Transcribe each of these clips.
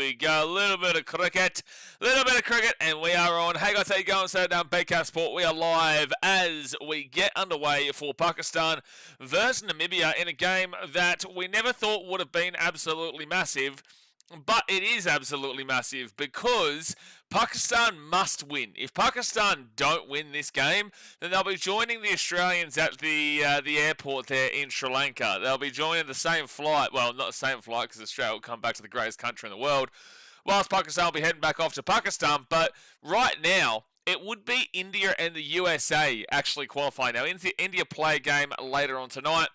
we go. A little bit of cricket, and we are on. Hey guys, how you going? So down BKRsport, we are live as we get underway for Pakistan versus Namibia in a game that we never thought would have been absolutely massive. But it is absolutely massive because Pakistan must win. If Pakistan don't win this game, then they'll be joining the Australians at the airport there in Sri Lanka. They'll be joining the same flight. Well, not the same flight because Australia will come back to the greatest country in the world, whilst Pakistan will be heading back off to Pakistan. But right now, it would be India and the USA actually qualifying. Now, India play a game later on tonight.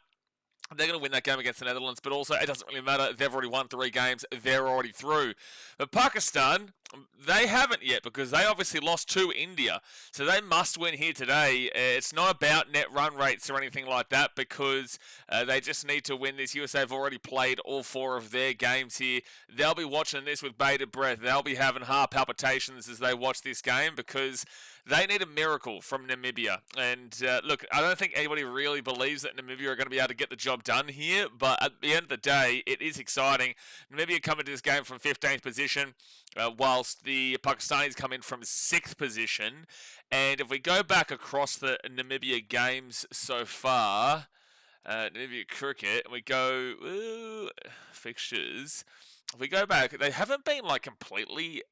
They're going to win that game against the Netherlands, but also it doesn't really matter. They've already won 3 games. They're already through. But Pakistan, they haven't yet because they obviously lost to India. So they must win here today. It's not about net run rates or anything like that because they just need to win this. USA have already played all 4 of their games here. They'll be watching this with bated breath. They'll be having heart palpitations as they watch this game because they need a miracle from Namibia. And look, I don't think anybody really believes that Namibia are going to be able to get the job done here. But at the end of the day, it is exciting. Namibia come into this game from 15th position, whilst the Pakistanis come in from 6th position. And if we go back across the Namibia games so far, Namibia cricket, and we go fixtures. If we go back, they haven't been like completely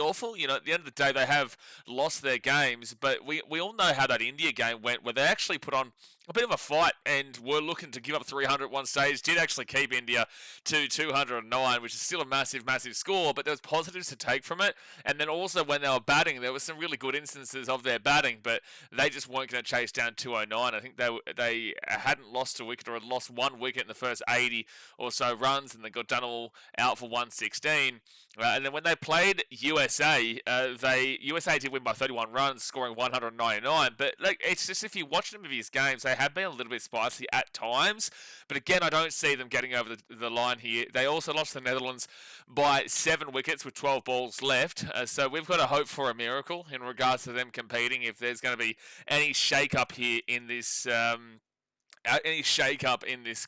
awful. You know, at the end of the day, they have lost their games, but we all know how that India game went, where they actually put on a bit of a fight and were looking to give up 300 at one stage. Did actually keep India to 209, which is still a massive score, but there was positives to take from it. And then also when they were batting, there were some really good instances of their batting, but they just weren't going to chase down 209. I think they hadn't lost a wicket or had lost 1 wicket in the first 80 or so runs, and they got done all out for 116. And then when they played USA, USA did win by 31 runs, scoring 199. But like, it's just if you watch them of these games, they have been a little bit spicy at times. But again, I don't see them getting over the line here. They also lost the Netherlands by 7 wickets with 12 balls left. So we've got to hope for a miracle in regards to them competing. If there's going to be any shake-up here in this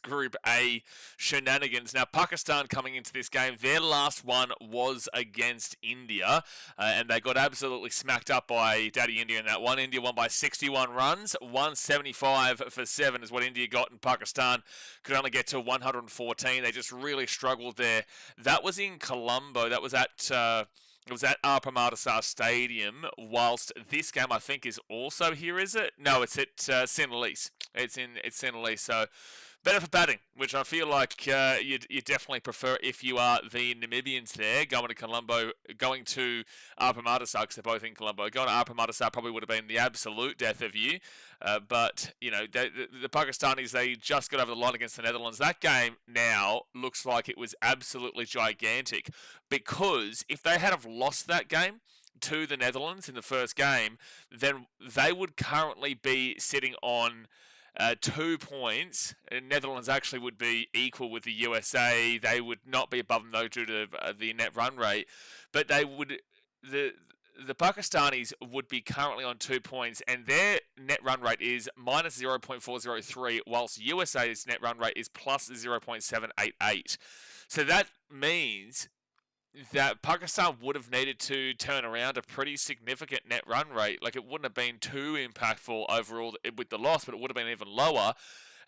Group A shenanigans. Now, Pakistan coming into this game, their last one was against India, and they got absolutely smacked up by Daddy India in that one. India won by 61 runs, 175 for 7 is what India got, and Pakistan could only get to 114. They just really struggled there. That was in Colombo. That was at It was at Arpamadasar Stadium, whilst this game, I think, is also here, is it? No, it's at Sinhalese. It's Sinhalese, so better for batting, which I feel like you definitely prefer if you are the Namibians there, going to Arpamadasar, because they're both in Colombo. Going to Arpamadasar probably would have been the absolute death of you, but, you know, the Pakistanis, they just got over the line against the Netherlands. That game now looks like it was absolutely gigantic, because if they had have lost that game to the Netherlands in the first game, then they would currently be sitting on 2 points. Netherlands actually would be equal with the USA. They would not be above them though due to the net run rate, but they would the Pakistanis would be currently on 2 points, and their net run rate is minus 0.403, whilst USA's net run rate is plus 0.788. So that means that Pakistan would have needed to turn around a pretty significant net run rate. Like, it wouldn't have been too impactful overall with the loss, but it would have been even lower.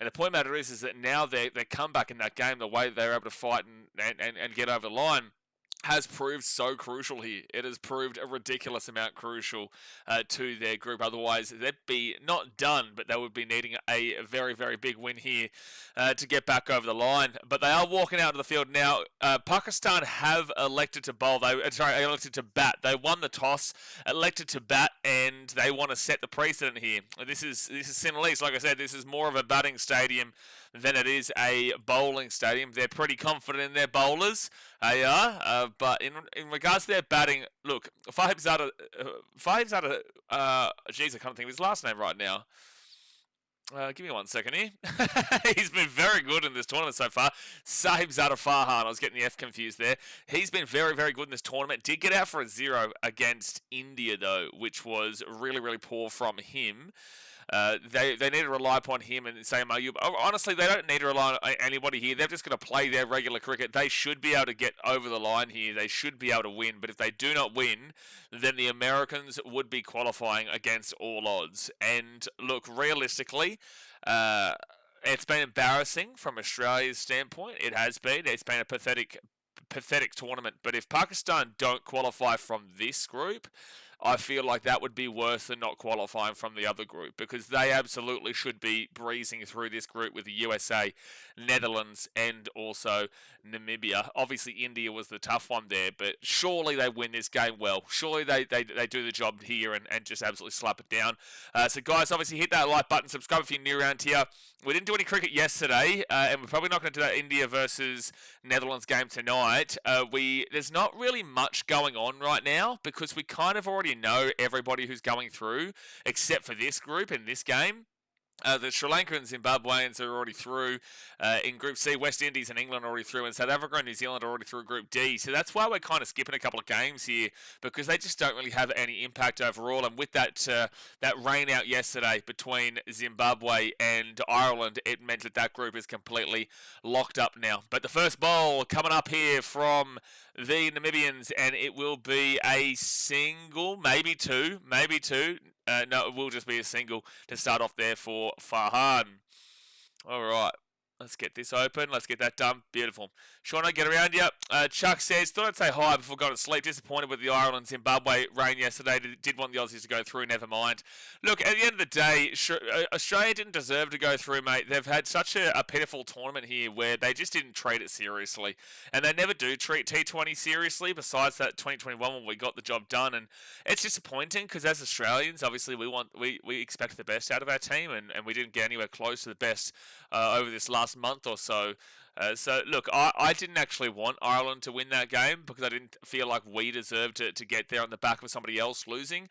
And the point of the matter is that now their comeback in that game, the way they were able to fight and get over the line, has proved so crucial here. It has proved a ridiculous amount crucial to their group. Otherwise, they'd be not done, but they would be needing a very, very big win here to get back over the line. But they are walking out of the field now. Pakistan have elected to elected to bat. They won the toss, elected to bat, and they want to set the precedent here. This is Sinhalese. Like I said, this is more of a batting stadium than it is a bowling stadium. They're pretty confident in their bowlers. They are, but in regards to their batting, look, Fahib Zada, geez, I can't think of his last name right now. Give me 1 second here. He's been very good in this tournament so far. Sahib Zada Farhan. I was getting the F confused there. He's been very, very good in this tournament. Did get out for a 0 against India, though, which was really, really poor from him. They need to rely upon him and Sam Ayub. Honestly, they don't need to rely on anybody here. They're just going to play their regular cricket. They should be able to get over the line here. They should be able to win. But if they do not win, then the Americans would be qualifying against all odds. And look, realistically, it's been embarrassing from Australia's standpoint. It has been. It's been a pathetic tournament. But if Pakistan don't qualify from this group, I feel like that would be worse than not qualifying from the other group, because they absolutely should be breezing through this group with the USA, Netherlands, and also Namibia. Obviously, India was the tough one there, but surely they win this game well. Surely they do the job here and just absolutely slap it down. So, guys, obviously hit that like button, subscribe if you're new around here. We didn't do any cricket yesterday, and we're probably not going to do that India versus Netherlands game tonight. There's not really much going on right now because we kind of already know everybody who's going through, except for this group in this game. The Sri Lanka and Zimbabweans are already through in Group C. West Indies and England are already through, and South Africa and New Zealand are already through Group D. So that's why we're kind of skipping a couple of games here, because they just don't really have any impact overall. And with that rain out yesterday between Zimbabwe and Ireland, it meant that group is completely locked up now. But the first ball coming up here from the Namibians, and it will be a single, maybe two. No, it will just be a single to start off there for Farhan. All right. Let's get this open. Let's get that done. Beautiful. Sean, I get around you. Chuck says, thought I'd say hi before going to sleep. Disappointed with the Ireland-Zimbabwe rain yesterday. Did want the Aussies to go through. Never mind. Look, at the end of the day, Australia didn't deserve to go through, mate. They've had such a pitiful tournament here where they just didn't treat it seriously. And they never do treat T20 seriously, besides that 2021 when we got the job done. And it's disappointing because as Australians, obviously, we expect the best out of our team, and we didn't get anywhere close to the best over this last month or so. So look, I didn't actually want Ireland to win that game because I didn't feel like we deserved to get there on the back of somebody else losing.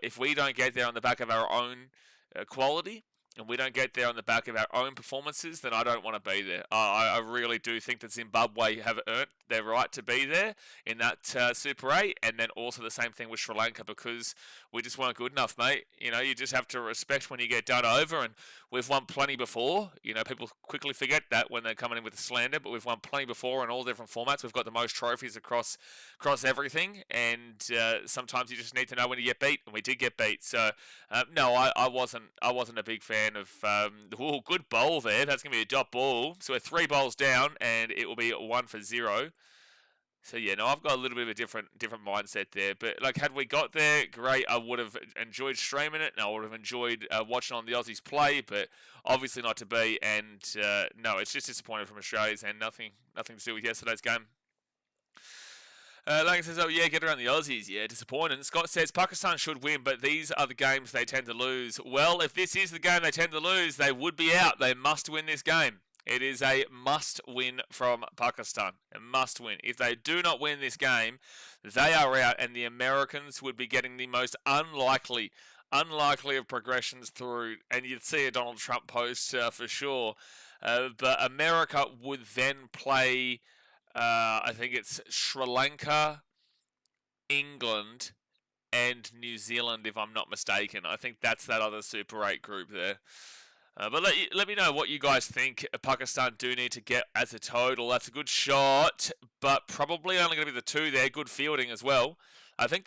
If we don't get there on the back of our own quality, and we don't get there on the back of our own performances, then I don't want to be there. I really do think that Zimbabwe have earned their right to be there in that Super 8, and then also the same thing with Sri Lanka, because we just weren't good enough, mate. You know, you just have to respect when you get done over, and we've won plenty before. You know, people quickly forget that when they're coming in with the slander, but we've won plenty before in all different formats. We've got the most trophies across everything, and sometimes you just need to know when you get beat, and we did get beat. So, no, I wasn't a big fan of good bowl there. That's going to be a dot ball. So we're 3 bowls down, and it will be 1 for 0. So yeah, no, I've got a little bit of a different mindset there. But like, had we got there, great. I would have enjoyed streaming it, and I would have enjoyed watching on the Aussies play. But obviously not to be. And no, it's just disappointing from Australia's and nothing to do with yesterday's game. Langan says, oh yeah, get around the Aussies. Yeah, disappointing. Scott says, Pakistan should win, but these are the games they tend to lose. Well, if this is the game they tend to lose, they would be out. They must win this game. It is a must win from Pakistan. A must win. If they do not win this game, they are out, and the Americans would be getting the most unlikely of progressions through, and you'd see a Donald Trump post for sure. But America would then play, I think it's Sri Lanka, England, and New Zealand, if I'm not mistaken. I think that's that other Super 8 group there. But let me know what you guys think Pakistan do need to get as a total. That's a good shot, but probably only going to be the 2 there. Good fielding as well. I think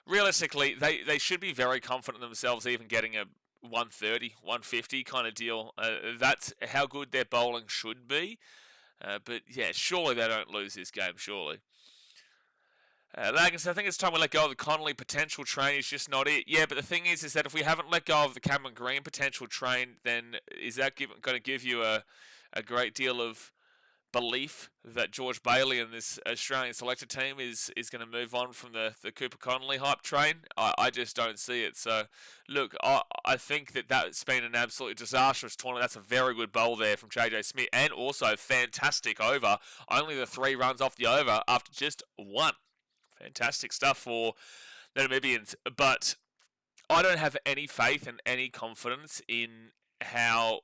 realistically, they should be very confident in themselves even getting a 130, 150 kind of deal. That's how good their bowling should be. But yeah, surely they don't lose this game, surely. Laggins, I think it's time we let go of the Connolly potential train. Is just not it. Yeah, but the thing is that if we haven't let go of the Cameron Green potential train, then is that going to give you a great deal of belief that George Bailey and this Australian selector team is going to move on from the Cooper Connolly hype train? I just don't see it. So, look, I think that's been an absolutely disastrous tournament. That's a very good bowl there from JJ Smith, and also fantastic over. Only the 3 runs off the over after just 1. Fantastic stuff for the Namibians, but I don't have any faith and any confidence in how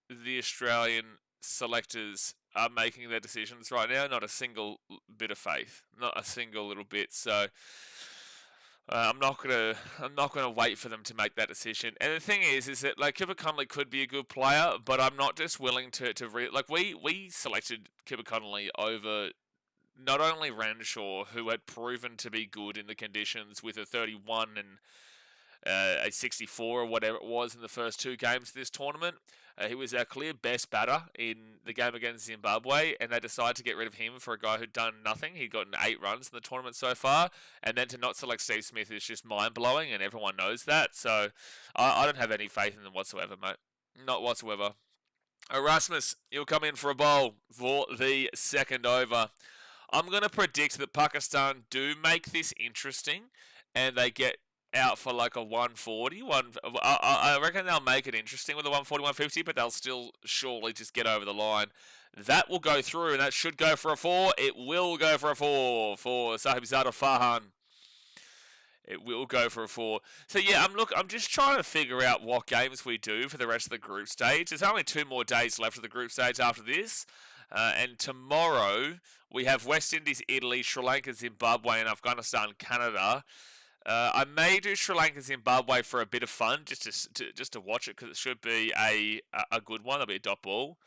the Australian selectors are making their decisions right now. Not a single bit of faith, not a single little bit. So, I'm not gonna wait for them to make that decision. And the thing is that like Cooper Connolly could be a good player, but I'm not just willing like we selected Cooper Connolly over not only Renshaw, who had proven to be good in the conditions with a 31 and a 64 or whatever it was in the first two games of this tournament. He was our clear best batter in the game against Zimbabwe, and they decided to get rid of him for a guy who'd done nothing. He'd gotten 8 runs in the tournament so far, and then to not select Steve Smith is just mind-blowing, and everyone knows that. So I don't have any faith in them whatsoever, mate. Not whatsoever. Erasmus, you'll come in for a bowl for the second over. I'm going to predict that Pakistan do make this interesting, and they get out for like a 140. I reckon they'll make it interesting with a 140, 150, but they'll still surely just get over the line. That will go through, and that should go for a 4. It will go for a 4 for Sahibzada Farhan. It will go for a 4. So yeah, I'm just trying to figure out what games we do for the rest of the group stage. There's only 2 more days left of the group stage after this. And tomorrow we have West Indies, Italy, Sri Lanka, Zimbabwe, and Afghanistan, Canada. I may do Sri Lanka, Zimbabwe for a bit of fun, just to watch it, because it should be a good one. That'll be a dot ball.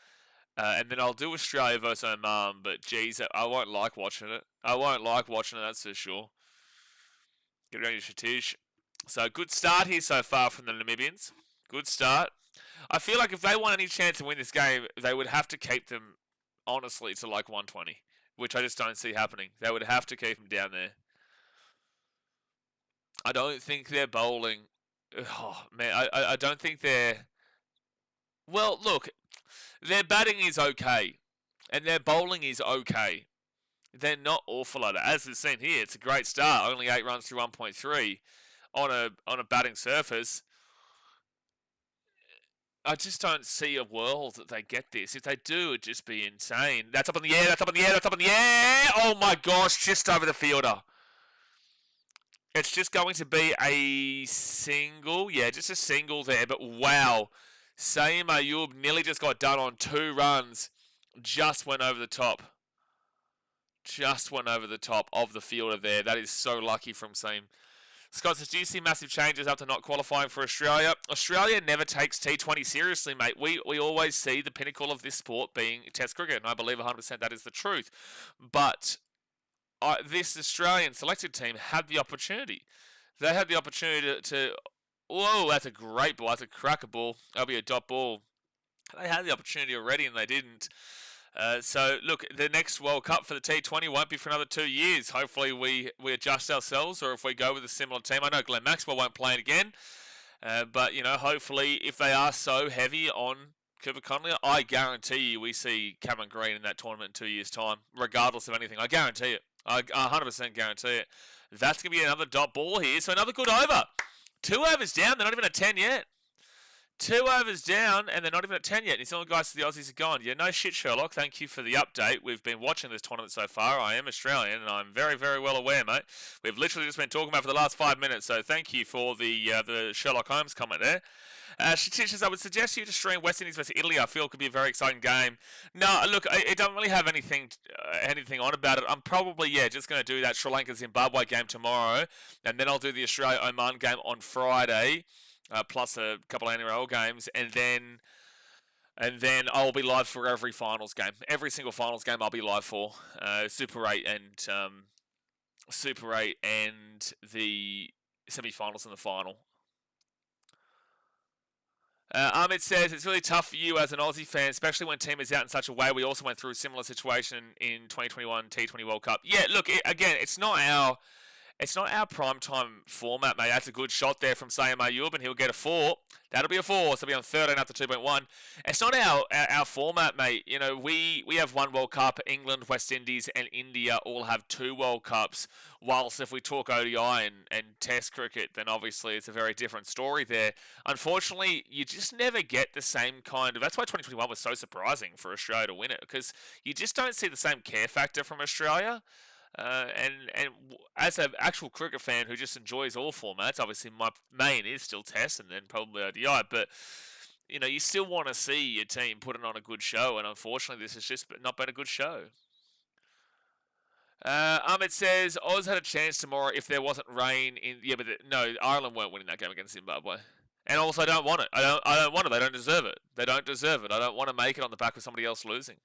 And then I'll do Australia versus Oman, but geez, I won't like watching it. I won't like watching it, that's for sure. Get ready, Shatish. So good start here so far from the Namibians. Good start. I feel like if they want any chance to win this game, they would have to keep them, honestly, to like 120, which I just don't see happening. They would have to keep them down there. I don't think they're bowling. Oh, man, I don't think they're... Well, look, their batting is okay, and their bowling is okay. They're not awful at it. As we've seen here, it's a great start. Only 8 runs through 1.3 on a batting surface. I just don't see a world that they get this. If they do, it'd just be insane. That's up in the air, that's up in the air, that's up in the air! Oh my gosh, just over the fielder. It's just going to be a single. Yeah, just a single there. But wow. Saeem Ayub nearly just got done on 2 runs. Just went over the top. Just went over the top of the fielder there. That is so lucky from Saeem. Scott says, do you see massive changes after not qualifying for Australia? Australia never takes T20 seriously, mate. We always see the pinnacle of this sport being Test cricket, and I believe 100% that is the truth. But this Australian selected team had the opportunity. They had the opportunity to whoa, that's a great ball. That's a cracker ball. That'll be a dot ball. They had the opportunity already and they didn't. So, look, the next World Cup for the T20 won't be for another 2 years. Hopefully we adjust ourselves, or if we go with a similar team. I know Glenn Maxwell won't play it again. But, you know, hopefully if they are so heavy on Cooper Connolly, I guarantee you we see Cameron Green in that tournament in 2 years' time, regardless of anything. I guarantee it. I 100% guarantee it. That's going to be another dot ball here. So another good over. 2 overs down. They're not even at 10 yet. 2 overs down, and they're not even at 10 yet. And he's all the guys to the Aussies are gone. Yeah, no shit, Sherlock. Thank you for the update. We've been watching this tournament so far. I am Australian, and I'm very, very well aware, mate. We've literally just been talking about it for the last 5 minutes, so thank you for the Sherlock Holmes comment there. Shatish says, I would suggest you to stream West Indies versus Italy. I feel it could be a very exciting game. No, look, it doesn't really have anything on about it. I'm probably, just going to do that Sri Lanka-Zimbabwe game tomorrow, and then I'll do the Australia-Oman game on Friday, plus a couple of NRL games, and then I'll be live for every finals game. Every single finals game I'll be live for. Super 8 and the semi-finals and the final. Ahmed says, it's really tough for you as an Aussie fan, especially when team is out in such a way. We also went through a similar situation in 2021 T20 World Cup. Yeah, look, it's not our primetime format, mate. That's a good shot there from Saeem Ayub, and he'll get a 4. That'll be a 4, so he'll be on 13 after 2.1. It's not our format, mate. You know, we have 1 World Cup. England, West Indies, and India all have 2 World Cups. Whilst if we talk ODI and Test cricket, then obviously it's a very different story there. Unfortunately, you just never get the same kind of... That's why 2021 was so surprising for Australia to win it, because you just don't see the same care factor from Australia. And as an actual cricket fan who just enjoys all formats, obviously my main is still Test and then probably ODI, but you know, you still want to see your team putting on a good show, and unfortunately this has just not been a good show. Ahmed says Oz had a chance tomorrow if there wasn't rain in. Yeah, but no, Ireland weren't winning that game against Zimbabwe. And also, I don't want it. I don't want it. They don't deserve it. They don't deserve it. I don't want to make it on the back of somebody else losing.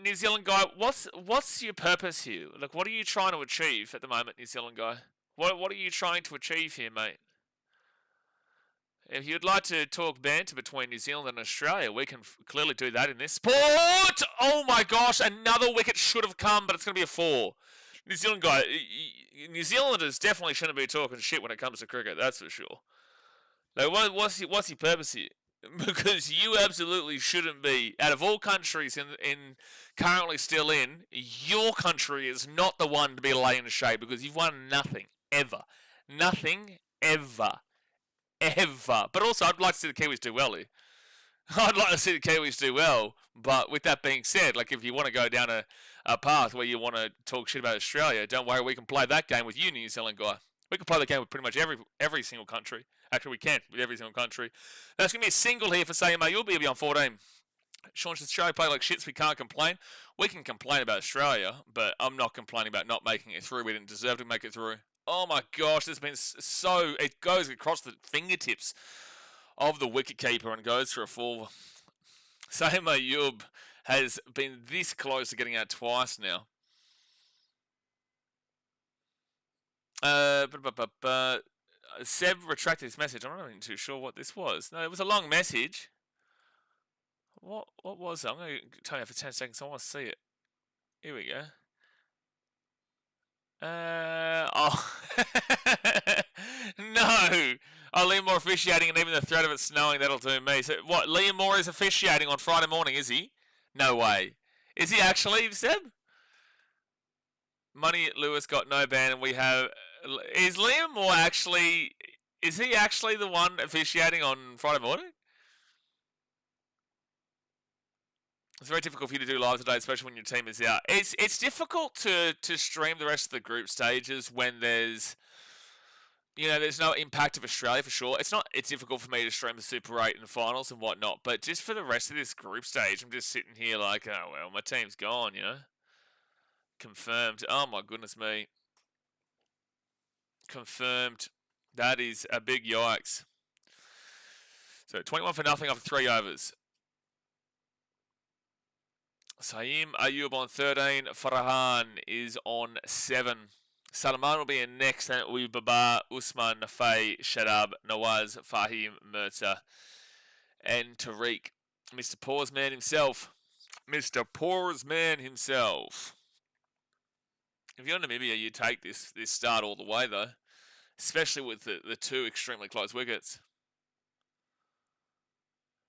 New Zealand guy, what's your purpose here? Like, what are you trying to achieve at the moment, New Zealand guy? What are you trying to achieve here, mate? If you'd like to talk banter between New Zealand and Australia, we can clearly do that in this sport. Oh my gosh, another wicket should have come, but it's going to be a 4. New Zealand guy, New Zealanders definitely shouldn't be talking shit when it comes to cricket, that's for sure. Like, what's your purpose here? Because you absolutely shouldn't be. Out of all countries in currently still in, your country is not the one to be laying shade because you've won nothing ever, nothing ever. But also, I'd like to see the Kiwis do well here. I'd like to see the Kiwis do well. But with that being said, like if you want to go down a path where you want to talk shit about Australia, don't worry, we can play that game with you, New Zealand guy. We can play that game with pretty much every single country. Actually, we can with every single country. That's going to be a single here for Sayama. You'll be on 14. Sean says, Australia play like shit, so we can't complain. We can complain about Australia, but I'm not complaining about not making it through. We didn't deserve to make it through. Oh my gosh, there's been so... It goes across the fingertips of the wicketkeeper and goes for a 4. Sayama Yub has been this close to getting out twice now. Seb retracted his message. I'm not even too sure what this was. No, it was a long message. What was it? I'm going to tell you for 10 seconds. I want to see it. Here we go. Oh. No! Oh, Liam Moore officiating and even the threat of it snowing, that'll do me. So, what, Liam Moore is officiating on Friday morning, is he? No way. Is he actually, Seb? Money Lewis got no ban and we have... Is Liam Moore actually... Is he actually the one officiating on Friday morning? It's very difficult for you to do live today, especially when your team is out. It's difficult to stream the rest of the group stages when there's... You know, there's no impact of Australia for sure. It's difficult for me to stream the Super 8 and finals and whatnot, but just for the rest of this group stage, I'm just sitting here like, oh, well, my team's gone, you know? Confirmed. Oh, my goodness me. Confirmed. That is a big yikes. So, 21 for nothing after 3 overs. Saeem Ayub on 13. Farhan is on 7. Salman will be in next, and it will be Baba, Usman, Nafay, Shadab, Nawaz, Fahim, Mirza, and Tariq. Mr. Pause Man himself. Mr. Pause Man himself. If you're Namibia, you take this start all the way, though. Especially with the 2 extremely close wickets.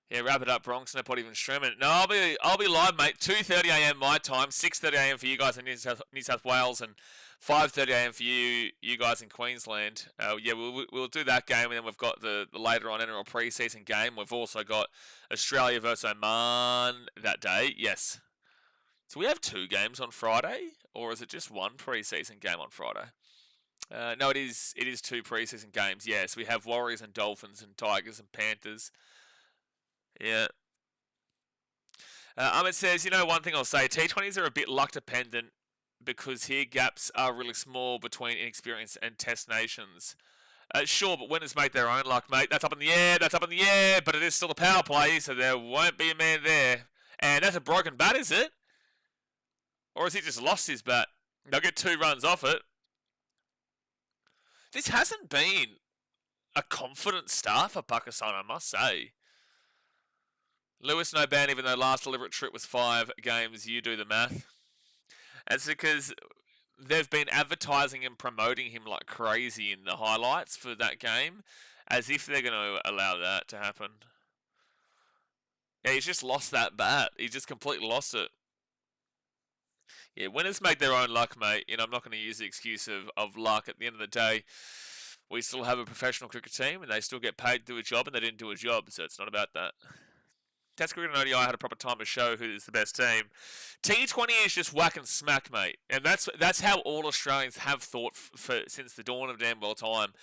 Yeah, wrap it up, Bronx. No point even streaming it. No, I'll be live, mate. 2:30 a.m. my time, 6:30 a.m. for you guys in New South Wales, and 5:30 a.m. for you guys in Queensland. Yeah, we'll do that game, and then we've got the later on NRL pre-season game. We've also got Australia versus Oman that day. Yes. So we have 2 games on Friday, or is it just 1 pre-season game on Friday? No, it is 2 pre-season games. Yes, we have Warriors and Dolphins and Tigers and Panthers. Yeah. Ahmed says, you know, one thing I'll say, T20s are a bit luck dependent because here gaps are really small between inexperienced and test nations. Sure, but winners make their own luck, mate. That's up in the air, but it is still a power play, so there won't be a man there. And that's a broken bat, is it? Or has he just lost his bat? They'll get 2 runs off it. This hasn't been a confident start for Pakistan, I must say. Lewis no ban, even though last deliberate trip was 5 games. You do the math. That's because they've been advertising and promoting him like crazy in the highlights for that game, as if they're going to allow that to happen. Yeah, he's just lost that bat. He just completely lost it. Yeah, winners make their own luck, mate. You know, I'm not going to use the excuse of luck. At the end of the day, we still have a professional cricket team, and they still get paid to do a job, and they didn't do a job, so it's not about that. Test cricket and ODI had a proper time to show who is the best team. T20 is just whack and smack, mate. And that's how all Australians have thought since the dawn of damn well time.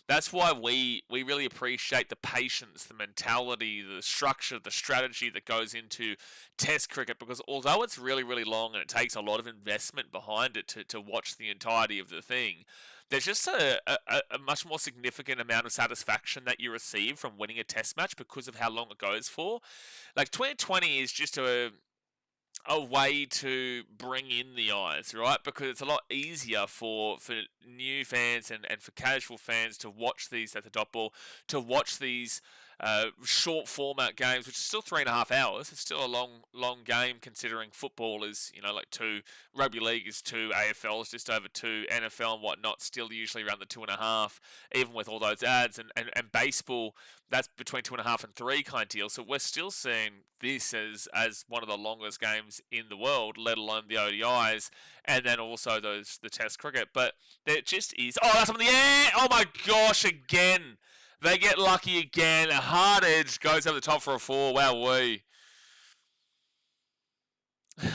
That's why we really appreciate the patience, the mentality, the structure, the strategy that goes into Test cricket, because although it's really, really long and it takes a lot of investment behind it to watch the entirety of the thing, there's just a much more significant amount of satisfaction that you receive from winning a Test match because of how long it goes for. Like 2020 is just a way to bring in the eyes, right? Because it's a lot easier for new fans and for casual fans to watch these at the dot ball, to watch these short format games, which is still 3.5 hours. It's still a long game considering football is, like two, rugby league is two, AFL is just over two, NFL and whatnot still usually around the 2.5, even with all those ads, and baseball, that's between 2.5 and three kind of deal. So we're still seeing this as one of the longest games in the world, let alone the ODIs, and then also the Test cricket. But there just is. Oh, that's up in the air! Oh my gosh, again! They get lucky again. A hard edge goes over the top for a 4. Wow,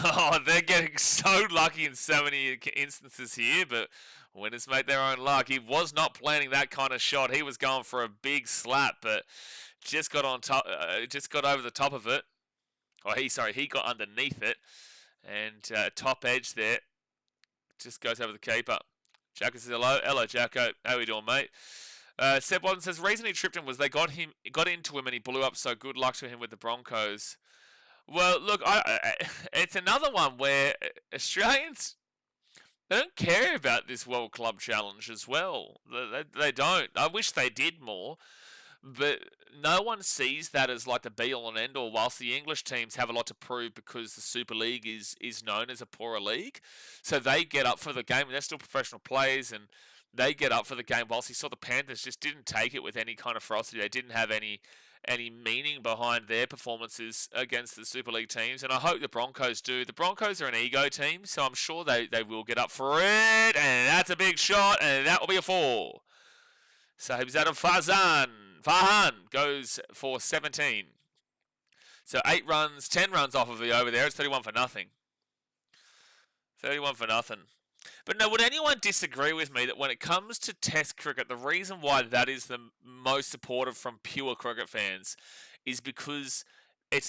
Oh, they're getting so lucky in so many instances here, but winners make their own luck. He was not planning that kind of shot. He was going for a big slap, but just got on top, just got over the top of it. Oh, he got underneath it, and top edge there just goes over the keeper. Jacko says hello, Jacko. How we doing, mate? Seb Watson says reason he tripped him was they got into him and he blew up. So good luck to him with the Broncos. Well, look, it's another one where Australians, they don't care about this World Club Challenge as well. They don't. I wish they did more, but no one sees that as like the be all and end all. Whilst the English teams have a lot to prove because the Super League is known as a poorer league, so they get up for the game and they're still professional players and they get up for the game. Whilst you saw the Panthers just didn't take it with any kind of ferocity, they didn't have any meaning behind their performances against the Super League teams, and I hope the Broncos do. The Broncos are an ego team, so I'm sure they will get up for it, and that's a big shot, and that will be a 4. Sahibzada Farhan goes for 17. So 8 runs, 10 runs off of the over there. It's 31 for nothing. 31 for nothing. But no, would anyone disagree with me that when it comes to Test cricket, the reason why that is the most supportive from pure cricket fans is because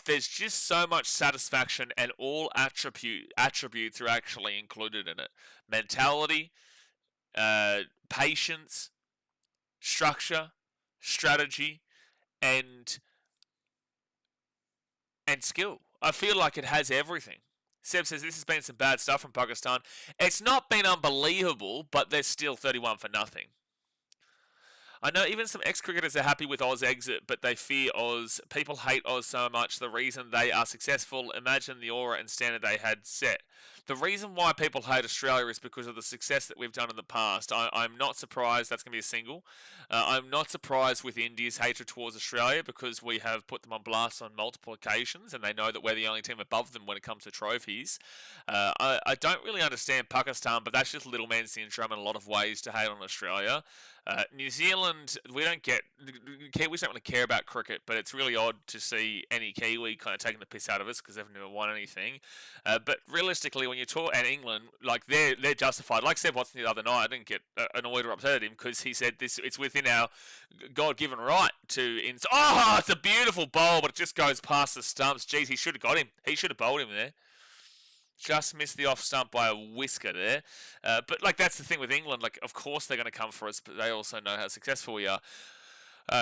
there's just so much satisfaction and all attributes are actually included in it. Mentality, patience, structure, strategy, and skill. I feel like it has everything. Seb says this has been some bad stuff from Pakistan. It's not been unbelievable, but they're still 31 for nothing. I know even some ex-cricketers are happy with Oz exit, but they fear Oz. People hate Oz so much. The reason they are successful, imagine the aura and standard they had set. The reason why people hate Australia is because of the success that we've done in the past. I'm not surprised that's going to be a single. I'm not surprised with India's hatred towards Australia because we have put them on blast on multiple occasions and they know that we're the only team above them when it comes to trophies. I don't really understand Pakistan, but that's just little man syndrome in a lot of ways to hate on Australia. New Zealand, Kiwis don't really care about cricket, but it's really odd to see any Kiwi kind of taking the piss out of us because they've never won anything. But realistically, when you talk, and England, like they're justified. Like Seb Watson the other night, I didn't get annoyed or upset at him because he said it's within our God-given right to. Oh, it's a beautiful bowl, but it just goes past the stumps. Geez, he should have got him. He should have bowled him there. Just missed the off stump by a whisker there. But like that's the thing with England. Like of course they're going to come for us, but they also know how successful we are.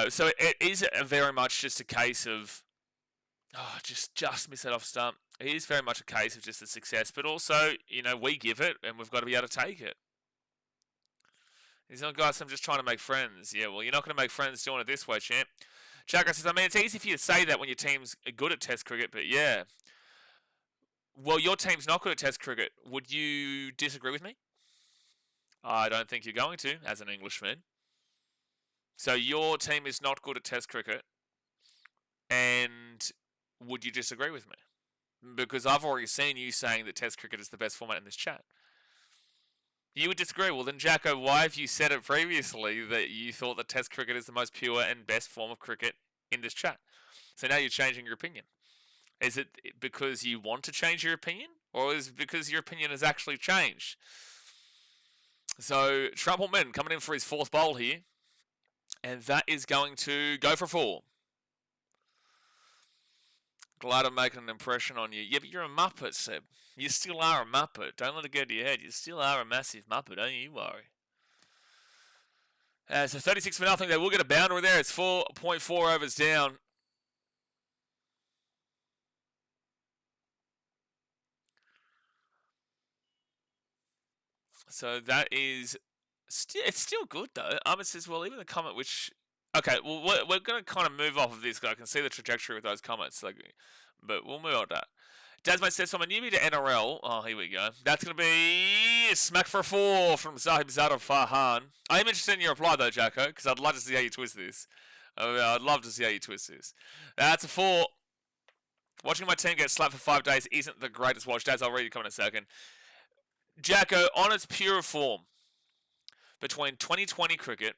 So it is very much just a case of just miss that off stump. It is very much a case of just the success, but also we give it and we've got to be able to take it. He's not, guys. I'm just trying to make friends. Yeah, well, you're not going to make friends doing it this way, champ. Chaka says, I mean, it's easy for you to say that when your team's good at Test cricket, but yeah. Well, your team's not good at Test cricket. Would you disagree with me? I don't think you're going to, as an Englishman. So your team is not good at Test cricket, and would you disagree with me? Because I've already seen you saying that Test cricket is the best format in this chat. You would disagree. Well, then, Jacko, why have you said it previously that you thought that Test cricket is the most pure and best form of cricket in this chat? So now you're changing your opinion. Is it because you want to change your opinion? Or is it because your opinion has actually changed? So, Trumpleman coming in for his 4th bowl here. And that is going to go for 4. Glad I'm making an impression on you. Yeah, but you're a Muppet, Seb. You still are a Muppet. Don't let it get to your head. You still are a massive Muppet, don't you worry. So 36 for nothing. They will get a boundary there. It's 4.4 overs down. So that is... it's still good, though. Ahmed says, well, even the comment which... Okay, well, we're going to kind of move off of this because I can see the trajectory with those comments. But we'll move on to that. Dasmate says, so I'm a newbie to NRL. Oh, here we go. That's going to be smack for 4 from Zahib Zada Farhan. I am interested in your reply, though, Jacko, because I'd love to see how you twist this. I'd love to see how you twist this. That's a 4. Watching my team get slapped for 5 days isn't the greatest watch. Daz, I'll read your comment in a second. Jacko, on its pure form, between 2020 cricket,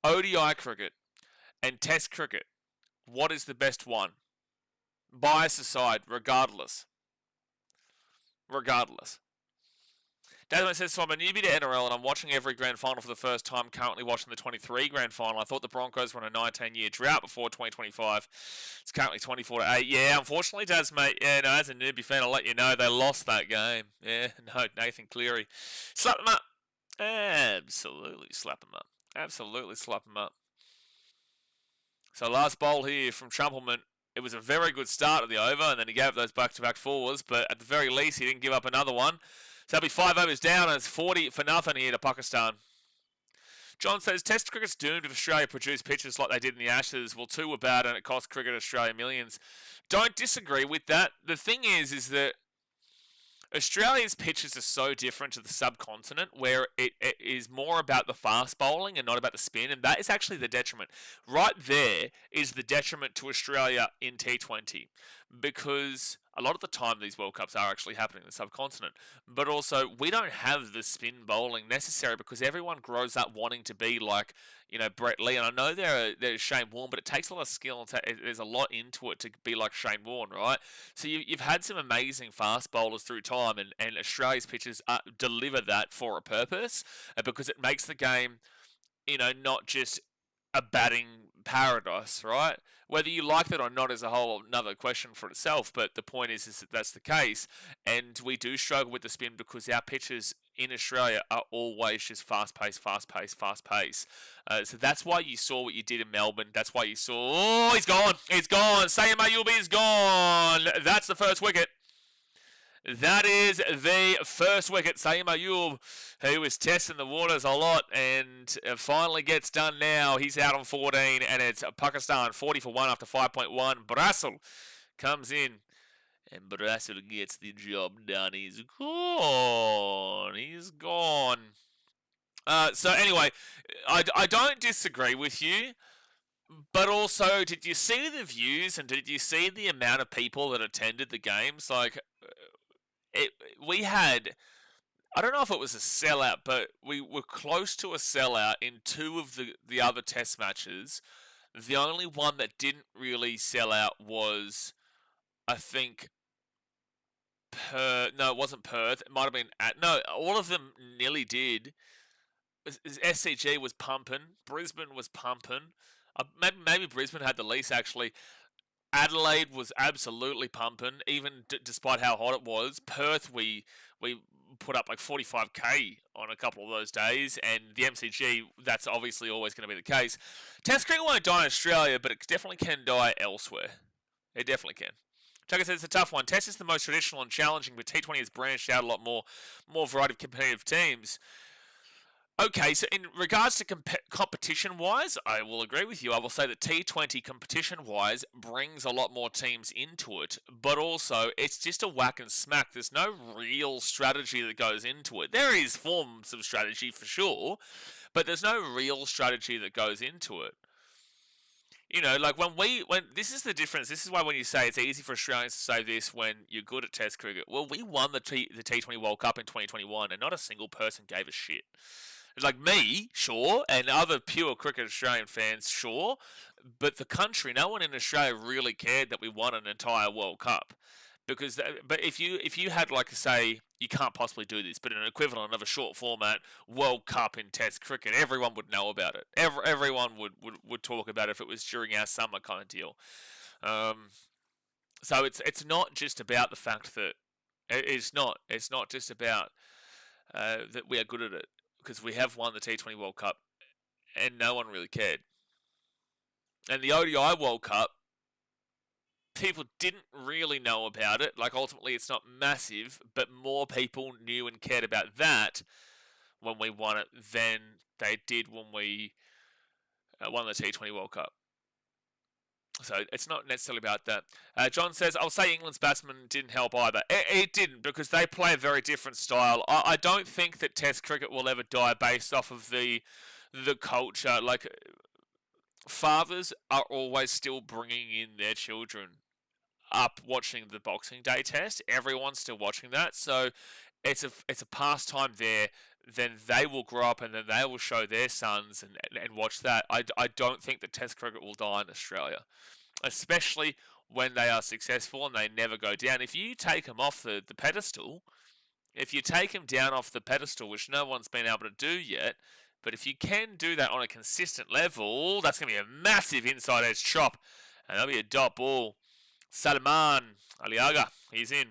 ODI cricket, and Test cricket, what is the best one? Bias aside, regardless. Desmond says, so I'm a newbie to NRL and I'm watching every grand final for the first time, currently watching the 23 grand final. I thought the Broncos were on a 19-year drought before 2025. It's currently 24-8. Yeah, unfortunately, Daz, mate, as a newbie fan, I'll let you know they lost that game. Yeah, no, Nathan Cleary. Slap them up. Absolutely slap them up. So last bowl here from Trumpelman. It was a very good start of the over, and then he gave up those back-to-back 4s, but at the very least, he didn't give up another one. So that'll be 5 overs down, and it's 40 for nothing here to Pakistan. John says, Test cricket's doomed if Australia produced pitches like they did in the Ashes. Well, 2 were bad, and it cost Cricket Australia millions. Don't disagree with that. The thing is that Australia's pitches are so different to the subcontinent, where it is more about the fast bowling and not about the spin, and that is actually the detriment. Right there is the detriment to Australia in T20, because a lot of the time these World Cups are actually happening in the subcontinent, but also we don't have the spin bowling necessary because everyone grows up wanting to be like, Brett Lee, and I know there's Shane Warne, but it takes a lot of skill and there's a lot into it to be like Shane Warne, right? So you've had some amazing fast bowlers through time, and Australia's pitches deliver that for a purpose, because it makes the game, not just a batting paradise, right? Whether you like that or not is a whole another question for itself, but the point is that that's the case, and we do struggle with the spin because our pitches in Australia are always just fast pace. So that's why you saw what you did in Melbourne. That's why you saw, he's gone. Sayam Ayubi is gone. That's the first wicket. That is the first wicket. Saeem Ayub, who was testing the waters a lot and finally gets done now. He's out on 14, and it's Pakistan 40 for 1 after 5.1. Brassel comes in, and Brassel gets the job done. He's gone. So anyway, I don't disagree with you. But also, did you see the views and did you see the amount of people that attended the games? We had, I don't know if it was a sellout, but we were close to a sellout in 2 of the other test matches. The only one that didn't really sell out was, I think, no, it wasn't Perth. It might have been, no, all of them nearly did. SCG was pumping. Brisbane was pumping. Maybe Brisbane had the least, actually. Adelaide was absolutely pumping, even despite how hot it was. Perth, we put up like 45k on a couple of those days, and the MCG, that's obviously always going to be the case. Test cricket won't die in Australia, but it definitely can die elsewhere. It definitely can. Tucker says it's a tough one. Test is the most traditional and challenging, but T20 has branched out a lot more variety of competitive teams. Okay, so in regards to competition-wise, I will agree with you. I will say that T20 competition-wise brings a lot more teams into it, but also it's just a whack and smack. There's no real strategy that goes into it. There is forms of strategy for sure, but there's no real strategy that goes into it. When this is the difference. This is why when you say it's easy for Australians to say this when you're good at Test cricket. Well, we won the T20 World Cup in 2021, and not a single person gave a shit. Like me, sure, and other pure cricket Australian fans, sure, but the country, no one in Australia really cared that we won an entire World Cup. Because, but if you had, like, say, you can't possibly do this, but an equivalent of a short format World Cup in Test cricket, everyone would know about it. Everyone would talk about it if it was during our summer kind of deal. So it's not just about the fact that it's not just about that we are good at it, because we have won the T20 World Cup and no one really cared. And the ODI World Cup, people didn't really know about it. Like, ultimately, it's not massive, but more people knew and cared about that when we won it than they did when we won the T20 World Cup. So it's not necessarily about that. John says, I'll say England's batsmen didn't help either. It didn't, because they play a very different style. I don't think that Test cricket will ever die based off of the culture. Like, fathers are always still bringing in their children up watching the Boxing Day Test. Everyone's still watching that, so it's a pastime there. Then they will grow up and then they will show their sons and watch that. I don't think that Test cricket will die in Australia, especially when they are successful and they never go down. If you take them off the pedestal, if you take them down off the pedestal, which no one's been able to do yet, but if you can do that on a consistent level, that's going to be a massive inside edge chop, and that'll be a dot ball. Salman Aliaga, he's in.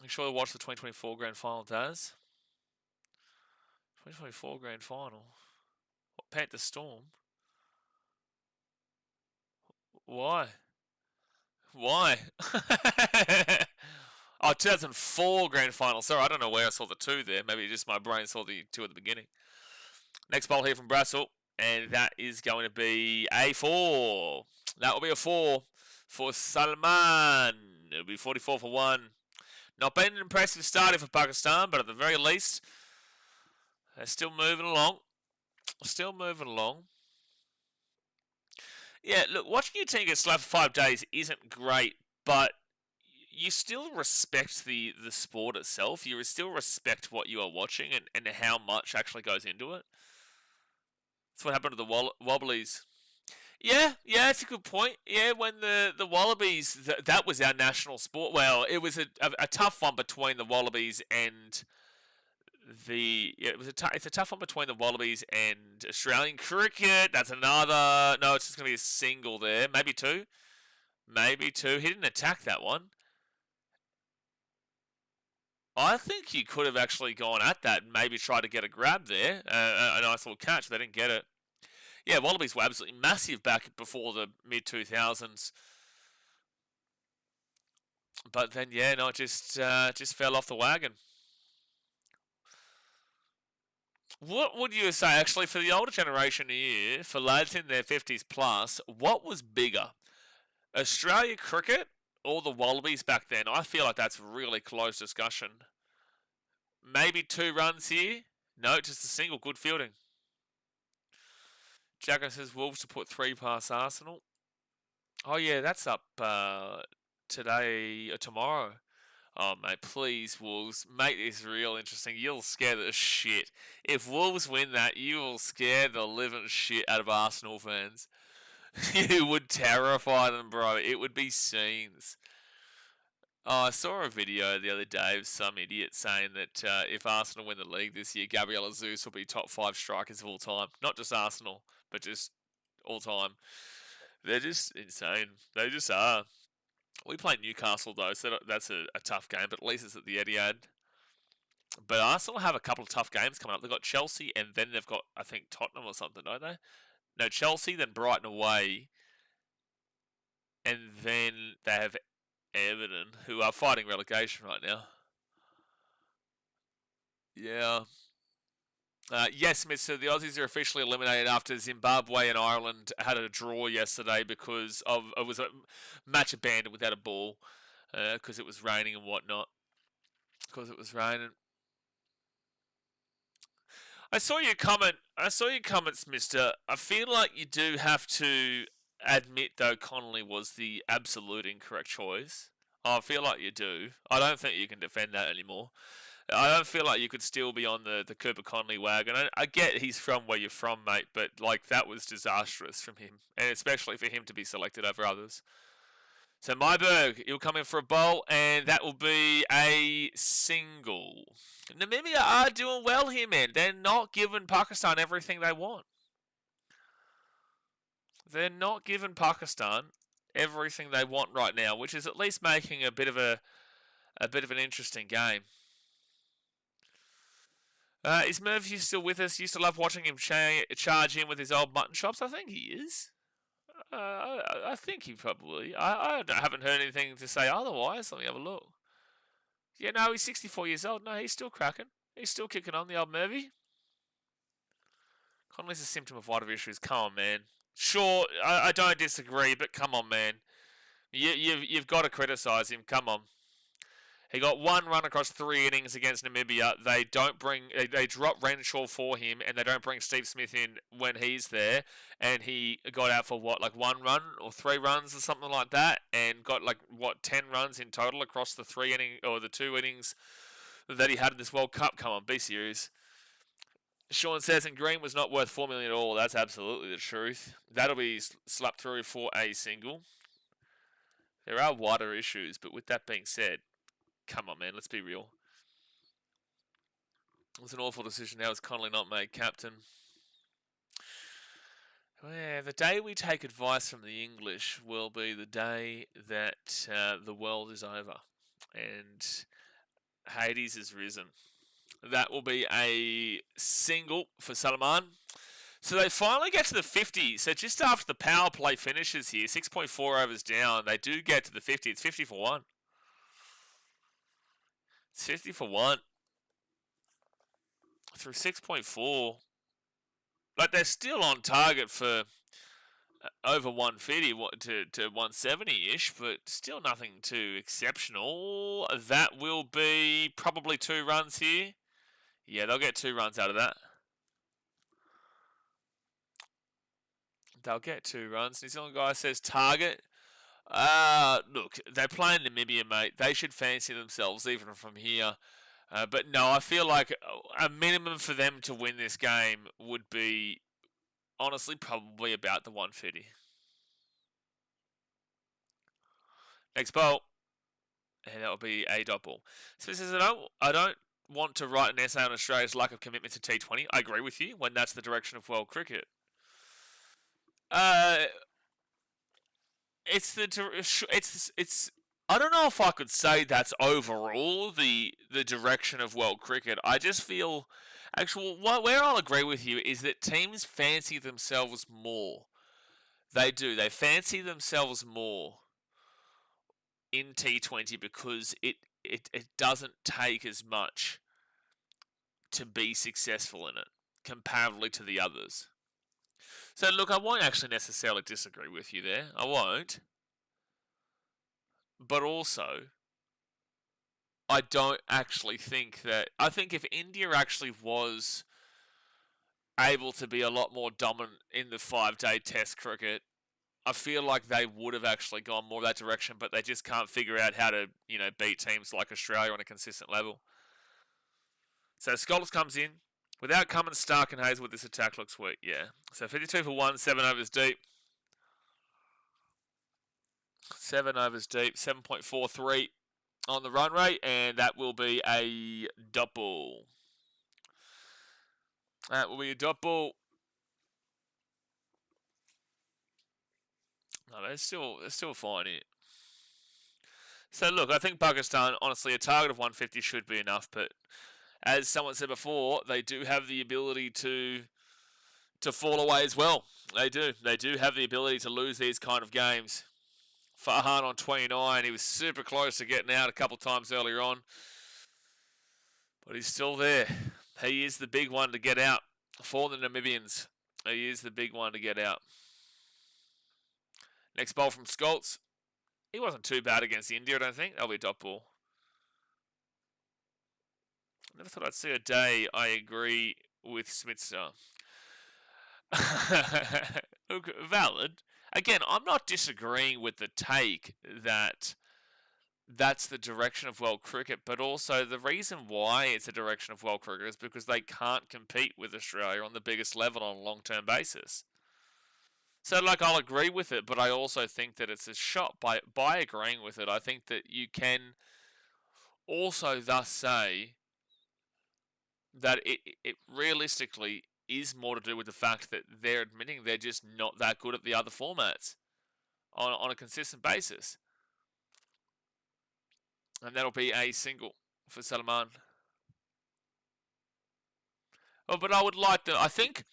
I'm sure you'll watch the 2024 Grand Final, Daz. 2024 Grand Final? What, Panther Storm? Why? Why? Oh, 2004 Grand Final. Sorry, I don't know where I saw the 2 there. Maybe just my brain saw the 2 at the beginning. Next bowl here from Brassel. And that is going to be a 4. That will be a 4 for Salman. It'll be 44 for 1. Not been an impressive starting for Pakistan, but at the very least, they're still moving along. Still moving along. Yeah, look, watching your team get slapped for 5 days isn't great, but you still respect the sport itself. You still respect what you are watching and how much actually goes into it. That's what happened to the Wobblies. Yeah, it's a good point. Yeah, when the Wallabies, that was our national sport. Well, it was a tough one between the Wallabies and it's a tough one between the Wallabies and Australian cricket. That's another. No, it's just going to be a single there. Maybe two. He didn't attack that one. I think he could have actually gone at that and maybe tried to get a grab there. A nice little catch. They didn't get it. Yeah, Wallabies were absolutely massive back before the mid-2000s. But then, yeah, no, it just fell off the wagon. What would you say, actually, for the older generation here, for lads in their 50s plus, what was bigger? Australia cricket or the Wallabies back then? I feel like that's a really close discussion. Maybe 2 runs here? No, just a single. Good fielding. Jacko says Wolves to put 3 past Arsenal. Oh, yeah, that's up today or tomorrow. Oh, mate, please, Wolves, make this real interesting. You'll scare the shit. If Wolves win that, you will scare the living shit out of Arsenal fans. You would terrify them, bro. It would be scenes. Oh, I saw a video the other day of some idiot saying that if Arsenal win the league this year, Gabriel Jesus will be top 5 strikers of all time. Not just Arsenal, but just all time. They're just insane. They just are. We play Newcastle, though, so that's a tough game, but at least it's at the Etihad. But Arsenal have a couple of tough games coming up. They've got Chelsea, and then they've got, I think, Tottenham or something, don't they? No, Chelsea, then Brighton away, and then they have Everton, who are fighting relegation right now. Yeah. Yes, Mr. The Aussies are officially eliminated after Zimbabwe and Ireland had a draw yesterday because it was a match abandoned without a ball because it was raining and whatnot. Because it was raining. I saw your comments, Mister. I feel like you do have to admit, though, Connolly was the absolute incorrect choice. I feel like you do. I don't think you can defend that anymore. I don't feel like you could still be on the Cooper Conley wagon. I get he's from where you're from, mate, but like that was disastrous from him, and especially for him to be selected over others. So Myberg, he'll come in for a bowl, and that will be a single. Namibia are doing well here, man. They're not giving Pakistan everything they want. They're not giving Pakistan everything they want right now, which is at least making a bit of an interesting game. Is Murphy still with us? Used to love watching him charge in with his old mutton chops. I think he is. I think he probably. I haven't heard anything to say otherwise. Let me have a look. Yeah, no, he's 64 years old. No, he's still cracking. He's still kicking on, the old Murphy. Conley's a symptom of wider issues. Come on, man. Sure, I don't disagree, but come on, man. You've got to criticise him. Come on. He got one run across 3 innings against Namibia. They drop Renshaw for him, and they don't bring Steve Smith in when he's there. And he got out for what, like 1 run or 3 runs or something like that, and got 10 runs in total across the 2 innings that he had in this World Cup. Come on, be serious. Sean says, and Green was not worth $4 million at all. That's absolutely the truth. That'll be slapped through for a single. There are wider issues, but with that being said, come on, man, let's be real. It was an awful decision. How is Connolly not made captain? Well, the day we take advice from the English will be the day that the world is over and Hades is risen. That will be a single for Salman. So they finally get to the 50. So just after the power play finishes here, 6.4 overs down, they do get to the 50. It's 50 for 1. It's 50 for 1. Through 6.4. Like, they're still on target for over 150 to 170-ish, but still nothing too exceptional. That will be probably 2 runs here. Yeah, they'll get 2 runs out of that. They'll get 2 runs. New Zealand guy says target. Look, they're playing Namibia, mate. They should fancy themselves even from here. But no, I feel like a minimum for them to win this game would be, honestly, probably about the 150. Next ball. And that will be a dot ball. So it says, I don't want to write an essay on Australia's lack of commitment to T20. I agree with you when that's the direction of world cricket. It's I don't know if I could say that's overall the direction of world cricket. I just feel where I'll agree with you is that teams fancy themselves more. They do. They fancy themselves more in T20 because it doesn't take as much to be successful in it comparatively to the others. So look, I won't actually necessarily disagree with you there. I won't. But also, I don't actually think that... I think if India actually was able to be a lot more dominant in the 5-day test cricket, I feel like they would have actually gone more that direction, but they just can't figure out how to, beat teams like Australia on a consistent level. So Scholars comes in. Without Cummins, Stark and Hazelwood, this attack looks weak. Yeah. So 52 for 1, 7 overs deep. 7 overs deep, 7.43 on the run rate, and that will be a dot ball. That will be a dot ball. No, they're still fine here. So look, I think Pakistan, honestly, a target of 150 should be enough, but as someone said before, they do have the ability to fall away as well. They do. They do have the ability to lose these kind of games. Farhan on 29. He was super close to getting out a couple times earlier on. But he's still there. He is the big one to get out for the Namibians. He is the big one to get out. Next ball from Scholz. He wasn't too bad against India, I don't think. That'll be a dot ball. Never thought I'd see a day I agree with Smitzer. Look, valid. Again, I'm not disagreeing with the take that that's the direction of world cricket, but also the reason why it's a direction of world cricket is because they can't compete with Australia on the biggest level on a long-term basis. So, like, I'll agree with it, but I also think that it's a shot by agreeing with it. I think that you can also thus say that it realistically is more to do with the fact that they're admitting they're just not that good at the other formats on a consistent basis. And that'll be a single for Salman. Oh, but I would like to. I think,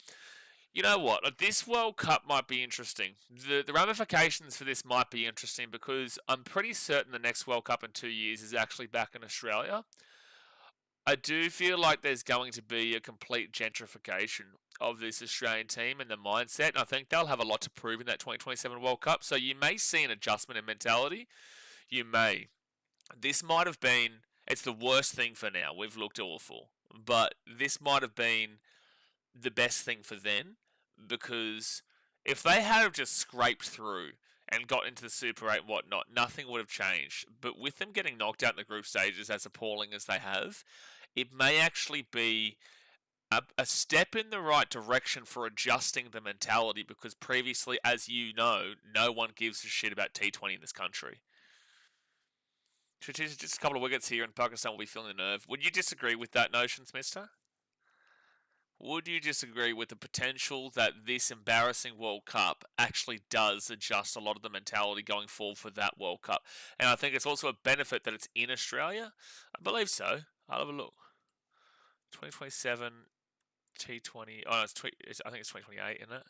you know what? This World Cup might be interesting. The ramifications for this might be interesting because I'm pretty certain the next World Cup in 2 years is actually back in Australia. I do feel like there's going to be a complete gentrification of this Australian team and the mindset. And I think they'll have a lot to prove in that 2027 World Cup. So you may see an adjustment in mentality. You may. This might have been, it's the worst thing for now. We've looked awful. But this might have been the best thing for then, because if they had have just scraped through and got into the Super 8 and whatnot, nothing would have changed. But with them getting knocked out in the group stages as appalling as they have, it may actually be a step in the right direction for adjusting the mentality, because previously, as you know, no one gives a shit about T20 in this country. Just a couple of wickets here and Pakistan will be feeling the nerve. Would you disagree with that notion, Mister? Would you disagree with the potential that this embarrassing World Cup actually does adjust a lot of the mentality going forward for that World Cup? And I think it's also a benefit that it's in Australia. I believe so. I'll have a look. 2027 T20. Oh, no, I think it's 2028, isn't it?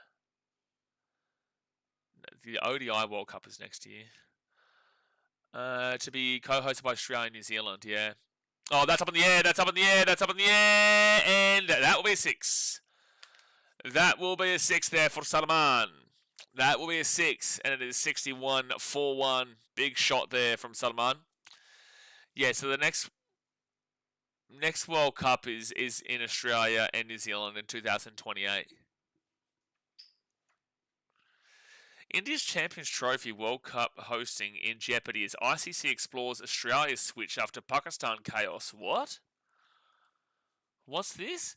The ODI World Cup is next year. To be co-hosted by Australia and New Zealand, yeah. Oh, that's up in the air, that's up in the air, that's up in the air, and that will be a 6. That will be a 6 there for Salman. That will be a 6, and it is 61-4-1. Big shot there from Salman. Yeah, so the next World Cup is in Australia and New Zealand in 2028. India's Champions Trophy World Cup hosting in jeopardy as ICC explores Australia's switch after Pakistan chaos. What? What's this?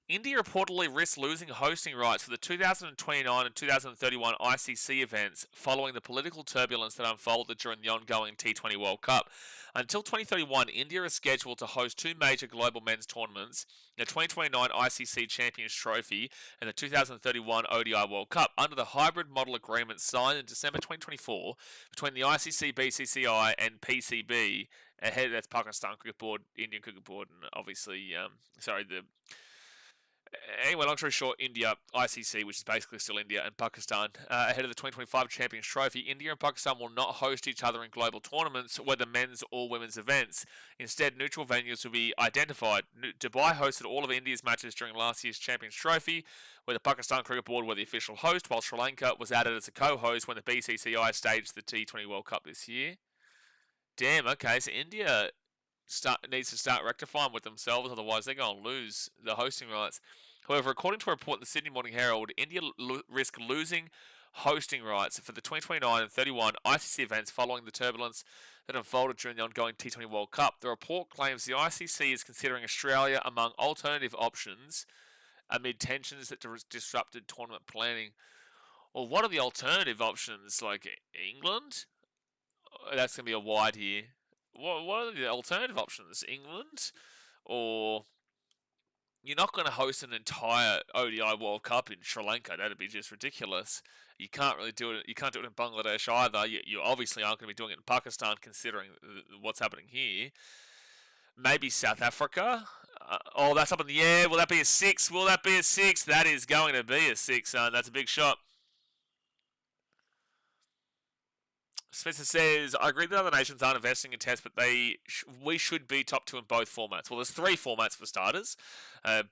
India reportedly risks losing hosting rights for the 2029 and 2031 ICC events following the political turbulence that unfolded during the ongoing T20 World Cup. Until 2031, India is scheduled to host 2 major global men's tournaments, the 2029 ICC Champions Trophy and the 2031 ODI World Cup, under the hybrid model agreement signed in December 2024 between the ICC, BCCI and PCB, ahead that's Pakistan Cricket Board, Indian Cricket Board, and obviously, Anyway, long story short, India, ICC, which is basically still India, and Pakistan, ahead of the 2025 Champions Trophy. India and Pakistan will not host each other in global tournaments, whether men's or women's events. Instead, neutral venues will be identified. Dubai hosted all of India's matches during last year's Champions Trophy, where the Pakistan Cricket Board were the official host, while Sri Lanka was added as a co-host when the BCCI staged the T20 World Cup this year. Damn, okay, so India needs to start rectifying with themselves, otherwise they're going to lose the hosting rights. However, according to a report in the Sydney Morning Herald, India risk losing hosting rights for the 2029 and 31 ICC events following the turbulence that unfolded during the ongoing T20 World Cup. The report claims the ICC is considering Australia among alternative options amid tensions that disrupted tournament planning. Well, what are the alternative options? Like England? That's going to be a wide here. What are the alternative options? England? Or you're not going to host an entire ODI World Cup in Sri Lanka. That'd be just ridiculous. You can't really do it. You can't do it in Bangladesh either. You obviously aren't going to be doing it in Pakistan, considering what's happening here. Maybe South Africa. Oh, that's up in the air. Will that be a 6? Will that be a 6? That is going to be a 6. That's a big shot. Spencer says, I agree that other nations aren't investing in tests, but we should be top 2 in both formats. Well, there's 3 formats for starters.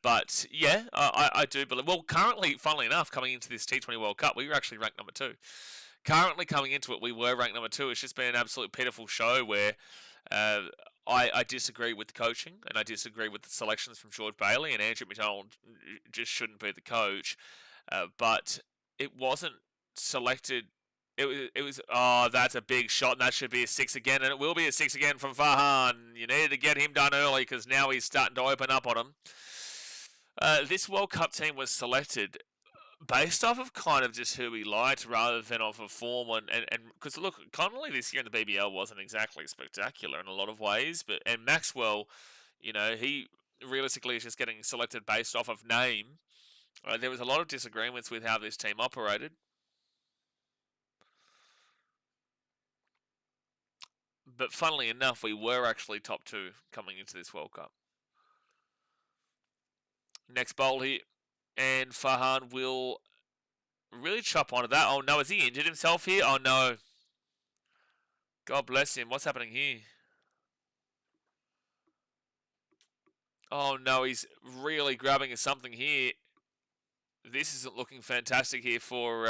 But, yeah, I do believe... Well, currently, funnily enough, coming into this T20 World Cup, we were actually ranked number 2. Currently, coming into it, we were ranked number 2. It's just been an absolute pitiful show where I disagree with the coaching, and I disagree with the selections from George Bailey, and Andrew McDonald just shouldn't be the coach. But it wasn't selected It was. Oh, that's a big shot, and that should be a 6 again, and it will be a 6 again from Farhan. You needed to get him done early because now he's starting to open up on him. This World Cup team was selected based off of kind of just who he liked rather than off of form, and because look, Connolly this year in the BBL wasn't exactly spectacular in a lot of ways, but and Maxwell, he realistically is just getting selected based off of name. There was a lot of disagreements with how this team operated. But funnily enough, we were actually top 2 coming into this World Cup. Next bowl here, and Farhan will really chop onto that. Oh no, has he injured himself here? Oh no. God bless him. What's happening here? Oh no, he's really grabbing at something here. This isn't looking fantastic here for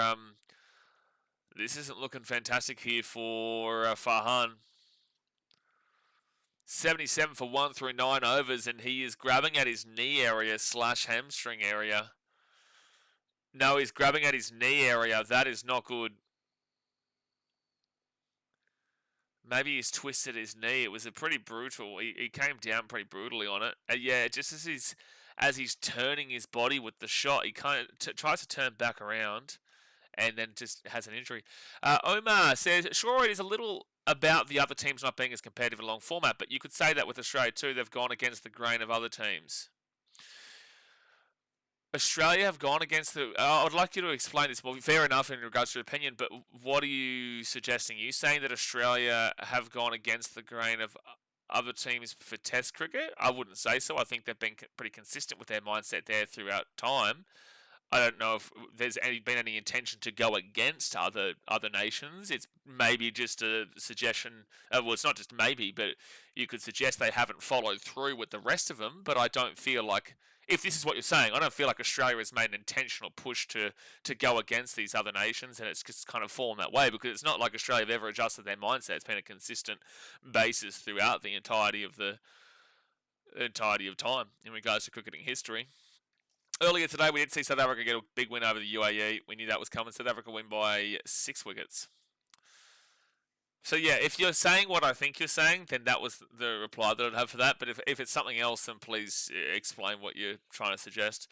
Farhan. 77 for 1 through 9 overs, and he is grabbing at his knee area / hamstring area. No, he's grabbing at his knee area. That is not good. Maybe he's twisted his knee. It was a pretty brutal. He came down pretty brutally on it. Yeah, just as he's turning his body with the shot, he kind of tries to turn back around, and then just has an injury. Omar says, sure, it is a little about the other teams not being as competitive in a long format, but you could say that with Australia too. They've gone against the grain of other teams. Australia have gone against the... I would like you to explain this. Well, fair enough in regards to your opinion, but what are you suggesting? Are you saying that Australia have gone against the grain of other teams for Test cricket? I wouldn't say so. I think they've been pretty consistent with their mindset there throughout time. I don't know if there's been any intention to go against other nations. It's maybe just a suggestion. Well, it's not just maybe, but you could suggest they haven't followed through with the rest of them. But I don't feel like, if this is what you're saying, I don't feel like Australia has made an intentional push to go against these other nations, and it's just kind of fallen that way, because it's not like Australia have ever adjusted their mindset. It's been a consistent basis throughout the entirety of time in regards to cricketing history. Earlier today, we did see South Africa get a big win over the UAE. We knew that was coming. South Africa win by 6 wickets. So, yeah, if you're saying what I think you're saying, then that was the reply that I'd have for that. But if it's something else, then please explain what you're trying to suggest.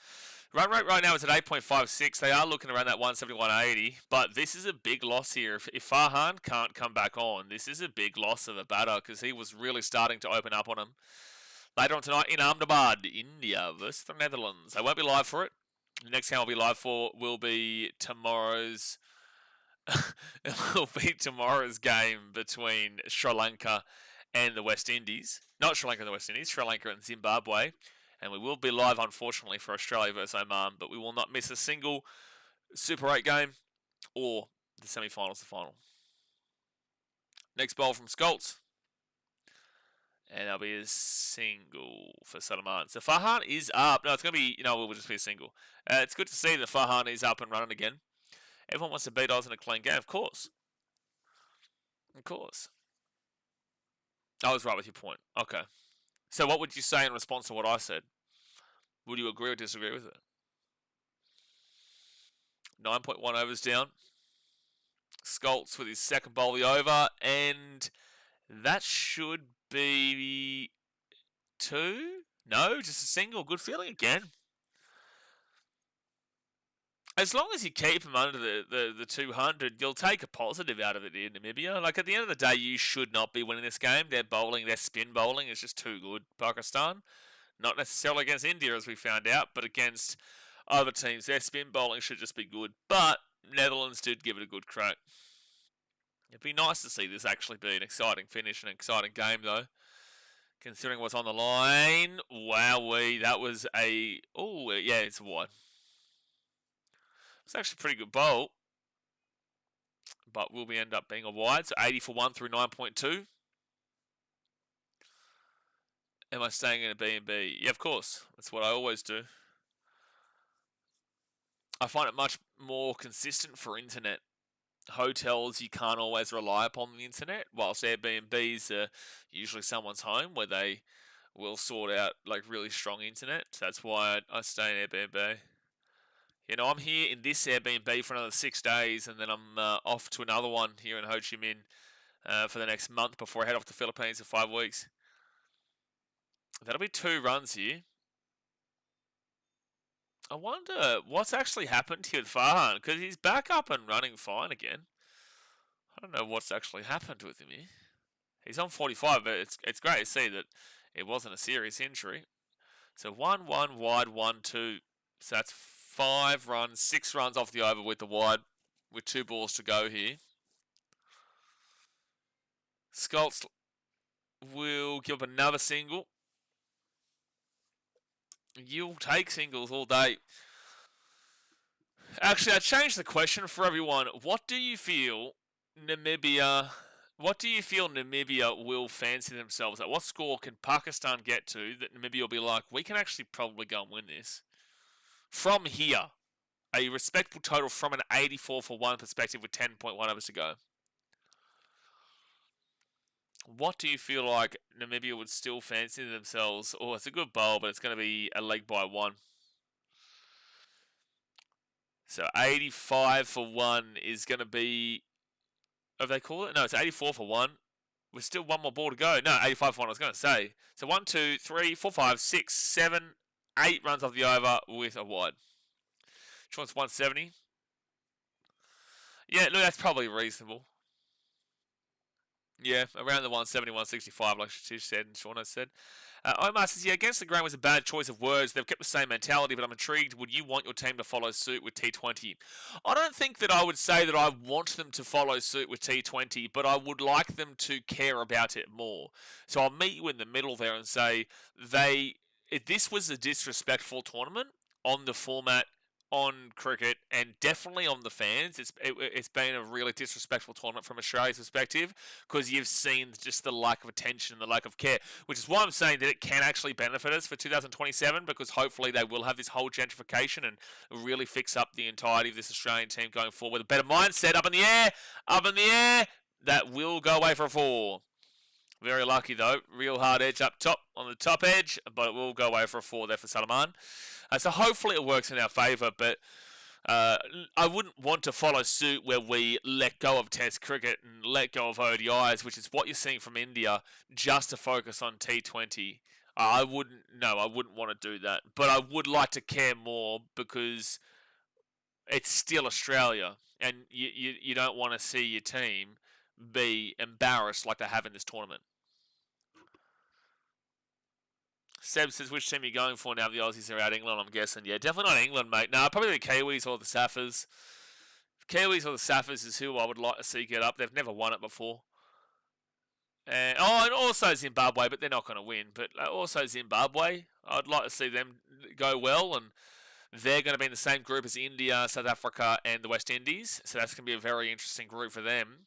Run rate right now is at 8.56. They are looking around that 171.80. But this is a big loss here. If Farhan can't come back on, this is a big loss of a batter, because he was really starting to open up on him. Later on tonight in Ahmedabad, India versus the Netherlands. I won't be live for it. The next game I'll be live for will be tomorrow's game between Sri Lanka and the West Indies. Not Sri Lanka and the West Indies, Sri Lanka and Zimbabwe. And we will be live, unfortunately, for Australia versus Oman, but we will not miss a single Super 8 game or the semi-finals, the final. Next bowl from Scholz. And that'll be a single for Salaman. So Farhan is up. No, it's going to be, we'll just be a single. It's good to see that Farhan is up and running again. Everyone wants to beat Oz in a clean game, of course. Of course. I was right with your point. Okay. So what would you say in response to what I said? Would you agree or disagree with it? 9.1 overs down. Scholz with his second bowl of the over, and that should be 2? No, just a single. Good feeling again. As long as you keep him under the 200, you'll take a positive out of it in Namibia. Like, at the end of the day, you should not be winning this game. Their spin bowling is just too good, Pakistan. Not necessarily against India, as we found out, but against other teams. Their spin bowling should just be good. But Netherlands did give it a good crack. It'd be nice to see this actually be an exciting finish, an exciting game, though. Considering what's on the line. Wowee, that was a... Oh, yeah, it's a wide. It's actually a pretty good bowl. But will we end up being a wide? So 80 for 1 through 9.2. Am I staying in a B&B? Yeah, of course. That's what I always do. I find it much more consistent for internet. Hotels, you can't always rely upon the internet, whilst Airbnbs are usually someone's home where they will sort out like really strong internet. So that's why I stay in Airbnb. You know, I'm here in this Airbnb for another 6 days, and then I'm off to another one here in Ho Chi Minh for the next month before I head off to the Philippines for 5 weeks. That'll be 2 runs here. I wonder what's actually happened here with Farhan, because he's back up and running fine again. I don't know what's actually happened with him here. He's on 45, but it's great to see that it wasn't a serious injury. So 1-1 wide, 1-2. So that's 5 runs, 6 runs off the over with the wide, with 2 balls to go here. Skoltz will give up another single. You'll take singles all day. Actually, I changed the question for everyone. What do you feel Namibia will fancy themselves at? What score can Pakistan get to that Namibia will be like, we can actually probably go and win this? From here, a respectable total from an 84 for 1 perspective with 10.1 overs to go. What do you feel like Namibia would still fancy themselves? Oh, it's a good bowl, but it's going to be a leg by 1. So 85 for 1 is going to be... Have they called it? No, it's 84 for 1. With still 1 more ball to go. No, 85 for 1, I was going to say. So 1, 2, 3, 4, 5, 6, 7, 8 runs off the over with a wide. Which one's 170? Yeah, look, that's probably reasonable. Yeah, around the 170, 165, like she said and Shauna said. Omar says, yeah, against the grain was a bad choice of words. They've kept the same mentality, but I'm intrigued. Would you want your team to follow suit with T20? I don't think that I would say that I want them to follow suit with T20, but I would like them to care about it more. So I'll meet you in the middle there and say this was a disrespectful tournament on the format, on cricket, and definitely on the fans. It's been a really disrespectful tournament from Australia's perspective, because you've seen just the lack of attention and the lack of care, which is why I'm saying that it can actually benefit us for 2027, because hopefully they will have this whole gentrification and really fix up the entirety of this Australian team going forward with a better mindset. Up in the air, that will go away for a 4. Very lucky though, real hard edge up top on the top edge, but it will go away for a 4 there for Salman. So hopefully it works in our favour, but I wouldn't want to follow suit where we let go of Test cricket and let go of ODIs, which is what you're seeing from India, just to focus on T20. I wouldn't want to do that, but I would like to care more, because it's still Australia, and you don't want to see your team be embarrassed like they have in this tournament. Seb says, which team are you going for now the Aussies are out? England, I'm guessing. Yeah, definitely not England, mate. No, probably the Kiwis or the Saffers. Kiwis or the Saffers is who I would like to see get up. They've never won it before. And also Zimbabwe, but they're not going to win. But also Zimbabwe, I'd like to see them go well, and they're going to be in the same group as India, South Africa, and the West Indies. So that's going to be a very interesting group for them.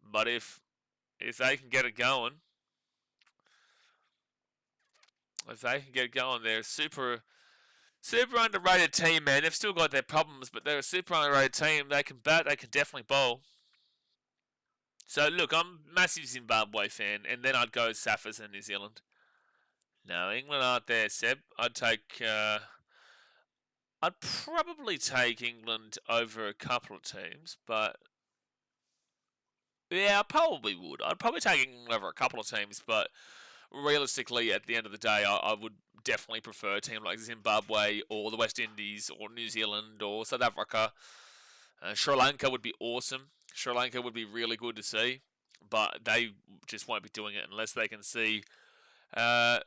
But if they can get it going... If they can get going, they're a super underrated team, man. They've still got their problems, but they're a super underrated team. They can bat, they can definitely bowl. So look, I'm a massive Zimbabwe fan, and then I'd go Saffers and New Zealand. No, England aren't there, Seb. I'd probably take England over a couple of teams, but yeah, I probably would. I'd probably take England over a couple of teams, but realistically, at the end of the day, I would definitely prefer a team like Zimbabwe or the West Indies or New Zealand or South Africa. Sri Lanka would be awesome. Sri Lanka would be really good to see, but they just won't be doing it unless they can see Pathum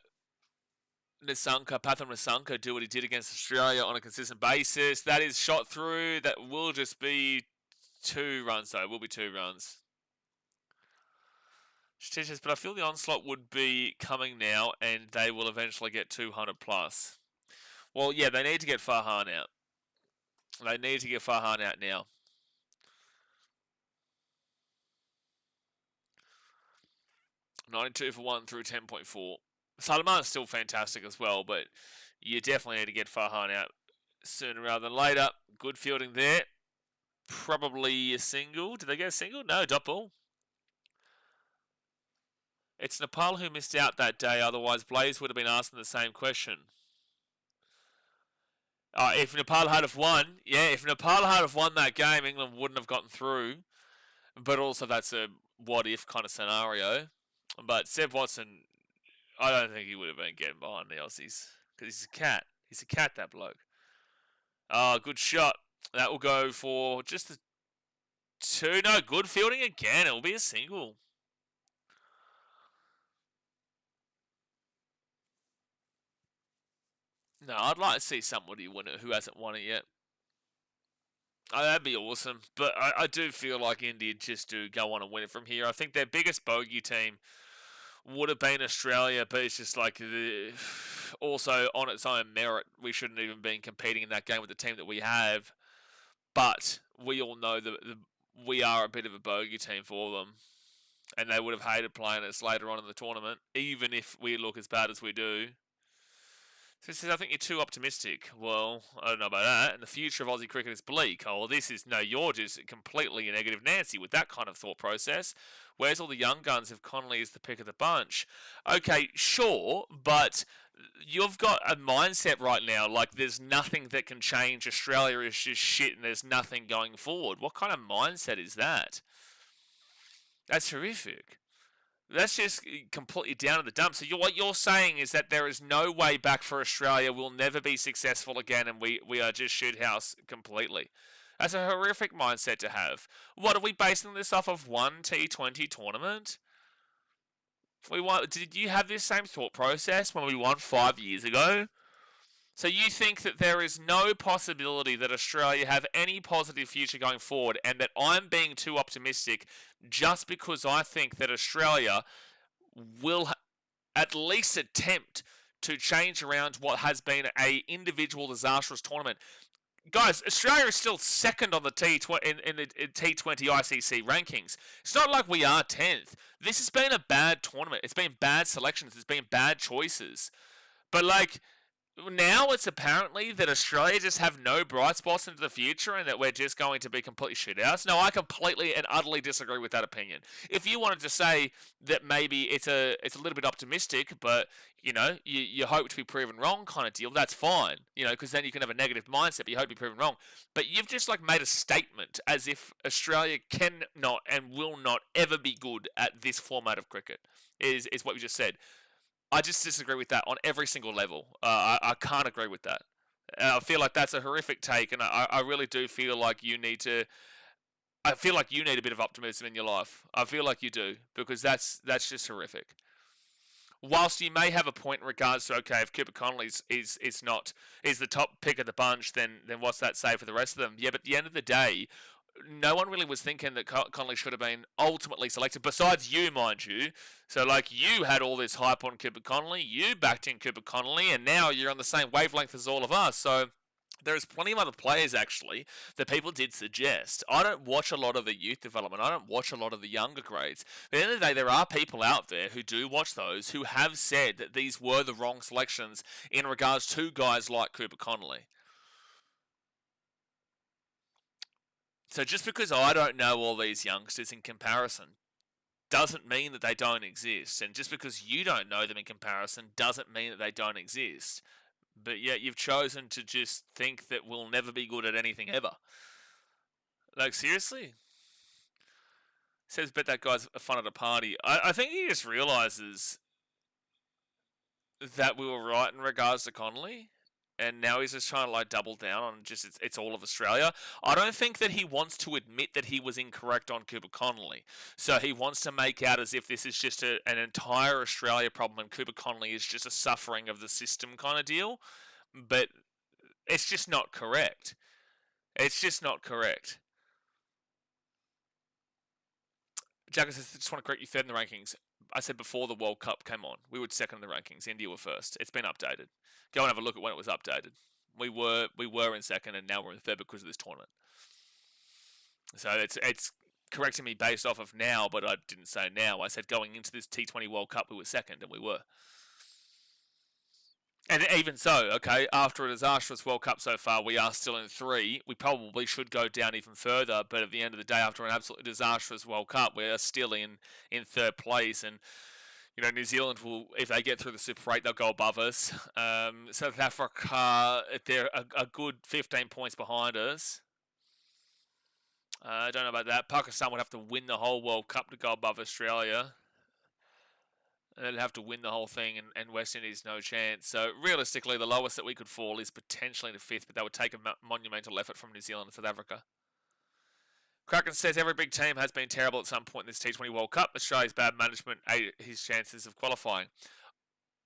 Nissanka do what he did against Australia on a consistent basis. That is shot through. That will just be 2 runs, though. It will be 2 runs. But I feel the onslaught would be coming now, and they will eventually get 200 plus. Well, yeah, they need to get Farhan out. They need to get Farhan out now. $92 for 1 through 10.4. Salman's still fantastic as well, but you definitely need to get Farhan out sooner rather than later. Good fielding there. Probably a single. Did they get a single? No, dot ball. It's Nepal who missed out that day, otherwise Blaze would have been asking the same question. If Nepal had have won, if Nepal had have won that game, England wouldn't have gotten through. But also that's a what-if kind of scenario. But Seb Watson, I don't think he would have been getting behind the Aussies. Because he's a cat. He's a cat, that bloke. Good shot. That will go for just the two. No, good fielding again. It will be a single. No, I'd like to see somebody win it who hasn't won it yet. That'd be awesome. But I do feel like India just do go on and win it from here. I think their biggest bogey team would have been Australia, but it's just like also on its own merit, we shouldn't even been competing in that game with the team that we have. But we all know that we are a bit of a bogey team for them, and they would have hated playing us later on in the tournament, even if we look as bad as we do. So he says, I think you're too optimistic. Well, I don't know about that. And the future of Aussie cricket is bleak. Oh, this is, no, you're just completely a negative Nancy with that kind of thought process. Where's all the young guns if Connolly is the pick of the bunch? Okay, sure, but you've got a mindset right now like there's nothing that can change. Australia is just shit and there's nothing going forward. What kind of mindset is that? That's horrific. That's just completely down to the dumps. So what you're saying is that there is no way back for Australia. We'll never be successful again, and we are just shithouse completely. That's a horrific mindset to have. What are we basing this off of? One T20 tournament? Did you have this same thought process when we won 5 years ago? So you think that there is no possibility that Australia have any positive future going forward, and that I'm being too optimistic just because I think that Australia will at least attempt to change around what has been a individual disastrous tournament. Guys, Australia is still second on the T20 in the T20 ICC rankings. It's not like we are 10th. This has been a bad tournament. It's been bad selections. It's been bad choices. But like, now it's apparently that Australia just have no bright spots into the future and that we're just going to be completely shitouts. No, I completely and utterly disagree with that opinion. If you wanted to say that maybe it's a little bit optimistic, but you hope to be proven wrong kind of deal, that's fine. Because then you can have a negative mindset, but you hope to be proven wrong. But you've just like made a statement as if Australia cannot and will not ever be good at this format of cricket. Is what you just said. I just disagree with that on every single level. I can't agree with that. I feel like that's a horrific take, and I really do feel like you need to. I feel like you need a bit of optimism in your life. I feel like you do, because that's just horrific. Whilst you may have a point in regards to, okay, if Cooper Connolly is the top pick of the bunch, then what's that say for the rest of them? Yeah, but at the end of the day, no one really was thinking that Connolly should have been ultimately selected, besides you, mind you. So, like, you had all this hype on Cooper Connolly, you backed in Cooper Connolly, and now you're on the same wavelength as all of us. So, there's plenty of other players, actually, that people did suggest. I don't watch a lot of the youth development. I don't watch a lot of the younger grades. But at the end of the day, there are people out there who do watch those who have said that these were the wrong selections in regards to guys like Cooper Connolly. So just because I don't know all these youngsters in comparison doesn't mean that they don't exist. And just because you don't know them in comparison doesn't mean that they don't exist. But yet you've chosen to just think that we'll never be good at anything ever. Like, seriously? Says, bet that guy's fun at a party. I think he just realises that we were right in regards to Connolly. And now he's just trying to like double down on just it's all of Australia. I don't think that he wants to admit that he was incorrect on Cooper Connolly. So he wants to make out as if this is just an entire Australia problem and Cooper Connolly is just a suffering of the system kind of deal. But it's just not correct. It's just not correct. Jagger says, just want to correct you, third in the rankings. I said before the World Cup came on, we were second in the rankings. India were first. It's been updated. Go and have a look at when it was updated. We were in second, and now we're in third because of this tournament. So it's correcting me based off of now, but I didn't say now. I said going into this T20 World Cup, we were second, and we were. And even so, okay, after a disastrous World Cup so far, we are still in 3. We probably should go down even further, but at the end of the day, after an absolutely disastrous World Cup, we are still in third place. And New Zealand will, if they get through the Super 8, they'll go above us. South Africa, they're a good 15 points behind us. I don't know about that. Pakistan would have to win the whole World Cup to go above Australia. They'd have to win the whole thing, and West Indies no chance. So realistically, the lowest that we could fall is potentially the 5th, but that would take a monumental effort from New Zealand and South Africa. Kraken says every big team has been terrible at some point in this T20 World Cup. Australia's bad management ate his chances of qualifying.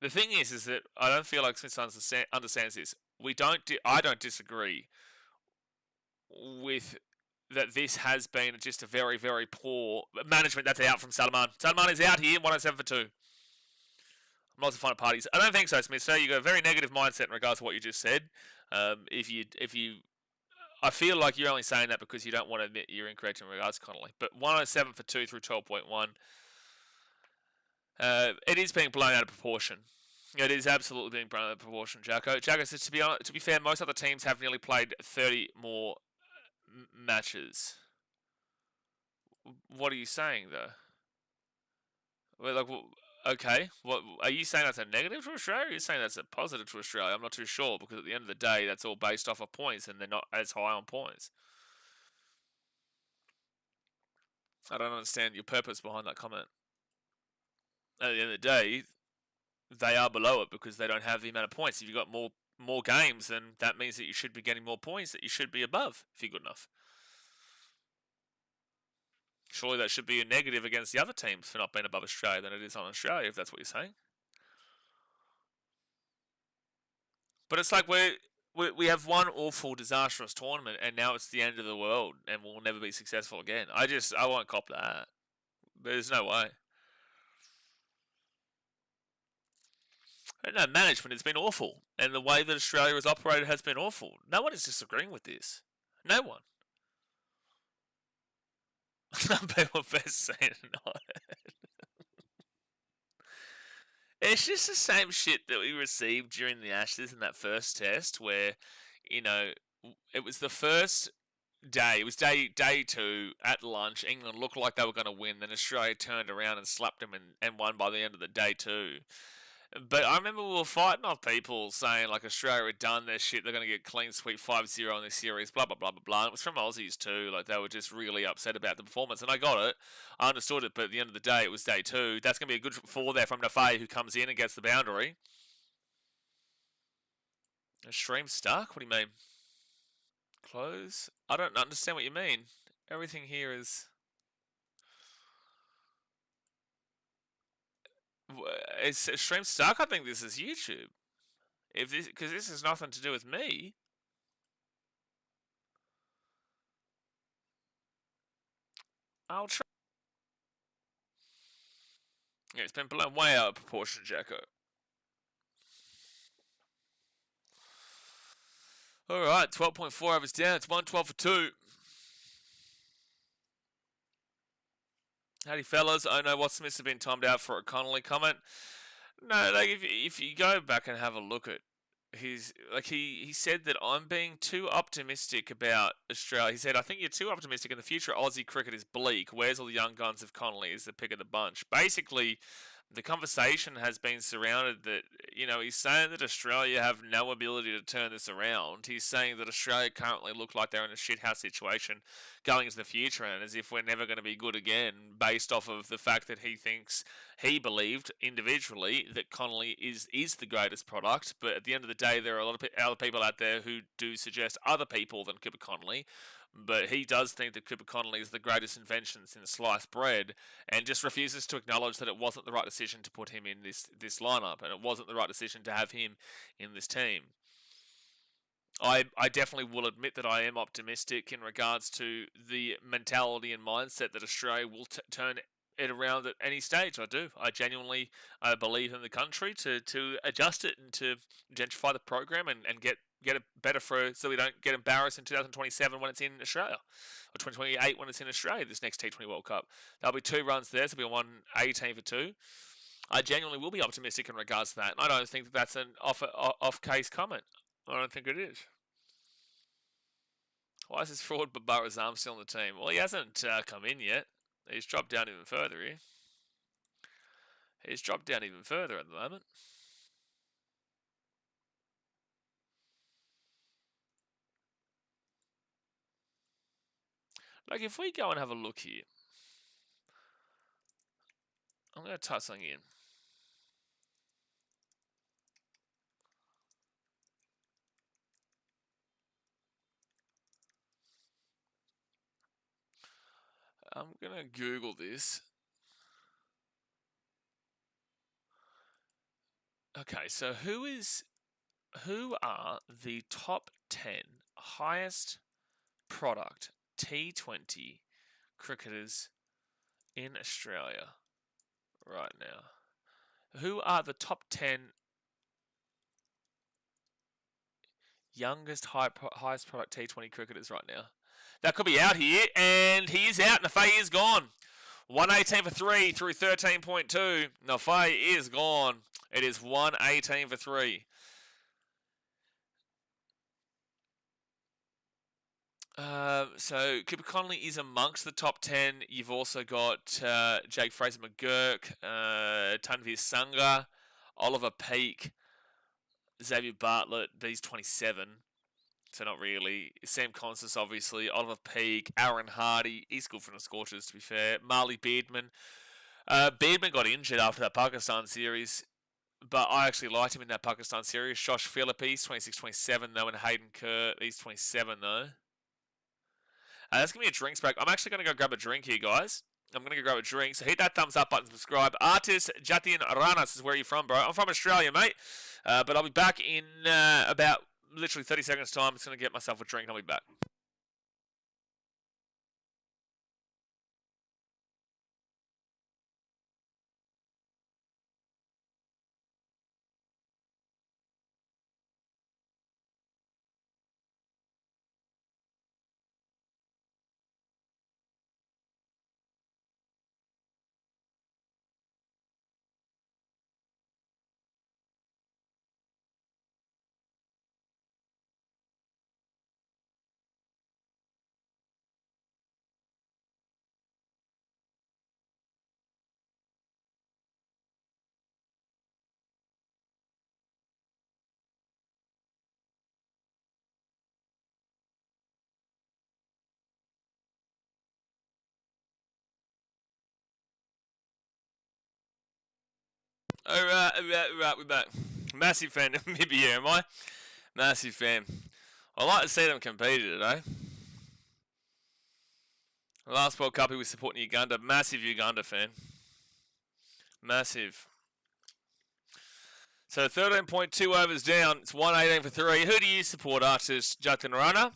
The thing is that I don't feel like Smith understands this. I don't disagree with that. This has been just a very, very poor management that's out from Salman. Salman is out here, 107 for 2. I'm not to find parties. I don't think so, Smith. So you got a very negative mindset in regards to what you just said. If you I feel like you're only saying that because you don't want to admit you're incorrect in regards to Connolly. But 107 for 2 through 12.1. It is being blown out of proportion. It is absolutely being blown out of proportion, Jacko. Jacko says, to be fair, most other teams have nearly played 30 more matches. What are you saying, though? Well, okay. What are you saying? That's a negative to Australia? Or are you saying that's a positive to Australia? I'm not too sure, because at the end of the day, that's all based off of points, and they're not as high on points. I don't understand your purpose behind that comment. At the end of the day, they are below it because they don't have the amount of points. If you've got more games, then that means that you should be getting more points, that you should be above if you're good enough. Surely that should be a negative against the other teams for not being above Australia than it is on Australia, if that's what you're saying. But it's like we have one awful, disastrous tournament, and now it's the end of the world, and we'll never be successful again. I won't cop that. There's no way. No, management has been awful, and the way that Australia has operated has been awful. No one is disagreeing with this. No one. People best saying not. It's just the same shit that we received during the Ashes in that first test, where, it was the first day. It was day 2 at lunch. England looked like they were going to win. Then Australia turned around and slapped them and won by the end of the day 2. But I remember we were fighting off people saying, like, Australia had done their shit, they're going to get clean sweep 5-0 in this series, blah, blah, blah, blah, blah. And it was from Aussies too, like, they were just really upset about the performance. And I got it, I understood it, but at the end of the day, it was day 2. That's going to be a good fall there from Nafay, who comes in and gets the boundary. A stream stuck? What do you mean? Close? I don't understand what you mean. Everything here is... Is stream stuck? I think this is YouTube. Because this has nothing to do with me. I'll try. Yeah, it's been blown way out of proportion, Jacko. Alright, 12.4 overs down. It's 112 for 2. Howdy, fellas. I know Watts Smith has been timed out for a Connolly comment. No, like, if you go back and have a look at his, like, he said that I'm being too optimistic about Australia. He said, I think you're too optimistic, and the future of Aussie cricket is bleak. Where's all the young guns if Connolly is the pick of the bunch? Basically, the conversation has been surrounded that, he's saying that Australia have no ability to turn this around. He's saying that Australia currently look like they're in a shithouse situation going into the future, and as if we're never going to be good again, based off of the fact that he believed individually that Connolly is the greatest product. But at the end of the day, there are a lot of other people out there who do suggest other people than Cooper Connolly. But he does think that Cooper Connolly is the greatest invention since sliced bread, and just refuses to acknowledge that it wasn't the right decision to put him in this lineup, and it wasn't the right decision to have him in this team. I definitely will admit that I am optimistic in regards to the mentality and mindset that Australia will turn it around at any stage. I do. I genuinely believe in the country to adjust it and to gentrify the program and get it better so we don't get embarrassed in 2027 when it's in Australia, or 2028 when it's in Australia, this next T20 World Cup. There'll be 2 runs there, so it'll be 118 for 2. I genuinely will be optimistic in regards to that, and I don't think that's an off-case comment. I don't think it is. Why is this fraud Babara's arm still on the team? Well, he hasn't come in yet. He's dropped down even further here. He's dropped down even further at the moment. Like, if we go and have a look here, I'm going to type something in. I'm going to Google this. Okay, so who are the top 10 highest product T20 cricketers in Australia right now? Who are the top 10 youngest highest product T20 cricketers right now? That could be out here, and he is out. Nafay is gone. 118 for 3 through 13.2. Nafay is gone. It is 118 for 3. So Cooper Connolly is amongst the top 10. You've also got Jake Fraser McGurk, Tanvir Sangha, Oliver Peake, Xavier Bartlett. He's 27, so not really. Sam Constance, obviously. Oliver Peake, Aaron Hardy. He's good for the Scorchers, to be fair. Marley Beardman. Beardman got injured after that Pakistan series, but I actually liked him in that Pakistan series. Josh Philippe, he's 26-27 though, and Hayden Kerr, he's 27 though. That's going to be a drinks break. I'm actually going to go grab a drink here, guys. I'm going to go grab a drink. So hit that thumbs up button, subscribe. Artist Jatin Ranas is where you're from, bro. I'm from Australia, mate. But I'll be back in about literally 30 seconds time. I'm just going to get myself a drink. I'll be back. Alright, we're back. Massive fan of Namibia, am I? Massive fan. I like to see them compete today. Last World Cup he was supporting Uganda. Massive Uganda fan. Massive. So 13.2 overs down. It's 118 for 3. Who do you support, Artist Jatin Rana?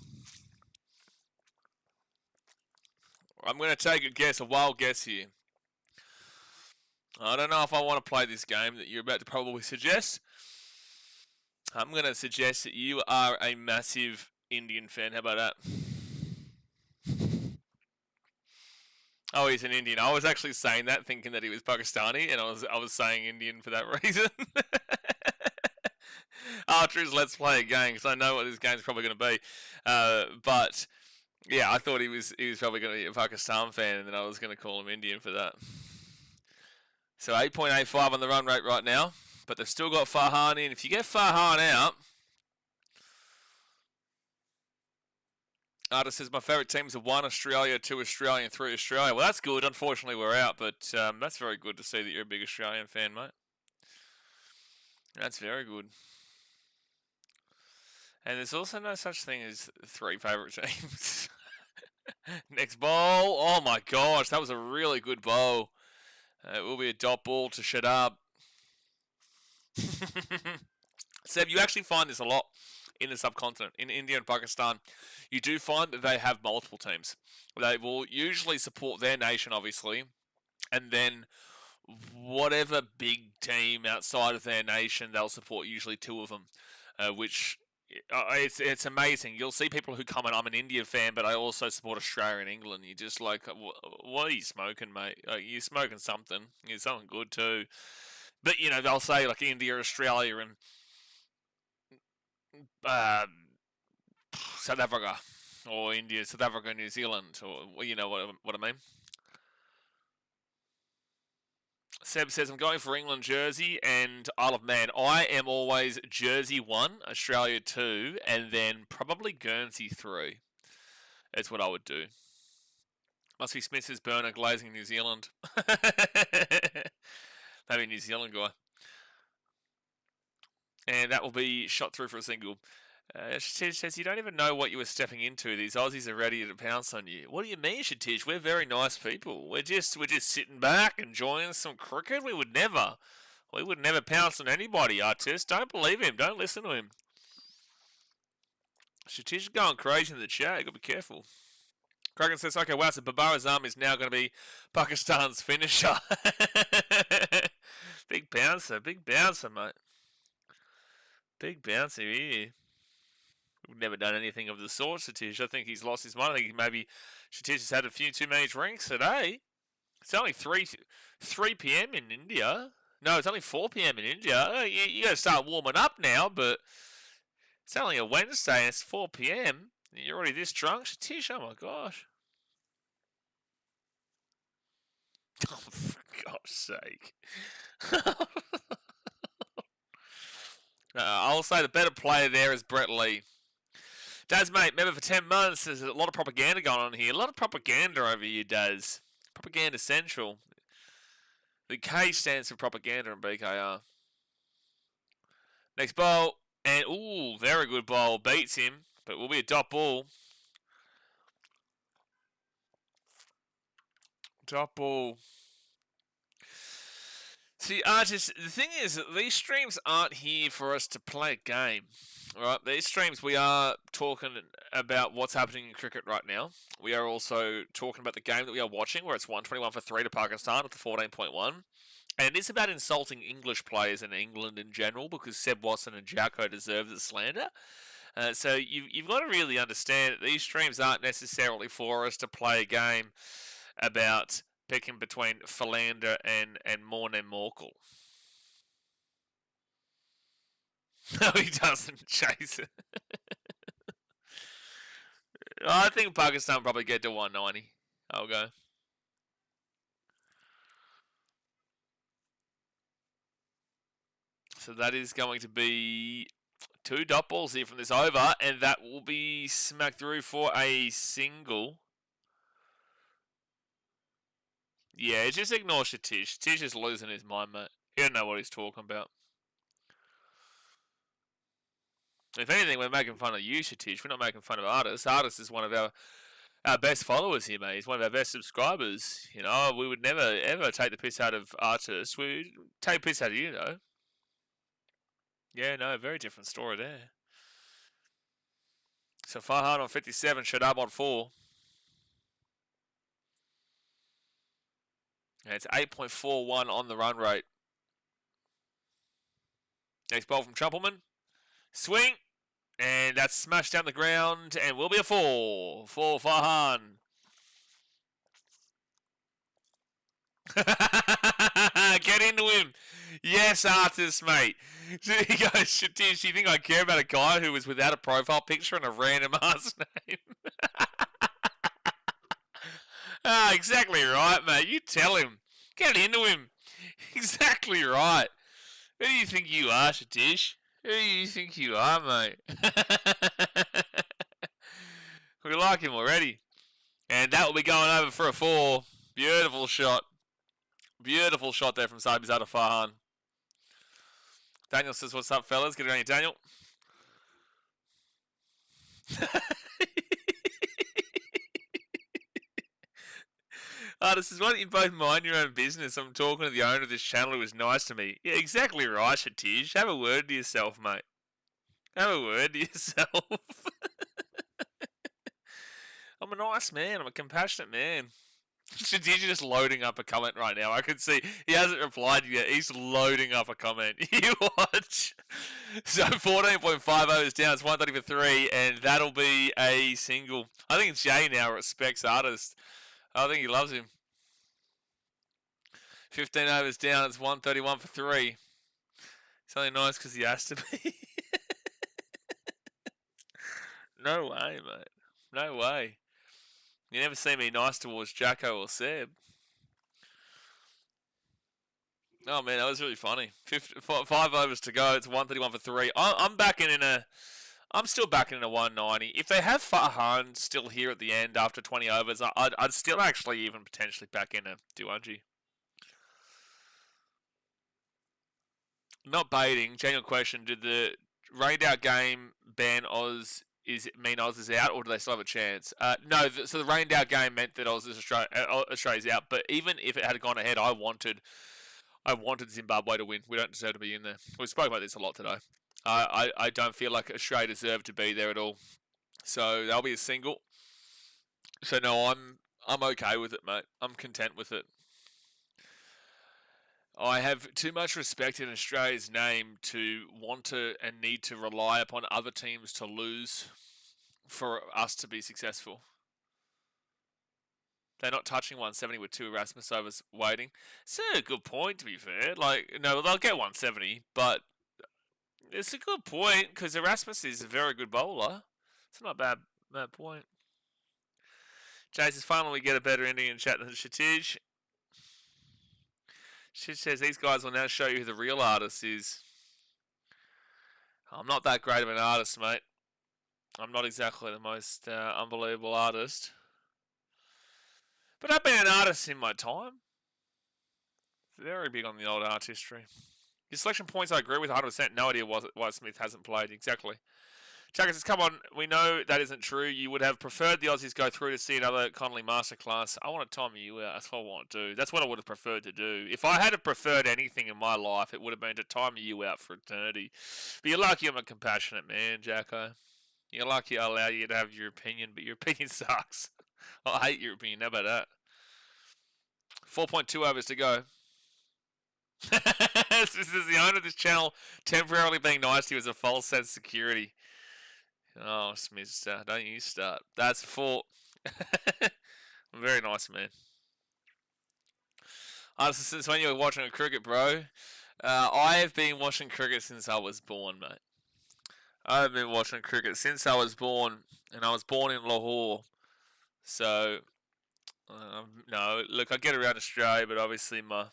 I'm going to take a guess, a wild guess here. I don't know if I want to play this game that you're about to probably suggest. I'm going to suggest that you are a massive Indian fan. How about that? Oh, he's an Indian. I was actually saying that, thinking that he was Pakistani, and I was saying Indian for that reason. Archer's let's play a game because I know what this game's probably going to be. But yeah, I thought he was probably going to be a Pakistan fan, and then I was going to call him Indian for that. So 8.85 on the run rate right now, but they've still got Farhan in. If you get Farhan out, Artist says my favourite teams are 1 Australia, 2 Australia, and 3 Australia. Well, that's good. Unfortunately, we're out, but that's very good to see that you're a big Australian fan, mate. That's very good. And there's also no such thing as 3 favourite teams. Next bowl. Oh my gosh, that was a really good bowl. It will be a dot ball to shut up. Seb, you actually find this a lot in the subcontinent. In India and Pakistan, you do find that they have multiple teams. They will usually support their nation, obviously, and then whatever big team outside of their nation, they'll support usually 2 of them, which it's amazing. You'll see people who come and I'm an India fan, but I also support Australia and England. You're just like, what are you smoking, mate? You're smoking something. You're something good too. But you know, they'll say like India, Australia, and South Africa, or India, South Africa, New Zealand, or you know what I mean. Seb says, I'm going for England jersey and Isle of Man. I am always Jersey 1, Australia 2, and then probably Guernsey 3. That's what I would do. Must be Smith's burner glazing New Zealand. Maybe New Zealand guy. And that will be shot through for a single. Shatish says, you don't even know what you were stepping into. These Aussies are ready to pounce on you. What do you mean, Shatish? We're very nice people. We're just sitting back enjoying some cricket. We would never pounce on anybody, Artist. Don't believe him. Don't listen to him. Shatish is going crazy in the chat. You got to be careful. Kraken says, okay, wow, so Babar Azam is now going to be Pakistan's finisher. Big bouncer, mate. Big bouncer here. We've never done anything of the sort, Shatish. I think he's lost his mind. I think maybe Shatish has had a few too many drinks today. It's only 3 p.m. in India. No, it's only 4 p.m. in India. You got to start warming up now, but it's only a Wednesday and it's 4 p.m. You're already this drunk, Shatish? Oh my gosh. Oh, for God's sake. I'll say the better player there is Brett Lee. Daz, mate, member for 10 months. There's a lot of propaganda going on here. A lot of propaganda over here, Daz. Propaganda Central. The K stands for propaganda in BKR. Next ball. And, ooh, very good ball. Beats him, but will be a dot ball. Dot ball. See, Artists, the thing is that these streams aren't here for us to play a game. Right? These streams, we are talking about what's happening in cricket right now. We are also talking about the game that we are watching, where it's 121 for 3 to Pakistan with the 14.1. And it is about insulting English players in England in general, because Seb Watson and Jacko deserve the slander. So you've got to really understand that these streams aren't necessarily for us to play a game about picking between Philander and Morne Morkel. No, he doesn't chase it. I think Pakistan probably get to 190. I'll go. So that is going to be 2 dot balls here from this over, and that will be smacked through for a single. Yeah, just ignore Shatish. Shatish is losing his mind, mate. He don't know what he's talking about. If anything, we're making fun of you, Shatish. We're not making fun of Artist. Artist is one of our best followers here, mate. He's one of our best subscribers. You know, we would never, ever take the piss out of Artist. We take the piss out of you, though. Yeah, no, very different story there. So Farhan on 57, Shadab on 4. And it's 8.41 on the run rate. Next ball from Trumpelman. Swing. And that's smashed down the ground and will be a 4 for Farhan. Get into him. Yes, Artist, mate. He goes, Shatish, you think I care about a guy who was without a profile picture and a random ass name? Exactly right, mate. You tell him. Get into him. Exactly right. Who do you think you are, Shatish? Who do you think you are, mate? We like him already. And that will be going over for a 4. Beautiful shot. Beautiful shot there from Sabizada Farhan. Daniel says, what's up, fellas? Get around you, Daniel. Artist says, why don't you both mind your own business? I'm talking to the owner of this channel who was nice to me. Yeah, exactly right, Shatish. Have a word to yourself, mate. Have a word to yourself. I'm a nice man. I'm a compassionate man. Shatish is just loading up a comment right now. I can see he hasn't replied yet. He's loading up a comment. You watch. So 14.50 is down. It's 130 for 3, and that'll be a single. I think Jay now respects Artist. I think he loves him. 15 overs down. It's 131 for 3. It's only nice because he has to be. No way, mate. No way. You never see me nice towards Jacko or Seb. Oh man, that was really funny. 5 overs to go. It's 131 for three. I'm backing in a. I'm still backing in a 190. If they have Farhan still here at the end after 20 overs, I'd still actually even potentially back in a 200. Not baiting. Genuine question: did the rained out game ban Oz? Is it mean Oz is out, or do they still have a chance? No. So the rained out game meant that Australia's out. But even if it had gone ahead, I wanted Zimbabwe to win. We don't deserve to be in there. We spoke about this a lot today. I don't feel like Australia deserved to be there at all. So that'll be a single. So no, I'm okay with it, mate. I'm content with it. I have too much respect in Australia's name to want to and need to rely upon other teams to lose for us to be successful. They're not touching 170 with two Erasmus overs waiting. It's a good point, to be fair. Like, no, they'll get 170, but it's a good point because Erasmus is a very good bowler. It's not a bad point. Jason, finally we get a better Indian chat than Shatij. She says these guys will now show you who the real artist is. I'm not that great of an artist, mate. I'm not exactly the most unbelievable artist. But I've been an artist in my time. Very big on the old artistry. Your selection points I agree with 100%. No idea why Smith hasn't played. Exactly. Chucker says, come on, we know that isn't true. You would have preferred the Aussies go through to see another Connolly masterclass. I want to time you out. That's what I want to do. That's what I would have preferred to do. If I had preferred anything in my life, it would have been to time you out for eternity. But you're lucky I'm a compassionate man, Jacko. You're lucky I allow you to have your opinion, but your opinion sucks. I hate your opinion. How about that? 4.2 overs to go. This is the owner of this channel temporarily being nice to you as a false sense of security. Oh, Smithster, don't you start. That's 4. Very nice, man. Since when you were watching cricket, bro? I have been watching cricket since I was born, mate. I've been watching cricket since I was born, and I was born in Lahore. So, no, look, I get around Australia, but obviously my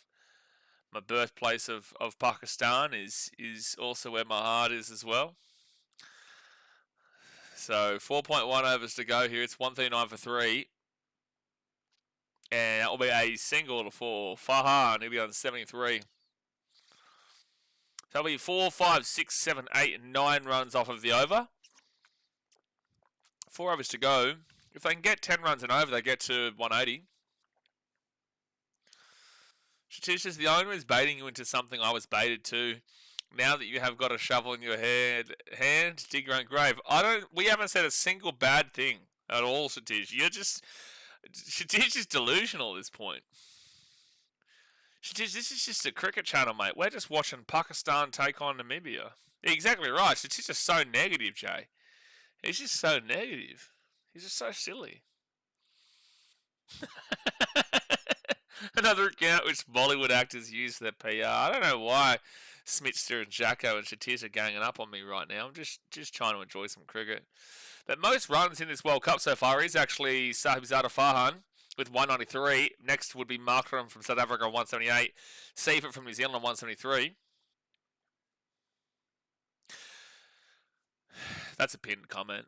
birthplace of Pakistan is also where my heart is as well. So 4.1 overs to go here. It's 139 for three. And that will be a single for Farhan. He'll be on 73. So that'll be 4, 5, 6, 7, 8, and 9 runs off of the over. 4 overs to go. If they can get 10 runs and over, they get to 180. Shatish says the owner is baiting you into something I was baited to. Now that you have got a shovel in your hand, dig your own grave. We haven't said a single bad thing at all, Satish. Satish is delusional at this point. Satish, this is just a cricket channel, mate. We're just watching Pakistan take on Namibia. Exactly right. Satish is so negative, Jay. He's just so negative. He's just so silly. Another account which Bollywood actors use for their PR. I don't know why Smitster and Jacko and Satish are ganging up on me right now. I'm just trying to enjoy some cricket. But most runs in this World Cup so far is actually Sahibzada Farhan with 193. Next would be Markram from South Africa on 178. Seifert from New Zealand on 173. That's a pinned comment.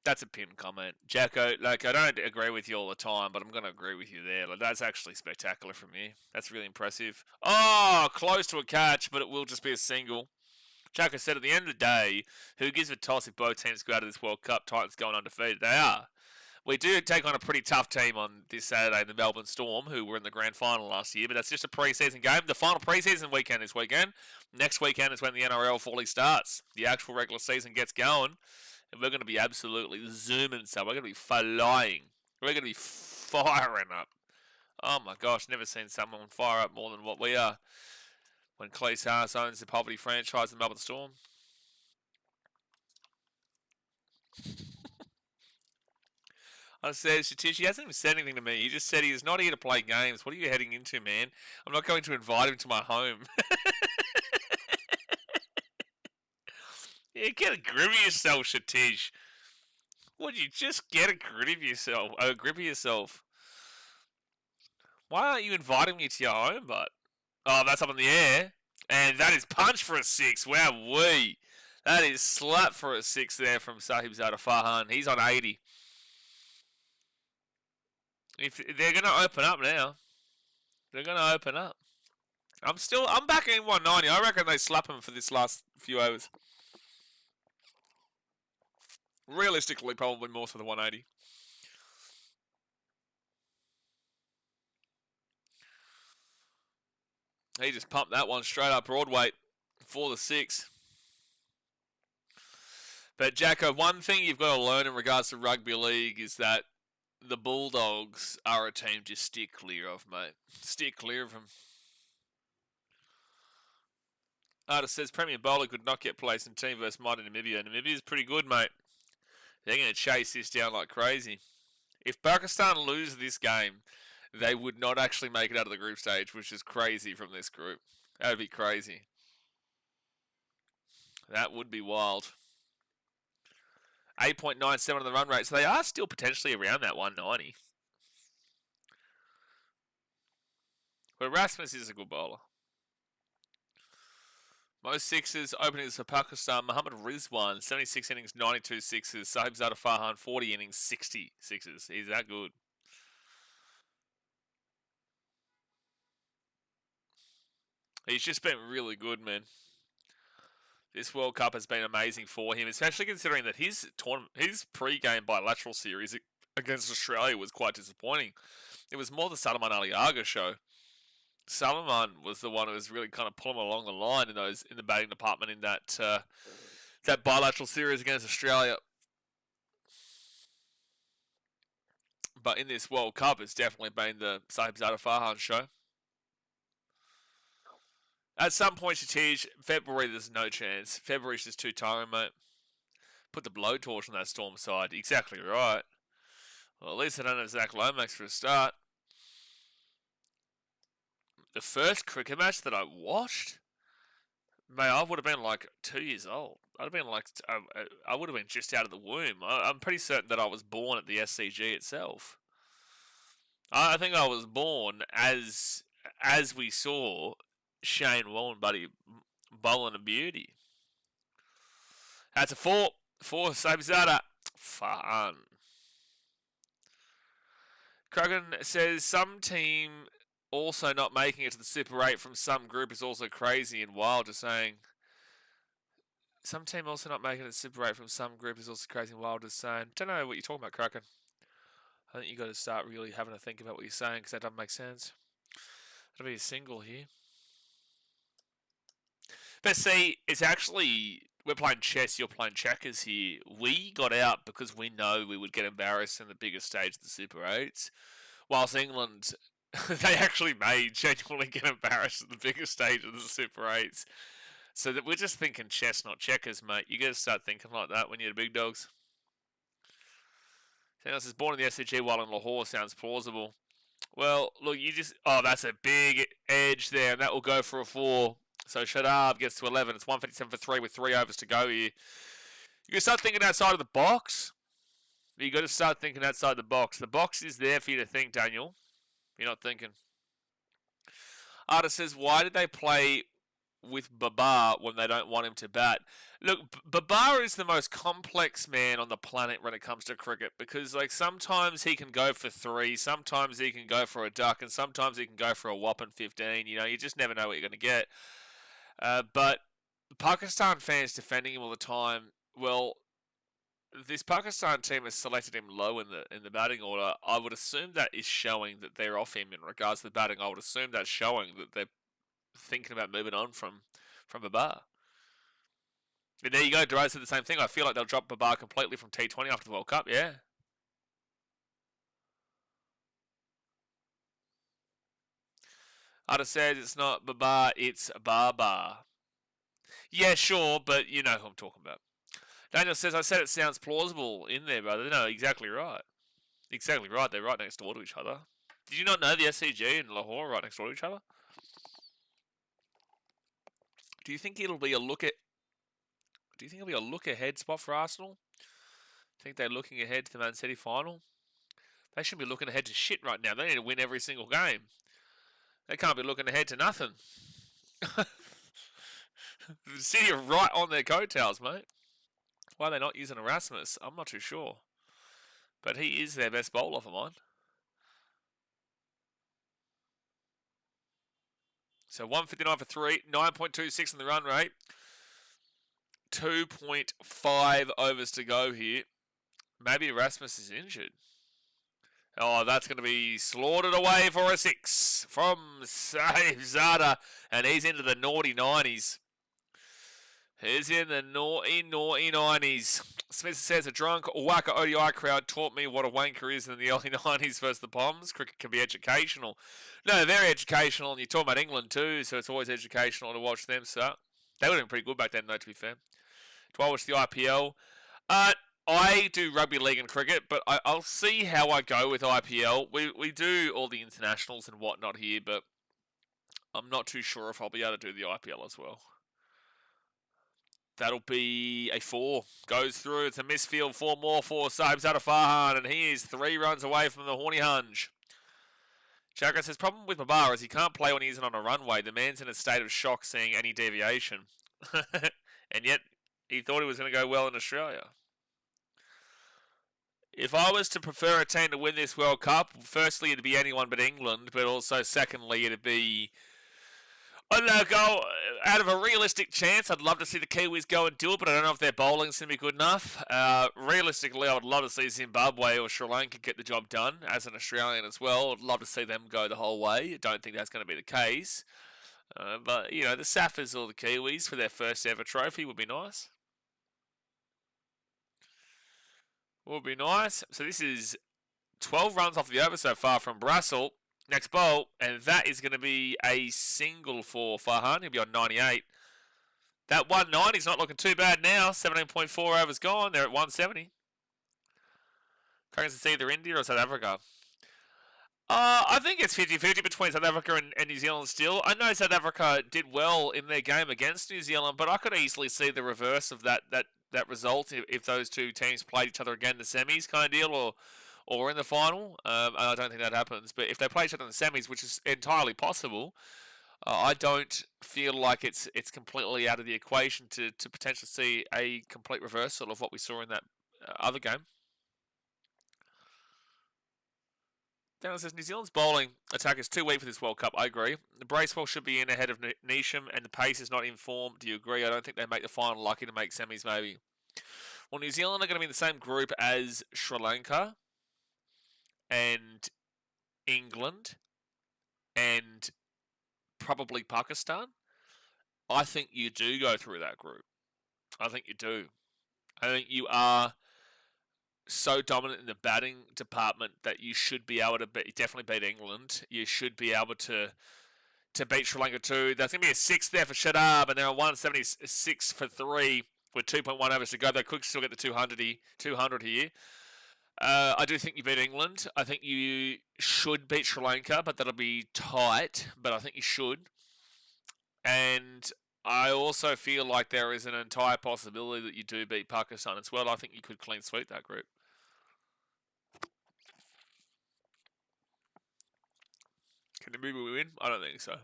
That's a pinned comment. Jacko, like, I don't agree with you all the time, but I'm going to agree with you there. Like, that's actually spectacular from you. That's really impressive. Oh, close to a catch, but it will just be a single. Jacko said at the end of the day, who gives a toss if both teams go out of this World Cup? Titans going undefeated. They are. We do take on a pretty tough team on this Saturday, the Melbourne Storm, who were in the grand final last year, but that's just a pre-season game. The final pre-season weekend this weekend. Next weekend is when the NRL fully starts. The actual regular season gets going. And we're going to be absolutely zooming, so we're going to be flying. We're going to be firing up. Oh my gosh, never seen someone fire up more than what we are. When Cleese Harris owns the poverty franchise in Melbourne Storm. I said, Satish, he hasn't even said anything to me. He just said he is not here to play games. What are you heading into, man? I'm not going to invite him to my home. Yeah, get a grip of yourself, Satish. Would you just get a grip of yourself? A grip of yourself. Why aren't you inviting me to your home, bud? Oh, that's up in the air. And that is punch for a 6. Wow-wee. That is slap for a 6 there from Sahibzada Farhan. He's on 80. If they're going to open up now. They're going to open up. I'm backing in 190. I reckon they slap him for this last few overs. Realistically, probably more to the 180. He just pumped that one straight up Broadway for the 6. But, Jacko, one thing you've got to learn in regards to rugby league is that the Bulldogs are a team to steer clear of, mate. Steer clear of them. Artist says Premier Bowler could not get placed in team versus Mighty Namibia. Namibia's pretty good, mate. They're going to chase this down like crazy. If Pakistan lose this game, they would not actually make it out of the group stage, which is crazy from this group. That would be crazy. That would be wild. 8.97 on the run rate, so they are still potentially around that 190. But Rasmus is a good bowler. Most sixes openings for Pakistan. Muhammad Rizwan, 76 innings, 92 sixes. Sahibzada Farhan, 40 innings, 60 sixes. He's that good. He's just been really good, man. This World Cup has been amazing for him, especially considering that his pre-game bilateral series against Australia was quite disappointing. It was more the Salman Aliaga show. Salman was the one who was really kind of pulling along the line in the batting department in that bilateral series against Australia. But in this World Cup, it's definitely been the Sahibzada Farhan show. At some point, Shatij, February, there's no chance. February's just too tiring, mate. Put the blowtorch on that Storm side. Exactly right. Well, at least I don't have Zach Lomax for a start. The first cricket match that I watched, mate, I would have been like 2 years old. I would have been just out of the womb. I'm pretty certain that I was born at the SCG itself. I think I was born as we saw Shane Warne, buddy, bowling a beauty. That's a 4. 4, Sahibzada. Fun. Kruggan says some team also not making it to the Super 8 from some group is also crazy and wild. Just saying. Some team also not making it to the Super 8 from some group is also crazy and wild. Just saying. Don't know what you're talking about, Kruggan. I think you got to start really having to think about what you're saying because that doesn't make sense. That'll be a single here. But see, it's actually, we're playing chess, you're playing checkers here. We got out because we know we would get embarrassed in the biggest stage of the Super 8s. Whilst England, they actually may genuinely get embarrassed at the biggest stage of the Super 8s. So that we're just thinking chess, not checkers, mate. You got to start thinking like that when you're the big dogs. Someone says, born in the SCG while in Lahore sounds plausible. Well, look, that's a big edge there, and that will go for a 4. So Shadab gets to 11. It's 157 for 3 with 3 overs to go here. You got to start thinking outside of the box. You got to start thinking outside the box. The box is there for you to think, Daniel. You're not thinking. Artist says, why did they play with Babar when they don't want him to bat? Look, Babar is the most complex man on the planet when it comes to cricket because, like, sometimes he can go for 3, sometimes he can go for a duck, and sometimes he can go for a whopping 15. You know, you just never know what you're going to get. But Pakistan fans defending him all the time. Well, this Pakistan team has selected him low in the batting order. I would assume that is showing that they're off him in regards to the batting. I would assume that's showing that they're thinking about moving on from Babar. And there you go. Durrell said the same thing. I feel like they'll drop Babar completely from T20 after the World Cup. Yeah. Artist says it's not Babar, it's Babar. Yeah, sure, but you know who I'm talking about. Daniel says, I said it sounds plausible in there, brother. No, exactly right. Exactly right. They're right next door to each other. Did you not know the SCG and Lahore are right next door to each other? Do you think it'll be a look ahead spot for Arsenal? Think they're looking ahead to the Man City final? They should be looking ahead to shit right now. They need to win every single game. They can't be looking ahead to nothing. City are right on their coattails, mate. Why are they not using Erasmus? I'm not too sure. But he is their best bowler for mine. So 159 for 3, 9.26 in the run rate. 2.5 overs to go here. Maybe Erasmus is injured. Oh, that's going to be slaughtered away for a 6 from Zada. And he's into the naughty 90s. He's in the naughty 90s. Smith says a drunk Waka ODI crowd taught me what a wanker is in the early 90s versus the Poms. Cricket can be educational. No, very educational. And you're talking about England too, so it's always educational to watch them. So they would have been pretty good back then, though, to be fair. Do I watch the IPL? I do rugby league and cricket, but I'll see how I go with IPL. We do all the internationals and whatnot here, but I'm not too sure if I'll be able to do the IPL as well. That'll be a 4. Goes through. It's a misfield. 4 more for Saib Zada Farhan, and he is 3 runs away from the horny hunch. Chakra says, problem with Babar is he can't play when he isn't on a runway. The man's in a state of shock seeing any deviation. And yet, he thought he was going to go well in Australia. If I was to prefer a team to win this World Cup, firstly, it'd be anyone but England, but also, secondly, it'd be... I don't know, go out of a realistic chance. I'd love to see the Kiwis go and do it, but I don't know if their bowling's going to be good enough. Realistically, I would love to see Zimbabwe or Sri Lanka get the job done, as an Australian as well. I'd love to see them go the whole way. I don't think that's going to be the case. But, you know, the Saffers or the Kiwis for their first ever trophy would be nice. Would be nice. So this is 12 runs off the over so far from Brassel. Next bowl, and that is going to be a single for Farhan. He'll be on 98. That 190 is not looking too bad now. 17.4 overs gone. They're at 170. Cracking to see either India or South Africa. I think it's 50-50 between South Africa and New Zealand still. I know South Africa did well in their game against New Zealand, but I could easily see the reverse of that result if those two teams played each other again in the semis kind of deal, or in the final. I don't think that happens. But if they play each other in the semis, which is entirely possible, I don't feel like it's completely out of the equation to potentially see a complete reversal of what we saw in that other game. Down says New Zealand's bowling attack is too weak for this World Cup. I agree. The Bracewell should be in ahead of Neesham, and the pace is not in form. Do you agree? I don't think they make the final. Lucky to make semis, maybe. Well, New Zealand are going to be in the same group as Sri Lanka and England and probably Pakistan. I think you do go through that group. I think you do. I think you are so dominant in the batting department that you should be able to definitely beat England. You should be able to beat Sri Lanka too. There's going to be a 6 there for Shadab, and they're on 176 for 3 with 2.1 overs to go. They could still get the 200 here. I do think you beat England. I think you should beat Sri Lanka, but that'll be tight. But I think you should. And I also feel like there is an entire possibility that you do beat Pakistan as well. I think you could clean sweep that group. Can Namibia win? I don't think so.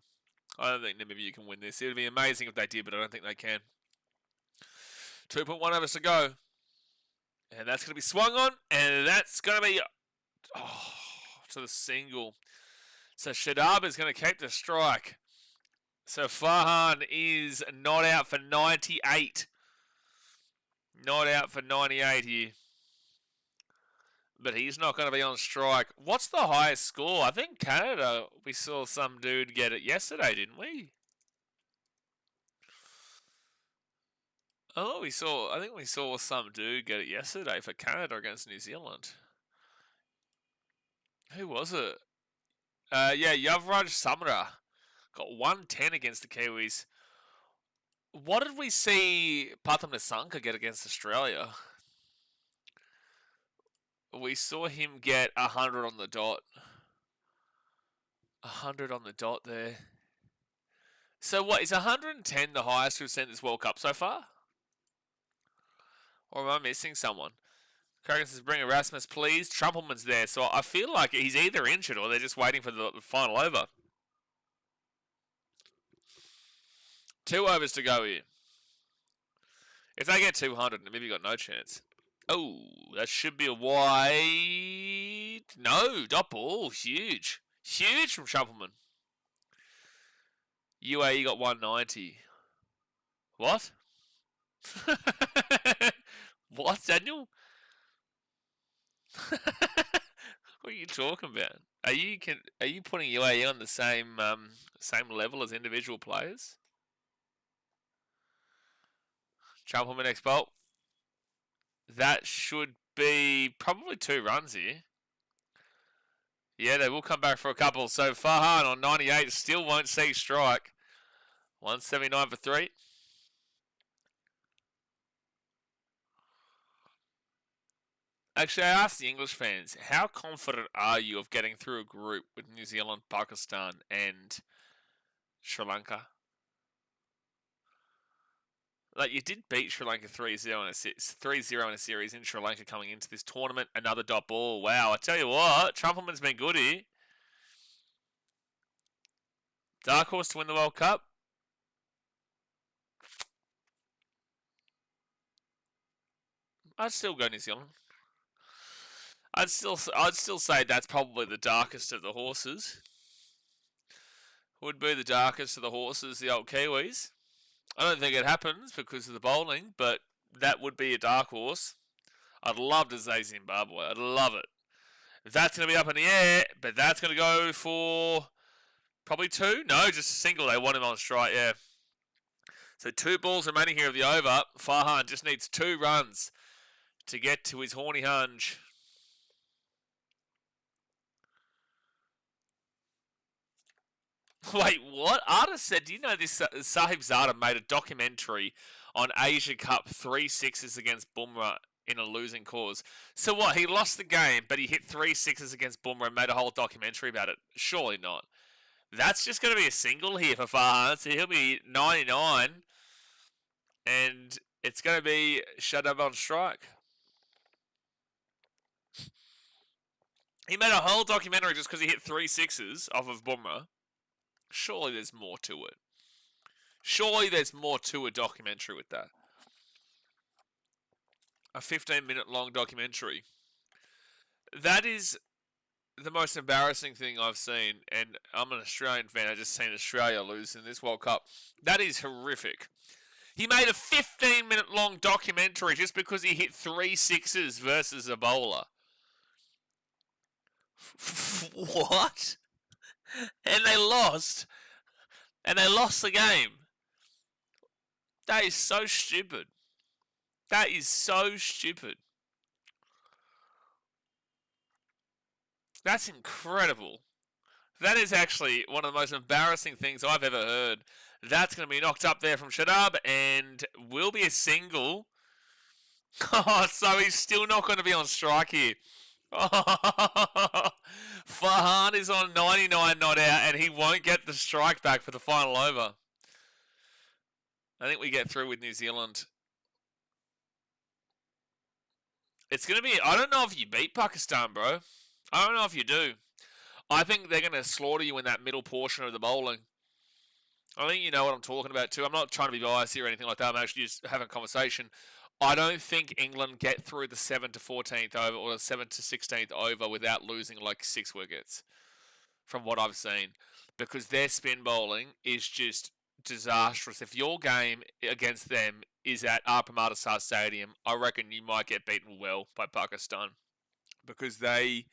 I don't think Namibia can win this. It would be amazing if they did, but I don't think they can. 2.1 overs to go. And that's going to be swung on, and that's going to be to the single. So Shadab is going to keep the strike. So Farhan is not out for 98. Not out for 98 here. But he's not going to be on strike. What's the highest score? I think Canada, we saw some dude get it yesterday, didn't we? I think we saw some dude get it yesterday for Canada against New Zealand. Who was it? Yeah, Yuvraj Samra got 110 against the Kiwis. What did we see Pathum Nissanka get against Australia? We saw him get 100 on the dot. 100 on the dot there. So what, is 110 the highest we've seen this World Cup so far? Or am I missing someone? Kragan says, bring Erasmus, please. Trumpelman's there. So I feel like he's either injured or they're just waiting for the final over. 2 overs to go here. If they get 200, Namibia got no chance. Oh, that should be a wide. No, dot ball. Huge. Huge from Shuffleman. UAE got 190. What? What, Daniel? What are you talking about? Are you putting UAE on the same level as individual players? Shuffleman next bolt. That should be probably 2 runs here. Yeah, they will come back for a couple. So Farhan on 98 still won't see strike. 179 for 3. Actually, I asked the English fans, how confident are you of getting through a group with New Zealand, Pakistan, and Sri Lanka? Like, you did beat Sri Lanka 3-0 in a series in Sri Lanka coming into this tournament. Another dot ball. Wow, I tell you what, Trumpleman's been good here. Dark horse to win the World Cup. I'd still go New Zealand. I'd still say that's probably the darkest of the horses. Would be the darkest of the horses, the old Kiwis. I don't think it happens because of the bowling, but that would be a dark horse. I'd love to say Zimbabwe. I'd love it. If that's going to be up in the air, but that's going to go for probably 2? No, just a single. They want him on strike, yeah. So 2 balls remaining here of the over. Farhan just needs 2 runs to get to his horny hunch. Wait, what? Artist said, do you know this? Sahib Zada made a documentary on Asia Cup 3 sixes against Bumrah in a losing cause. So what? He lost the game, but he hit 3 sixes against Bumrah and made a whole documentary about it? Surely not. That's just going to be a single here for Farhan. So he'll be 99, and it's going to be shut up on strike. He made a whole documentary just because he hit 3 sixes off of Bumrah. Surely there's more to it. Surely there's more to a documentary with that. A 15-minute long documentary. That is the most embarrassing thing I've seen, and I'm an Australian fan. I've just seen Australia lose in this World Cup. That is horrific. He made a 15-minute long documentary just because he hit 3 sixes versus a bowler. What? And they lost. And they lost the game. That is so stupid. That is so stupid. That's incredible. That is actually one of the most embarrassing things I've ever heard. That's going to be knocked up there from Shadab and will be a single. Oh, so he's still not going to be on strike here. Oh, Farhan is on 99 not out and he won't get the strike back for the final over. I think we get through with New Zealand. It's going to be... I don't know if you beat Pakistan, bro. I don't know if you do. I think they're going to slaughter you in that middle portion of the bowling. I think you know what I'm talking about too. I'm not trying to be biased here or anything like that. I'm actually just having a conversation. I don't think England get through the 7 to 14th over or the 7 to 16th over without losing like 6 wickets, from what I've seen, because their spin bowling is just disastrous. If your game against them is at Parramatta Stadium, I reckon you might get beaten well by Pakistan, because they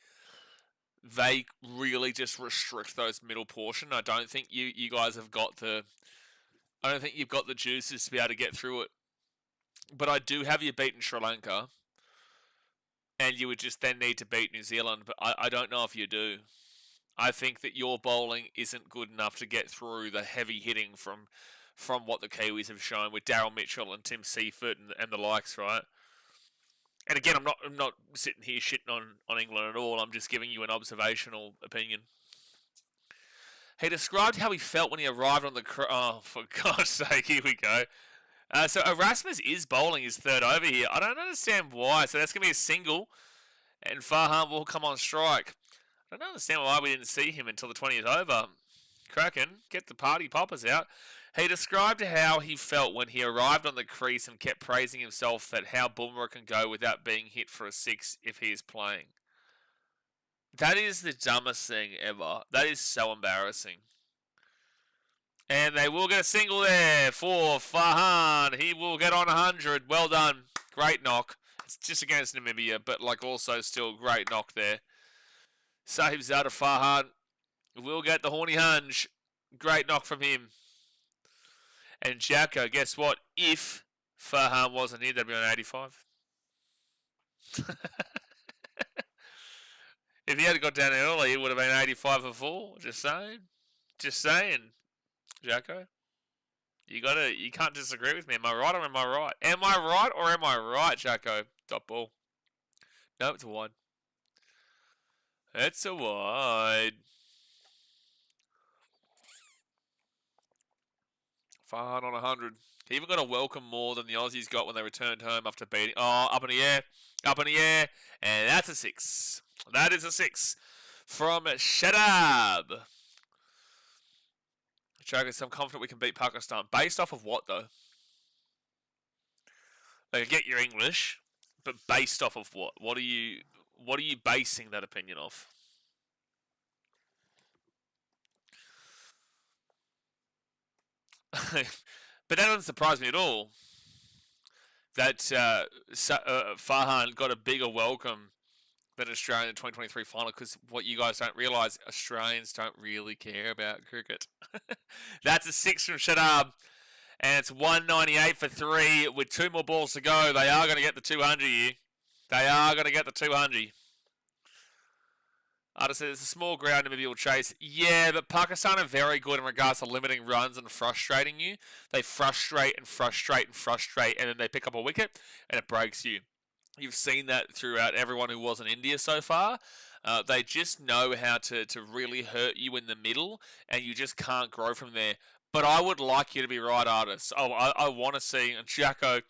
really just restrict those middle portion. I don't think you guys have got the... I don't think you've got the juices to be able to get through it. But I do have you beaten Sri Lanka, and you would just then need to beat New Zealand, but I don't know if you do. I think that your bowling isn't good enough to get through the heavy hitting from what the Kiwis have shown with Daryl Mitchell and Tim Seifert and the likes, right? And again, I'm not sitting here shitting on England at all. I'm just giving you an observational opinion. He described how he felt when he arrived on the... Oh, for God's sake, here we go. So Erasmus is bowling his 3rd over here. I don't understand why. So that's going to be a single. And Farhan will come on strike. I don't understand why we didn't see him until the 20th over. Kraken, get the party poppers out. He described how he felt when he arrived on the crease and kept praising himself that how Boomer can go without being hit for a six if he is playing. That is the dumbest thing ever. That is so embarrassing. And they will get a single there for Farhan. He will get on 100. Well done. Great knock. It's just against Namibia, but also still great knock there. Sahib's out of Farhan. Will get the horny hunch. Great knock from him. And Jacko, guess what? If Farhan wasn't here, they'd be on 85. If he had got down early, it would have been 85 for 4. Just saying. Just saying, Jacko. You can't disagree with me. Am I right or am I right? Am I right or am I right, Jacko? Dot ball. No, it's a wide. It's a wide. Farhan on 100. He even got a welcome more than the Aussies got when they returned home after beating. Oh, up in the air. Up in the air. And that's a 6. That is a 6 from Shadab. Jokers, I'm confident we can beat Pakistan. Based off of what, though? Like, I get your English, but based off of what? What are you basing that opinion off? But that doesn't surprise me at all. That Farhan got a bigger welcome than Australia in the 2023 final, because what you guys don't realise, Australians don't really care about cricket. That's a 6 from Shadab. And it's 198 for 3 with 2 more balls to go. They are going to get the 200 here. They are going to get the 200. I just said it's a small ground, Namibia will chase. Yeah, but Pakistan are very good in regards to limiting runs and frustrating you. They frustrate and frustrate and frustrate, and then they pick up a wicket, and it breaks you. You've seen that throughout everyone who was in India so far. They just know how to really hurt you in the middle, and you just can't grow from there. But I would like you to be right, artists. I want to see, and Jacko,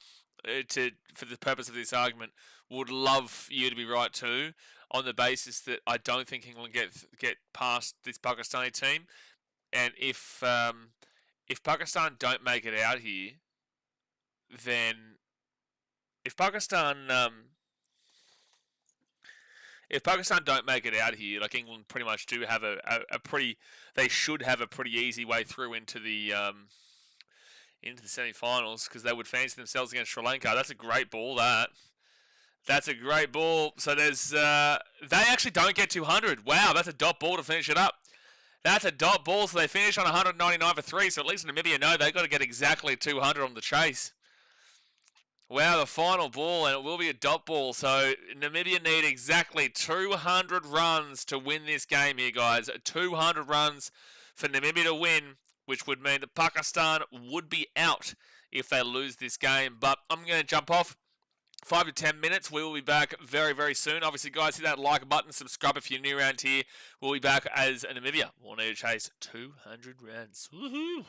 for the purpose of this argument, would love you to be right too, on the basis that I don't think England get past this Pakistani team, and if Pakistan don't make it out here, then if Pakistan don't make it out here, like England pretty much do have a pretty, they should have a pretty easy way through into the semi-finals, because they would fancy themselves against Sri Lanka. That's a great ball, That's a great ball. So there's, they actually don't get 200. Wow, that's a dot ball to finish it up. That's a dot ball, so they finish on 199 for 3. So at least Namibia know they've got to get exactly 200 on the chase. Wow, the final ball, and it will be a dot ball. So Namibia need exactly 200 runs to win this game here, guys. 200 runs for Namibia to win, which would mean that Pakistan would be out if they lose this game. But I'm going to jump off. 5 to 10 minutes. We will be back very, very soon. Obviously, guys, hit that like button, subscribe if you're new around here. We'll be back as Namibia will need to chase 200 runs. Woohoo!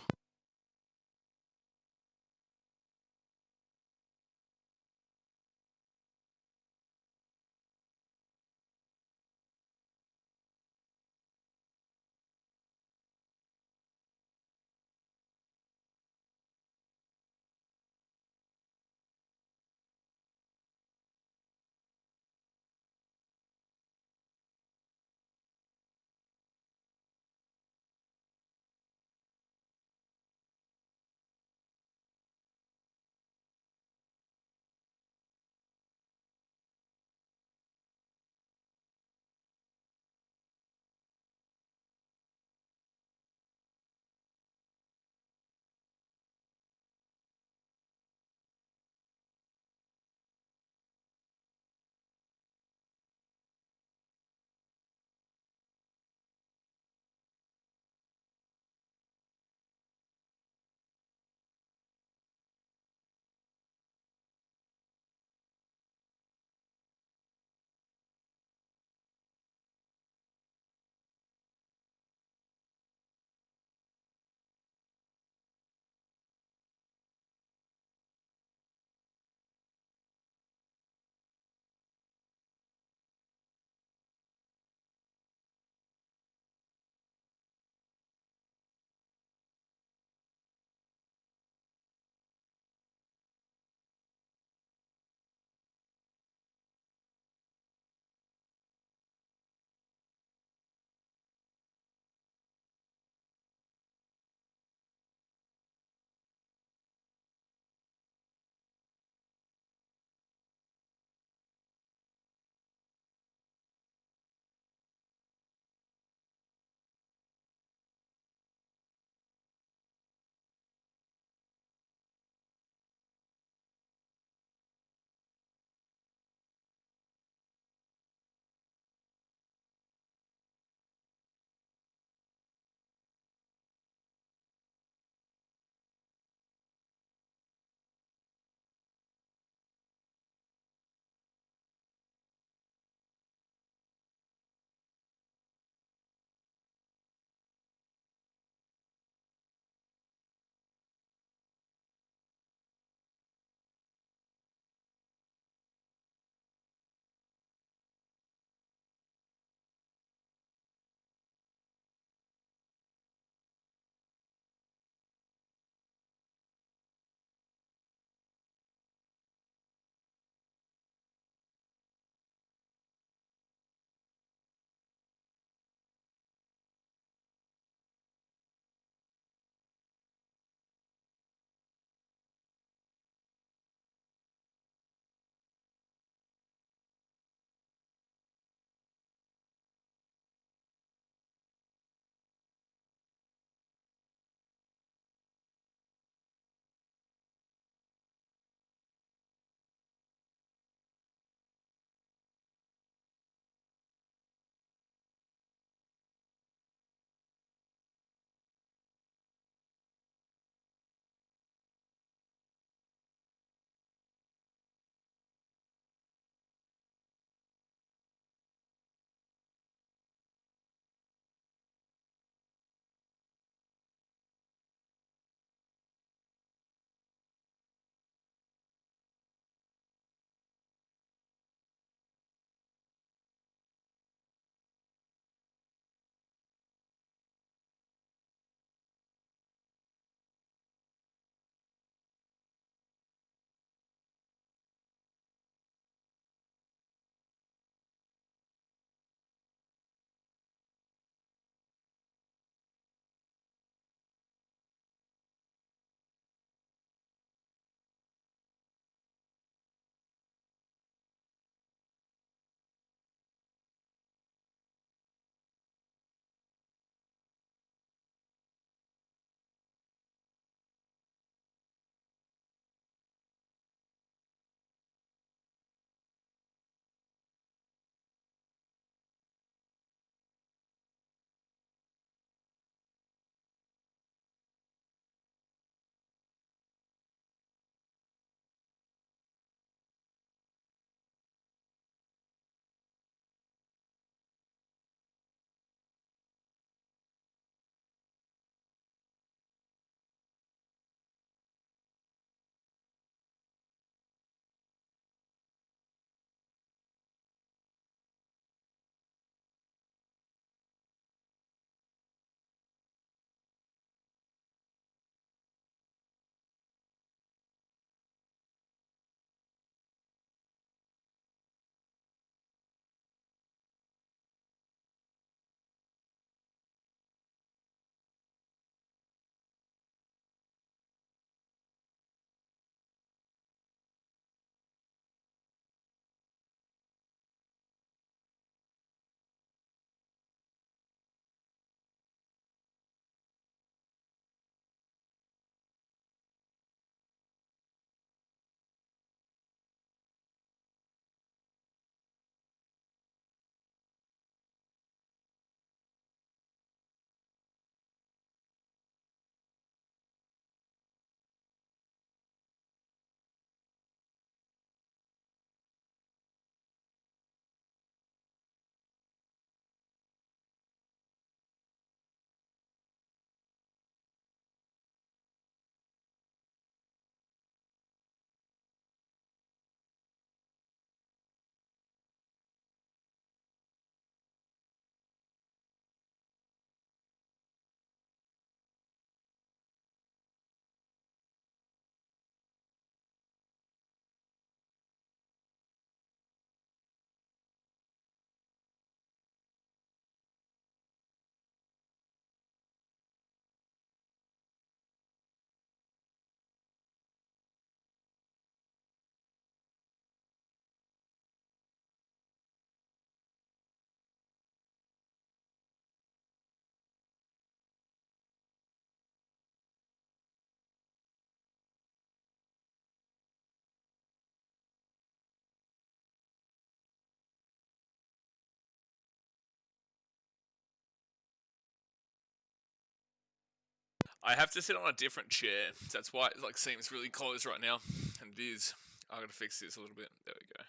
I have to sit on a different chair. That's why it like seems really close right now. And it is. I'm going to fix this a little bit. There we go.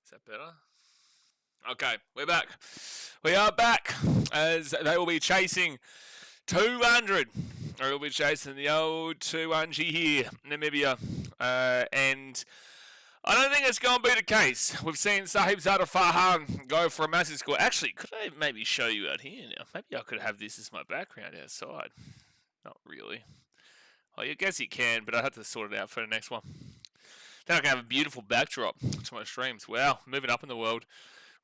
Is that better? Okay, we're back. We are back as they will be chasing 200. Or we'll be chasing the old 200 here, Namibia. And I don't think it's going to be the case. We've seen Sahibzada Farhan go for a massive score. Actually, could I maybe show you out here now? Maybe I could have this as my background outside. Not really. Well, I guess you can, but I have to sort it out for the next one. Then I can have a beautiful backdrop to my streams. Wow, moving up in the world.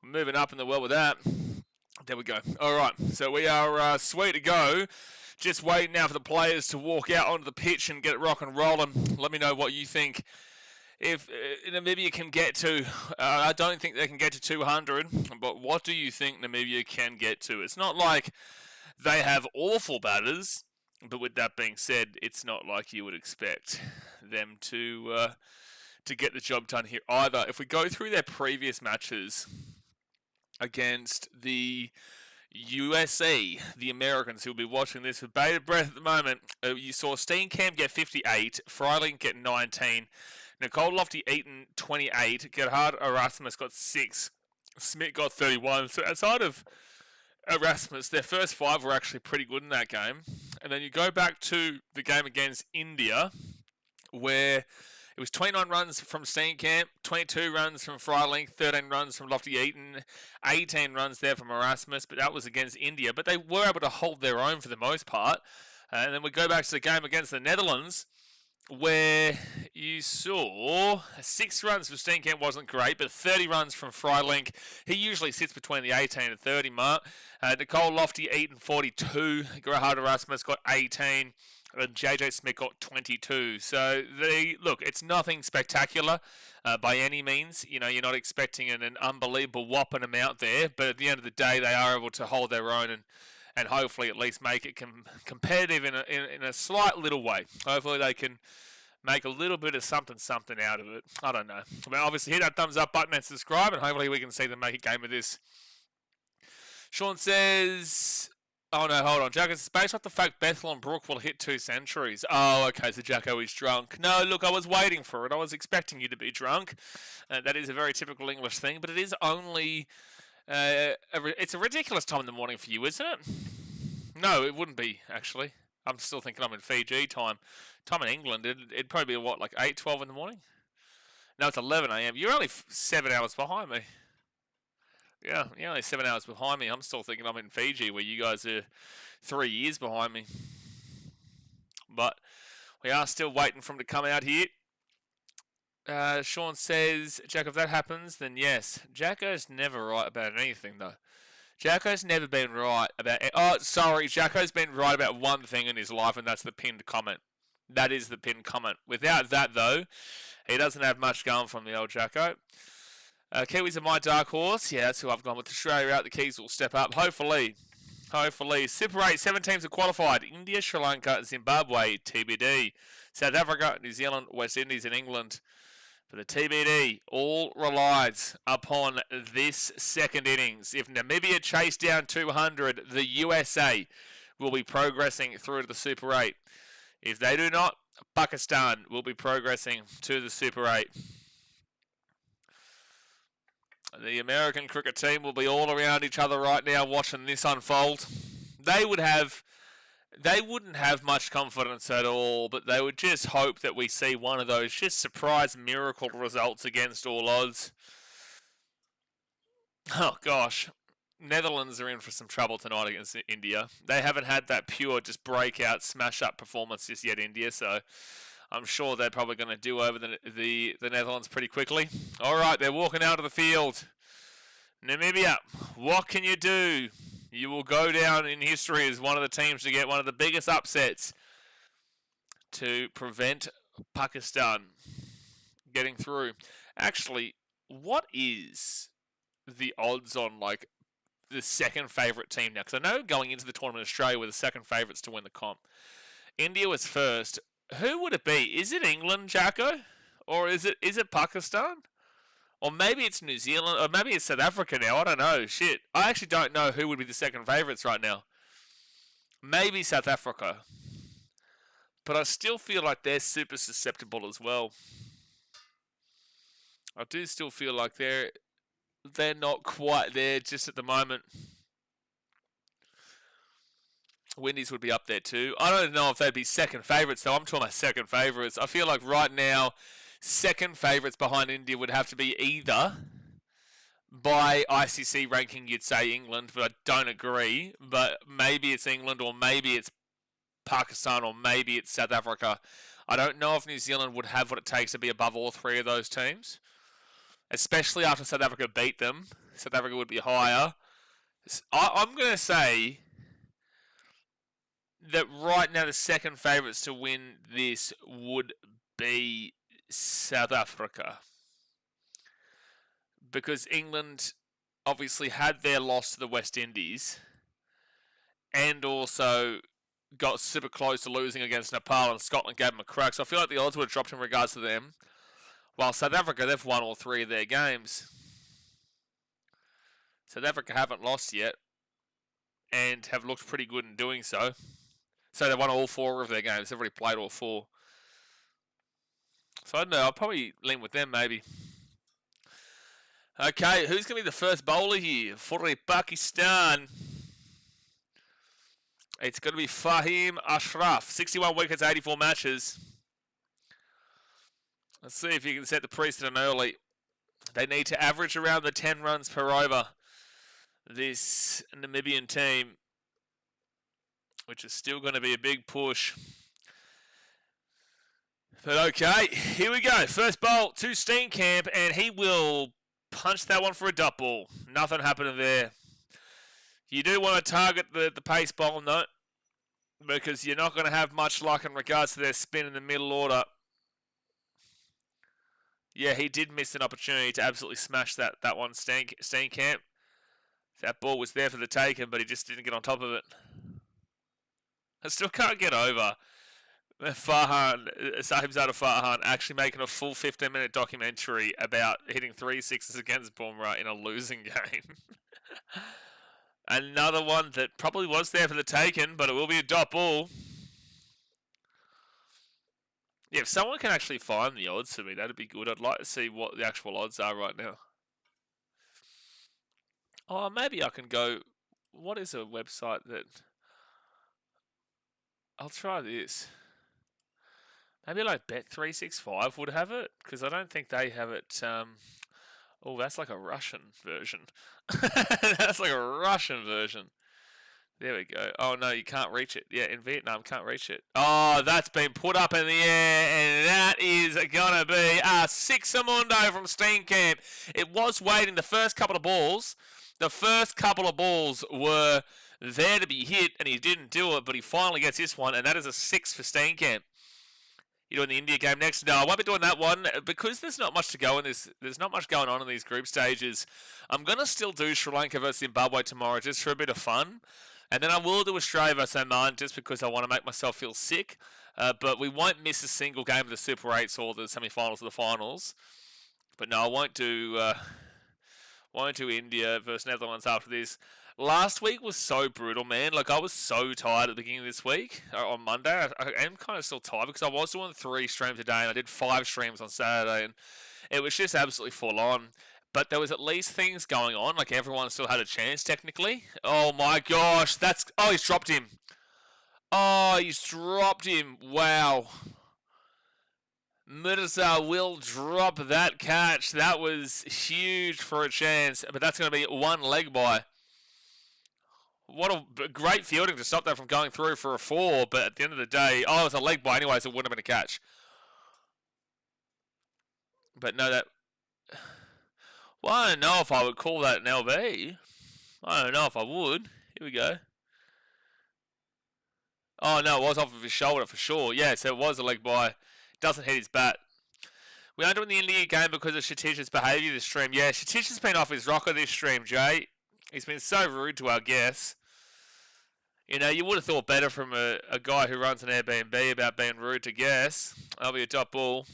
We're moving up in the world with that. There we go. All right, so we are sweet to go. Just waiting now for the players to walk out onto the pitch and get it rock and rolling. Let me know what you think. If Namibia can get to, I don't think they can get to 200, but what do you think Namibia can get to? It's not like they have awful batters, but with that being said, it's not like you would expect them to get the job done here either. If we go through their previous matches against the USA, the Americans who will be watching this with bated breath at the moment, you saw Steenkamp get 58, Freiling get 19, Nicole Lofty-Eaton 28, Gerhard Erasmus got 6, Smith got 31. So outside of Erasmus, their first 5 were actually pretty good in that game. And then you go back to the game against India, where it was 29 runs from Steenkamp, 22 runs from Freiling, 13 runs from Lofty-Eaton, 18 runs there from Erasmus, but that was against India. But they were able to hold their own for the most part. And then we go back to the game against the Netherlands, where you saw 6 runs from Steenkamp wasn't great, but 30 runs from Freiling. He usually sits between the 18 and 30 mark. Nicole Lofty-Eaton 42, Gerhard Erasmus got 18. And JJ Smith got 22. So, look, it's nothing spectacular by any means. You know, you're not expecting an unbelievable whopping amount there. But at the end of the day, they are able to hold their own and hopefully at least make it competitive in a slight little way. Hopefully they can make a little bit of something out of it. I don't know. I mean, obviously, hit that thumbs up button and subscribe, and hopefully we can see them make a game of this. Sean says... Oh no, hold on. Jacko, it's based off the fact Bethel and Brook will hit 2 centuries. Oh, okay, so Jacko is drunk. No, look, I was waiting for it. I was expecting you to be drunk. That is a very typical English thing, but it is only... it's a ridiculous time in the morning for you, isn't it? No, it wouldn't be, actually. I'm still thinking I'm in Fiji time. Time in England, it'd probably be, what, like 8, 12 in the morning? No, it's 11 a.m. You're only 7 hours behind me. Yeah, you're only 7 hours behind me. I'm still thinking I'm in Fiji, where you guys are 3 years behind me. But we are still waiting for him to come out here. Sean says, Jack, if that happens, then yes. Jacko's never right about anything, though. Jacko's never been right about... Oh, sorry, Jacko's been right about one thing in his life, and that's the pinned comment. That is the pinned comment. Without that, though, he doesn't have much going from the old Jacko. Kiwis are my dark horse. Yeah, that's who I've gone with. Australia out. The Kiwis will step up. Hopefully. Super 8, 7 teams are qualified. India, Sri Lanka, Zimbabwe, TBD. South Africa, New Zealand, West Indies, and England. For the TBD, all relies upon this second innings. If Namibia chase down 200, the USA will be progressing through to the Super 8. If they do not, Pakistan will be progressing to the Super 8. The American cricket team will be all around each other right now watching this unfold. They wouldn't have much confidence at all, but they would just hope that we see one of those just surprise miracle results against all odds. Oh gosh, Netherlands are in for some trouble tonight against India. They haven't had that pure just breakout smash up performance just yet, India, so I'm sure they're probably going to do over the Netherlands pretty quickly. All right, they're walking out of the field. Namibia, what can you do? You will go down in history as one of the teams to get one of the biggest upsets to prevent Pakistan getting through. Actually, what is the odds on, like, the second favourite team now? Because I know going into the tournament, Australia were the second favourites to win the comp. India was first. Who would it be? Is it England, Jacko? Or is it Pakistan? Or maybe it's New Zealand, or maybe it's South Africa now. I don't know. Shit. I actually don't know who would be the second favourites right now. Maybe South Africa. But I still feel like they're super susceptible as well. I do still feel like they're not quite there just at the moment. Windies would be up there too. I don't know if they'd be second favourites though. I'm talking about second favourites. I feel like right now, second favourites behind India would have to be either, by ICC ranking, you'd say England, but I don't agree. But maybe it's England, or maybe it's Pakistan, or maybe it's South Africa. I don't know if New Zealand would have what it takes to be above all three of those teams, especially after South Africa beat them. South Africa would be higher. I'm going to say that right now the second favourites to win this would be South Africa, because England obviously had their loss to the West Indies and also got super close to losing against Nepal, and Scotland gave them a crack. So I feel like the odds would have dropped in regards to them. While South Africa, they've won all three of their games. South Africa haven't lost yet and have looked pretty good in doing so. So they won all four of their games. They've already played all four. So I don't know. I'll probably lean with them maybe. Okay, who's going to be the first bowler here for Pakistan? It's going to be Fahim Ashraf. 61 wickets, 84 matches. Let's see if you can set the precedent early. They need to average around the 10 runs per over, this Namibian team, which is still going to be a big push. But okay, here we go. First bowl to Steenkamp, and he will punch that one for a dot ball. Nothing happening there. You do want to target the pace bowl, though, because you're not going to have much luck in regards to their spin in the middle order. Yeah, he did miss an opportunity to absolutely smash that one, Steenkamp. That ball was there for the taking, but he just didn't get on top of it. I still can't get over Sahibzada Farhan actually making a full 15-minute documentary about hitting 3 sixes against Bumrah in a losing game. Another one that probably was there for the taking, but it will be a dot ball. Yeah, if someone can actually find the odds for me, that'd be good. I'd like to see what the actual odds are right now. Oh, maybe I can go... What is a website that... I'll try this. Maybe like Bet365 would have it, because I don't think they have it... Oh, that's like a Russian version. That's like a Russian version. There we go. Oh, no, you can't reach it. Yeah, in Vietnam, can't reach it. Oh, that's been put up in the air, and that is going to be a six-a-mundo from Steenkamp. It was waiting the first couple of balls. The first couple of balls were there to be hit, and he didn't do it, but he finally gets this one, and that is a 6 for Steenkamp. You're doing the India game next? No, I won't be doing that one because there's not much to go in this. There's not much going on in these group stages. I'm going to still do Sri Lanka versus Zimbabwe tomorrow just for a bit of fun. And then I will do Australia versus Oman just because I want to make myself feel sick. But we won't miss a single game of the Super 8s or the semi-finals or the finals. But no, I won't do India versus Netherlands after this. Last week was so brutal, man. Like, I was so tired at the beginning of this week, on Monday. I am kind of still tired because I was doing 3 streams a day and I did 5 streams on Saturday, and it was just absolutely full on. But there was at least things going on, like everyone still had a chance technically. Oh my gosh, oh, he's dropped him. Oh, he's dropped him. Wow. Mirza will drop that catch. That was huge for a chance, but that's going to be one leg by. What a great fielding to stop that from going through for a 4, but at the end of the day, oh, it was a leg by anyway, so it wouldn't have been a catch. But no, well, I don't know if I would call that an LB. I don't know if I would. Here we go. Oh, no, it was off of his shoulder for sure. Yeah, so it was a leg by. Doesn't hit his bat. We aren't doing the India game because of Shatish's behaviour this stream. Yeah, Shatish has been off his rocker this stream, Jay. He's been so rude to our guests. You know, you would have thought better from a guy who runs an Airbnb about being rude to guests. That'll be a dot ball.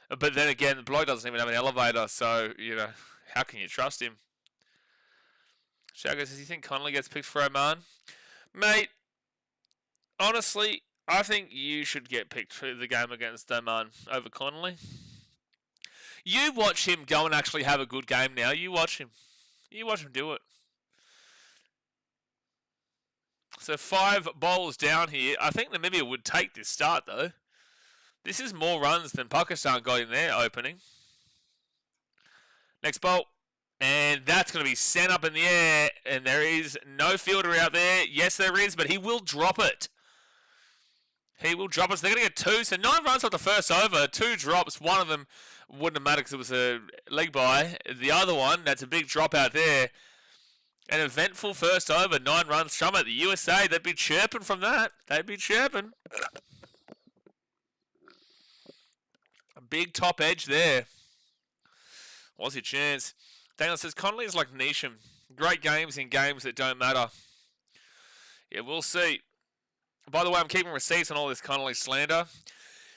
But then again, the bloke doesn't even have an elevator, so, you know, how can you trust him? Shagger says, you think Connolly gets picked for Oman? Mate, honestly, I think you should get picked for the game against Oman over Connolly. You watch him go and actually have a good game now. You watch him. You watch him do it. So 5 bowls down here. I think Namibia would take this start, though. This is more runs than Pakistan got in their opening. Next bowl. And that's going to be sent up in the air. And there is no fielder out there. Yes, there is, but he will drop it. He will drop it. So they're going to get 2. So 9 runs off the first over. 2 drops. One of them wouldn't have mattered because it was a leg by. The other one, that's a big drop out there. An eventful first over. 9 runs from it. The USA, they'd be chirping from that. They'd be chirping. A big top edge there. What's your chance? Daniel says, Connolly is like Neesham. Great games in games that don't matter. Yeah, we'll see. By the way, I'm keeping receipts on all this Connolly slander.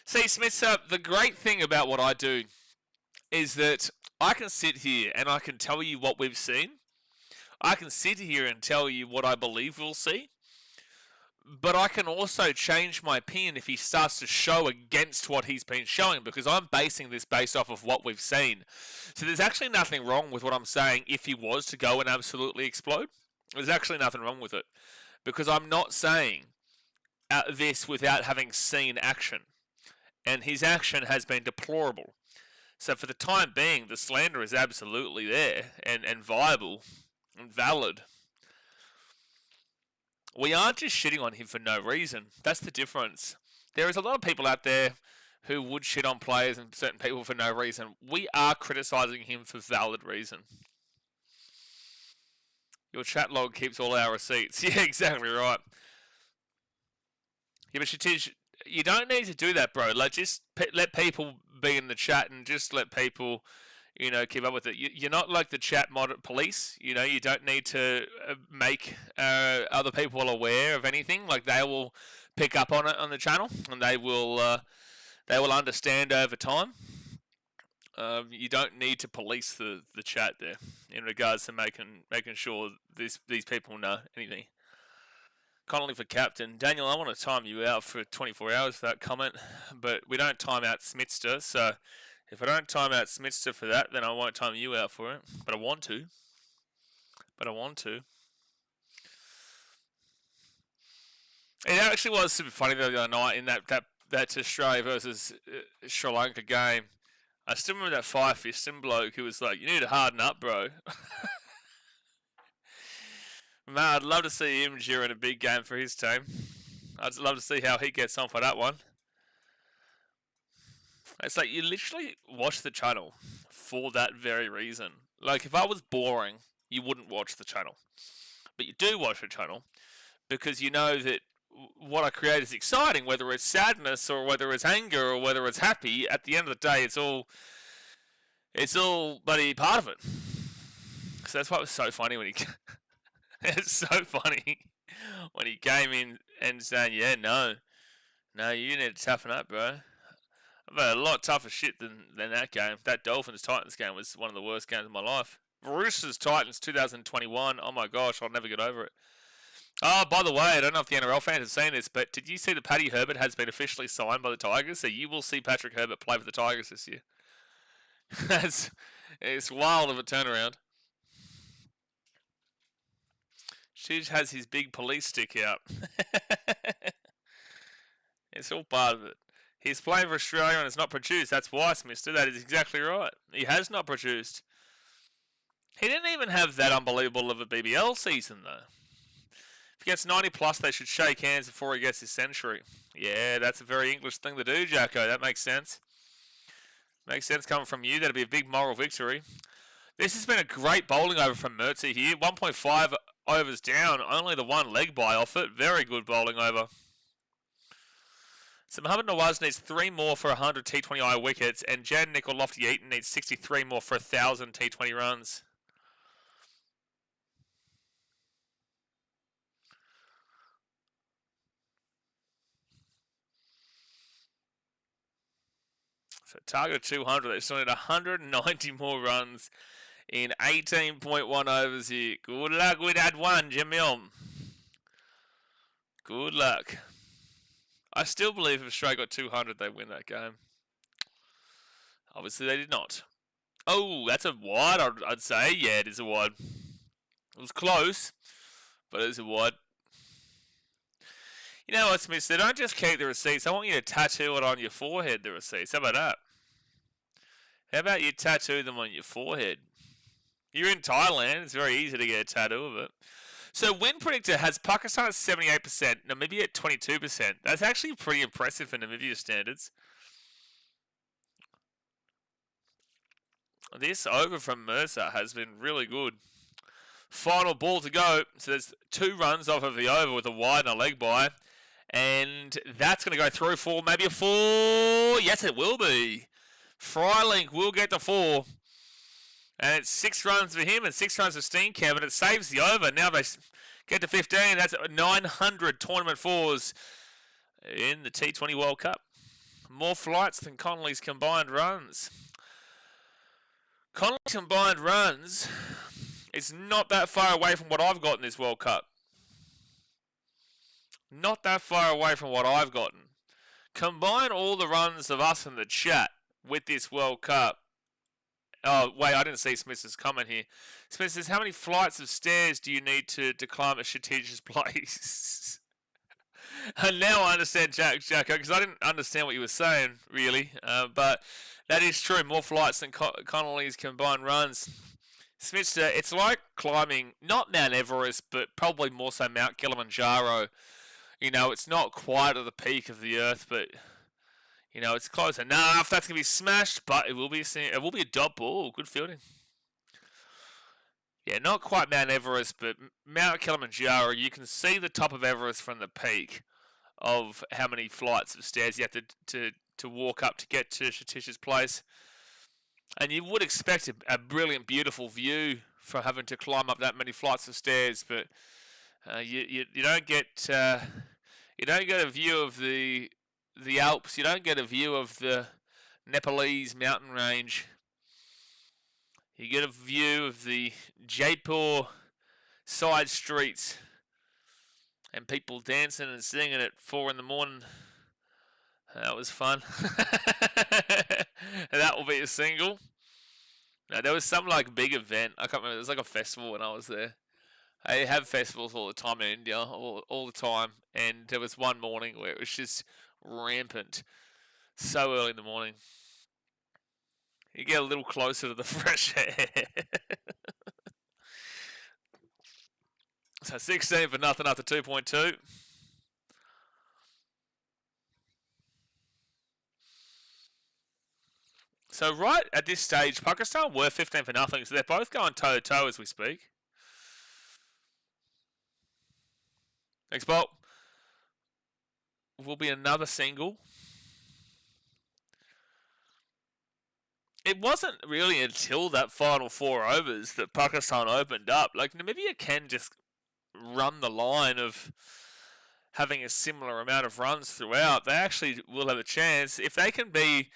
See, Smith, the great thing about what I do is that I can sit here and I can tell you what we've seen. I can sit here and tell you what I believe we'll see. But I can also change my opinion if he starts to show against what he's been showing, because I'm basing this based off of what we've seen. So there's actually nothing wrong with what I'm saying if he was to go and absolutely explode. There's actually nothing wrong with it, because I'm not saying this without having seen action. And his action has been deplorable. So for the time being, the slander is absolutely there and viable and valid. We aren't just shitting on him for no reason. That's the difference. There is a lot of people out there who would shit on players and certain people for no reason. We are criticising him for valid reason. Your chat log keeps all our receipts. Yeah, exactly right. Yeah, but Shatish, you don't need to do that, bro. Like, just let people be in the chat and just let people, you know, keep up with it. You're not like the chat mod police. You know, you don't need to make other people aware of anything. Like, they will pick up on it on the channel, and they will understand over time. You don't need to police the chat there in regards to making sure these people know anything. Connolly for captain. Daniel, I want to time you out for 24 hours for that comment, but we don't time out Smithster, so if I don't time out Smithster for that, then I won't time you out for it. But I want to. It actually was super funny the other night in that Australia versus Sri Lanka game. I still remember that fire-fisting bloke who was like, you need to harden up, bro. Man, I'd love to see him during a big game for his team. I'd love to see how he gets on for that one. It's like you literally watch the channel for that very reason. Like, if I was boring, you wouldn't watch the channel. But you do watch the channel because you know that what I create is exciting, whether it's sadness or whether it's anger or whether it's happy. At the end of the day, it's all bloody part of it. So that's why it was so funny when he... It's so funny when he came in and saying, yeah, no, you need to toughen up, bro. I've had a lot tougher shit than that game. That Dolphins-Titans game was one of the worst games of my life. Roosters-Titans 2021, oh my gosh, I'll never get over it. Oh, by the way, I don't know if the NRL fans have seen this, but did you see that Paddy Herbert has been officially signed by the Tigers? So you will see Patrick Herbert play for the Tigers this year. It's wild of a turnaround. She has his big police stick out. It's all part of it. He's playing for Australia and has not produced. That's why, Mister. That is exactly right. He has not produced. He didn't even have that unbelievable of a BBL season, though. If he gets 90 plus, they should shake hands before he gets his century. Yeah, that's a very English thing to do, Jacko. That makes sense. Makes sense coming from you. That'll be a big moral victory. This has been a great bowling over from Mertzi here. 1.5 overs down. Only the one leg by off it. Very good bowling over. So Mohamed Nawaz needs 3 more for 100 T20I wickets, and Jan Nicol Lofty-Eaton needs 63 more for 1,000 T20 runs. So target 200. They still need 190 more runs in 18.1 overs here. Good luck with that one, Jamil. Good luck. I still believe if Australia got 200, they win that game. Obviously, they did not. Oh, that's a wide, I'd say. Yeah, it is a wide. It was close, but it is a wide. You know what, Smith? They don't just keep the receipts. I want you to tattoo it on your forehead, the receipts. How about that? How about you tattoo them on your forehead? You're in Thailand. It's very easy to get a tattoo of it. So win predictor has Pakistan at 78%, Namibia at 22%. That's actually pretty impressive for Namibia standards. This over from Mercer has been really good. Final ball to go. So there's 2 runs off of the over with a wide and a leg by. And that's going to go through for maybe a 4. Yes, it will be. Frylink will get the 4. And it's 6 runs for him and 6 runs for Steenkamp. And it saves the over. Now they get to 15. That's 900 tournament 4s in the T20 World Cup. More flights than Connolly's combined runs. Connolly's combined runs is not that far away from what I've got in this World Cup. Not that far away from what I've gotten. Combine all the runs of us in the chat with this World Cup. Oh, wait, I didn't see Smith's comment here. Smith says, how many flights of stairs do you need to climb a Shatij's place? And now I understand, Jacko, because I didn't understand what you were saying, really. But that is true. More flights than Connolly's combined runs. Smith, it's like climbing, not Mount Everest, but probably more so Mount Kilimanjaro. You know, it's not quite at the peak of the earth, but, you know, it's close enough. That's going to be smashed, but it will be a dot ball. Good fielding. Yeah, not quite Mount Everest, but Mount Kilimanjaro. You can see the top of Everest from the peak of how many flights of stairs you have to walk up to get to Shatish's place. And you would expect a brilliant, beautiful view from having to climb up that many flights of stairs, but you don't get a view of the Alps. You don't get a view of the Nepalese mountain range. You get a view of the Jaipur side streets and people dancing and singing at 4 in the morning. That was fun. That will be a single. No, there was some like big event. I can't remember. It was like a festival when I was there. They have festivals all the time in India, all the time. And there was one morning where it was just rampant. So early in the morning. You get a little closer to the fresh air. So 16 for nothing after 2.2. So right at this stage, Pakistan were 15 for nothing. So they're both going toe-to-toe as we speak. Next ball will be another single. It wasn't really until that final 4 overs that Pakistan opened up. Like, Namibia can just run the line of having a similar amount of runs throughout. They actually will have a chance. If they can be...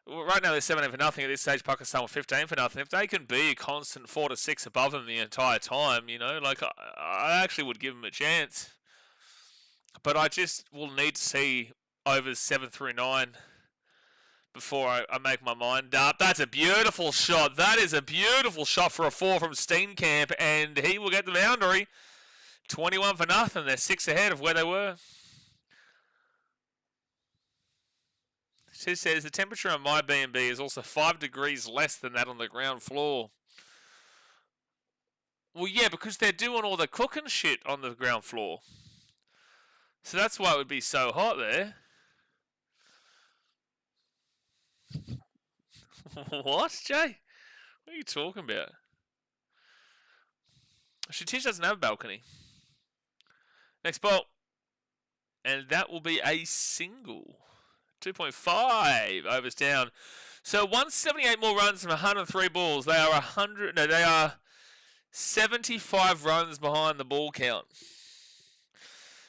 Right now they're 17 for nothing. At this stage, Pakistan were 15 for nothing. If they can be a constant 4 to 6 above them the entire time, you know, like, I actually would give them a chance. But I just will need to see overs 7 through 9 before I make my mind up. That's a beautiful shot. That is a beautiful shot for a 4 from Steenkamp, and he will get the boundary. 21 for nothing. They're 6 ahead of where they were. She says the temperature on my B&B is also 5 degrees less than that on the ground floor. Well, yeah, because they're doing all the cooking shit on the ground floor. So that's why it would be so hot there. What, Jay? What are you talking about? Shatish doesn't have a balcony. Next ball. And that will be a single. 2.5 overs down. So 178 more runs from 103 balls. They are 75 runs behind the ball count.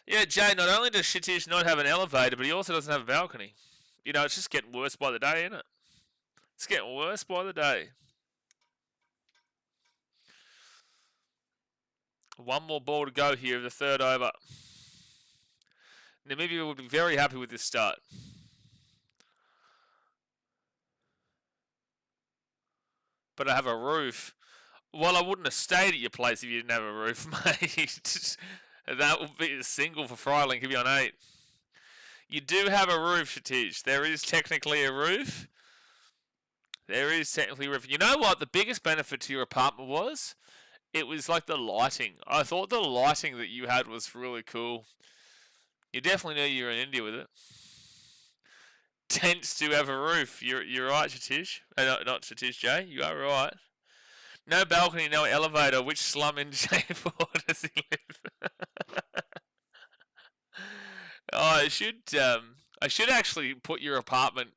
Yeah, Jay, not only does Shatish not have an elevator, but he also doesn't have a balcony. You know, it's just getting worse by the day, isn't it? It's getting worse by the day. One more ball to go here of the third over. Namibia would be very happy with this start. But I have a roof. Well, I wouldn't have stayed at your place if you didn't have a roof, mate. That would be a single for Frylink. He'd be on 8. You do have a roof, Shatish. There is technically a roof. There is technically a roof. You know what the biggest benefit to your apartment was? It was like the lighting. I thought the lighting that you had was really cool. You definitely knew you were in India with it. Tents do have a roof. You're right, Shatish. Not Shatish J. You are right. No balcony, no elevator. Which slum in Jaipur does he live? Oh, I should actually put your apartment,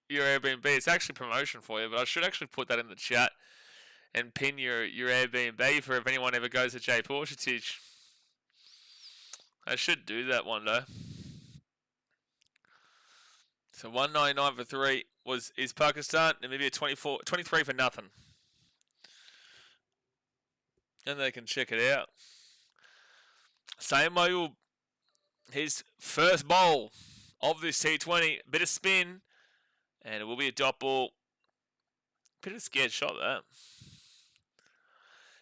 your Airbnb. It's actually promotion for you, but I should actually put that in the chat and pin your Airbnb for if anyone ever goes to Jaipur, Shatish. I should do that one day. So 199 for 3 is Pakistan, and maybe a 23 for nothing. And they can check it out. Same Mayub, his first bowl of this T20. Bit of spin, and it will be a dot ball. Bit of scared shot, that.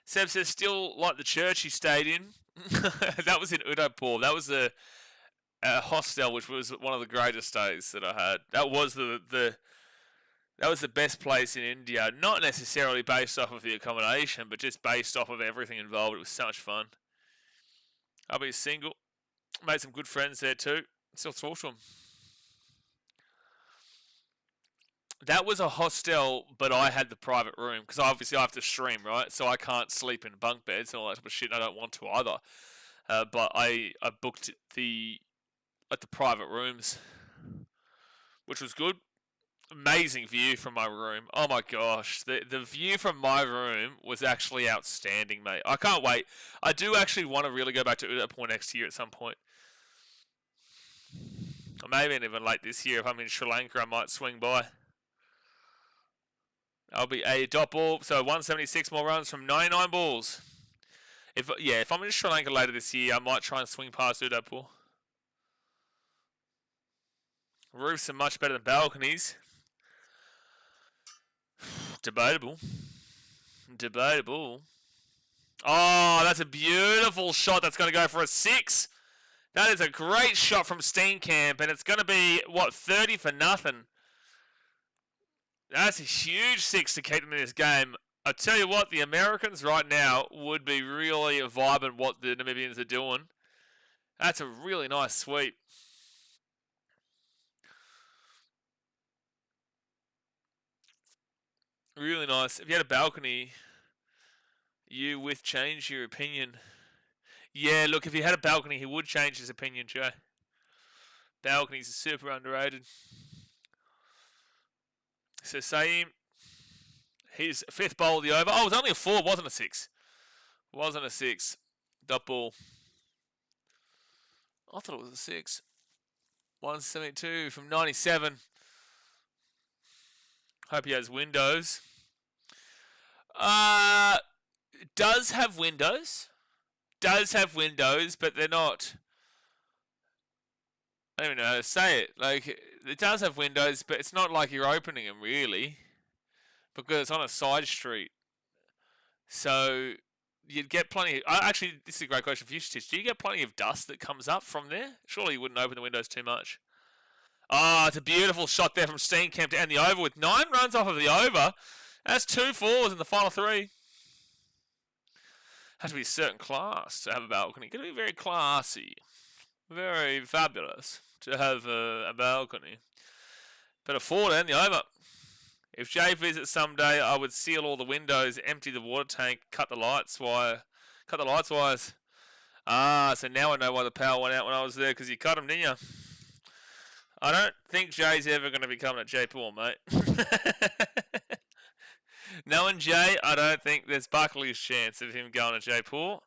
Seb says, still like the church he stayed in. That was in Udaipur. That was a hostel, which was one of the greatest stays that I had. That was that was the best place in India. Not necessarily based off of the accommodation, but just based off of everything involved. It was so much fun. I'll be single. Made some good friends there too. Still talk to them. That was a hostel, but I had the private room because obviously I have to stream, right? So I can't sleep in bunk beds and all that type of shit. And I don't want to either. But I booked the private rooms, which was good. Amazing view from my room. Oh my gosh, the view from my room was actually outstanding, mate. I can't wait. I do actually want to really go back to Udaipur next year at some point. Or maybe even late this year if I'm in Sri Lanka, I might swing by. I'll be a dot ball, so 176 more runs from 99 balls. If I'm in Sri Lanka later this year, I might try and swing past Udaipur. Roofs are much better than balconies. Debatable. Oh, that's a beautiful shot. That's going to go for a 6. That is a great shot from Steenkamp, and it's going to be, 30 for nothing. That's a huge 6 to keep them in this game. I tell you what, the Americans right now would be really vibing what the Namibians are doing. That's a really nice sweep. Really nice. If you had a balcony, you would change your opinion. Yeah, look, if he had a balcony, he would change his opinion, Joe. Balconies are super underrated. So Saeem, his 5th bowl of the over. Oh, it was only a 4, wasn't a 6. Wasn't a 6. Dot ball. I thought it was a 6. 172 from 97. Hope he has windows. Does have windows. But they're not. I don't even know how to say it. Like, it does have windows, but it's not like you're opening them, really. Because it's on a side street. So, you'd get plenty of... Actually, this is a great question for you, Stitch. Do you get plenty of dust that comes up from there? Surely you wouldn't open the windows too much. Oh, it's a beautiful shot there from Steenkamp to end the over with 9 runs off of the over. That's 2 4s in the final 3. Has to be a certain class to have a balcony. Got to be very classy. Very fabulous to have a balcony. But a 4 to end the over. If Jay visits someday, I would seal all the windows, empty the water tank, cut the lights wires. Ah, so now I know why the power went out when I was there, because you cut them, didn't you? I don't think Jay's ever going to be coming to Jaipur, mate. Knowing Jay, I don't think there's Buckley's chance of him going to Jaipur.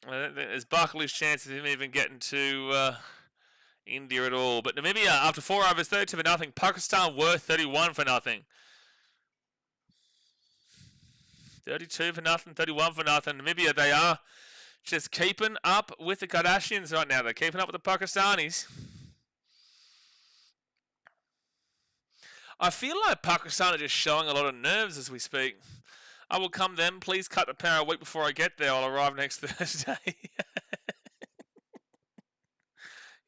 I don't think there's Buckley's chance of him even getting to India at all. But Namibia, after 4 overs, 32 for nothing. Pakistan worth 31 for nothing. 32 for nothing, 31 for nothing. Namibia, they are Just keeping up with the Kardashians right now. They're keeping up with the Pakistanis. I feel like Pakistan are just showing a lot of nerves as we speak. I will come then. Please cut the power a week before I get there. I'll arrive next Thursday.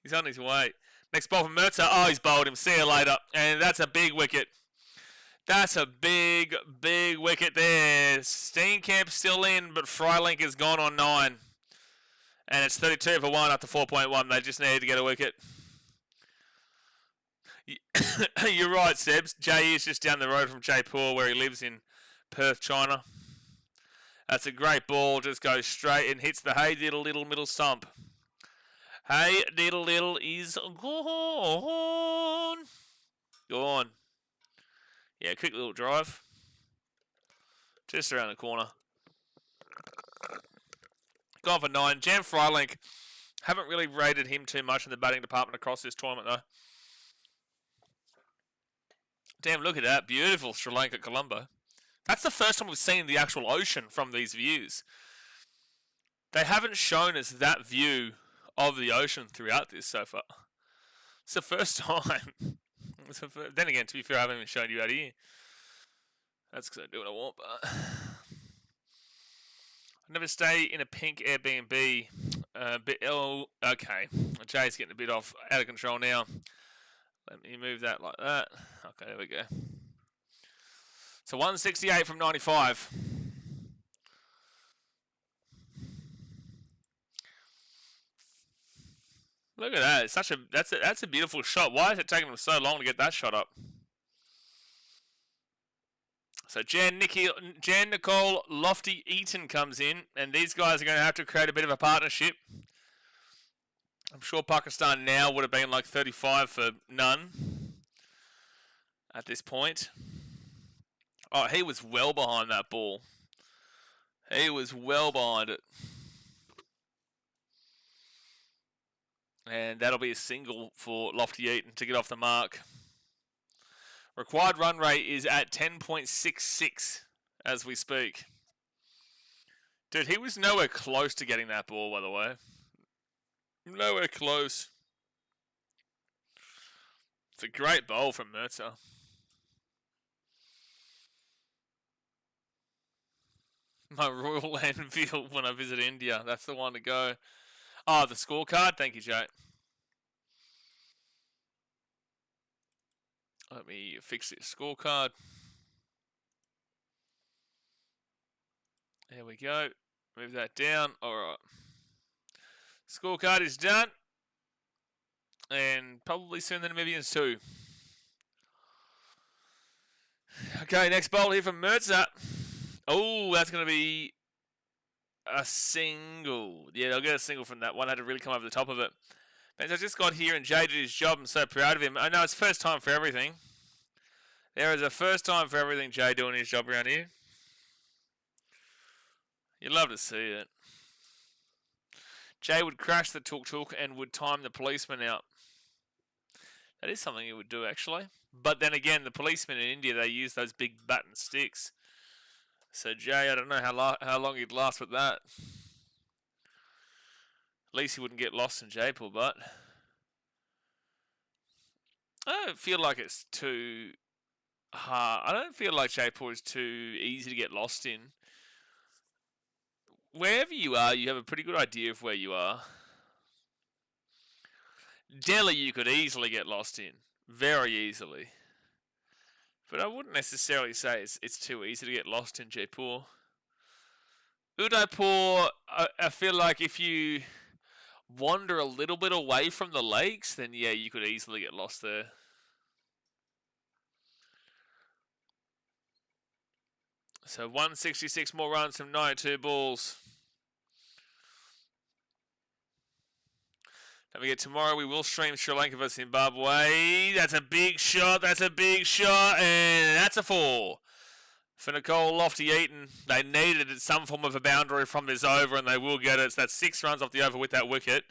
He's on his way. Next ball from Mertza. Oh, he's bowled him. See you later. And that's a big wicket. That's a big, big wicket there. Steenkamp's still in, but Freilink is gone on 9. And it's 32 for 1 after 4.1. They just needed to get a wicket. You're right, Sebs. Jay is just down the road from Jaipur, where he lives in Perth, China. That's a great ball. Just goes straight and hits the Hey Diddle Little middle stump. Hey Diddle Little is gone. Gone. Yeah, quick little drive. Just around the corner. Gone for 9. Jan Freilink. Haven't really rated him too much in the batting department across this tournament, though. Damn, look at that. Beautiful Sri Lanka, Colombo. That's the first time we've seen the actual ocean from these views. They haven't shown us that view of the ocean throughout this so far. It's the first time. Then again, to be fair, I haven't even shown you out here. That's because I do what I want, but... I never stay in a pink Airbnb. Okay. Jay's getting a bit out of control now. Let me move that like that. Okay, there we go. So 168 from 95. Look at that. It's that's a beautiful shot. Why is it taking them so long to get that shot up? So Jan Nicole Lofty Eaton comes in, and these guys are going to have to create a bit of a partnership. I'm sure Pakistan now would have been like 35 for none at this point. Oh, he was well behind that ball. He was well behind it. And that'll be a single for Lofty Eaton to get off the mark. Required run rate is at 10.66 as we speak. Dude, he was nowhere close to getting that ball, by the way. Nowhere close. It's a great bowl from Mertza. My Royal Enfield when I visit India. That's the one to go. Oh, the scorecard? Thank you, Jay. Let me fix this scorecard. There we go. Move that down. Alright. Scorecard is done. And probably soon the Namibians too. Okay, next bowl here from Mertza. Oh, that's going to be a single. Yeah, they'll get a single from that one. I had to really come over the top of it. I just got here and Jay did his job. I'm so proud of him. I know it's first time for everything. There is a first time for everything, Jay doing his job around here. You'd love to see it. Jay would crash the tuk-tuk and would time the policeman out. That is something he would do, actually. But then again, the policemen in India, they use those big baton sticks. So Jay, I don't know how long he'd last with that. At least he wouldn't get lost in Jaipur, but... I don't feel like it's too hard. I don't feel like Jaipur is too easy to get lost in. Wherever you are, you have a pretty good idea of where you are. Delhi you could easily get lost in. Very easily. But I wouldn't necessarily say it's too easy to get lost in Jaipur. Udaipur, I feel like if you wander a little bit away from the lakes, then yeah, you could easily get lost there. So 166 more runs from 92 balls. Don't forget, tomorrow we will stream Sri Lanka vs Zimbabwe. That's a big shot. That's a big shot. And that's a 4. For Nicole Lofty Eaton. They needed some form of a boundary from this over, and they will get it. So that's 6 runs off the over with that wicket.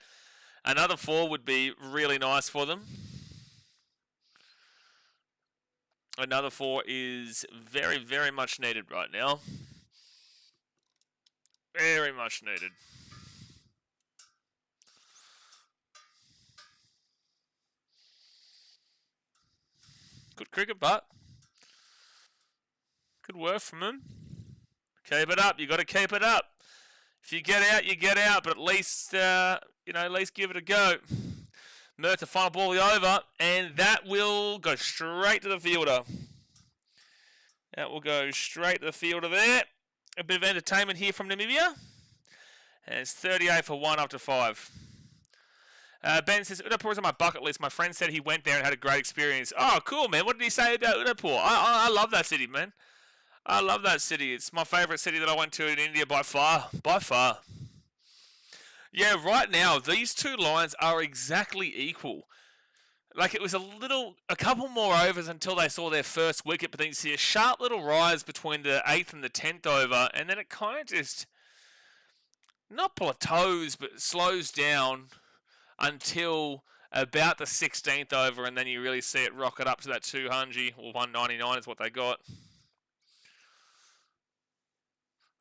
Another 4 would be really nice for them. Another 4 is very, very much needed right now. Very much needed. Good cricket, but good work from him. Keep it up. You got to keep it up. If you get out, you get out. But at least, at least give it a go. Mert to final ball over, and that will go straight to the fielder. That will go straight to the fielder there. A bit of entertainment here from Namibia. And it's 38 for 1 after 5. Ben says, Udaipur is on my bucket list. My friend said he went there and had a great experience. Oh, cool, man. What did he say about Udaipur? I love that city, man. I love that city. It's my favourite city that I went to in India by far. By far. Yeah, right now, these two lines are exactly equal. Like, it was a couple more overs until they saw their first wicket, but then you see a sharp little rise between the 8th and the 10th over, and then it kind of just, not plateaus, but slows down until about the 16th over, and then you really see it rocket up to that 200, or 199 is what they got.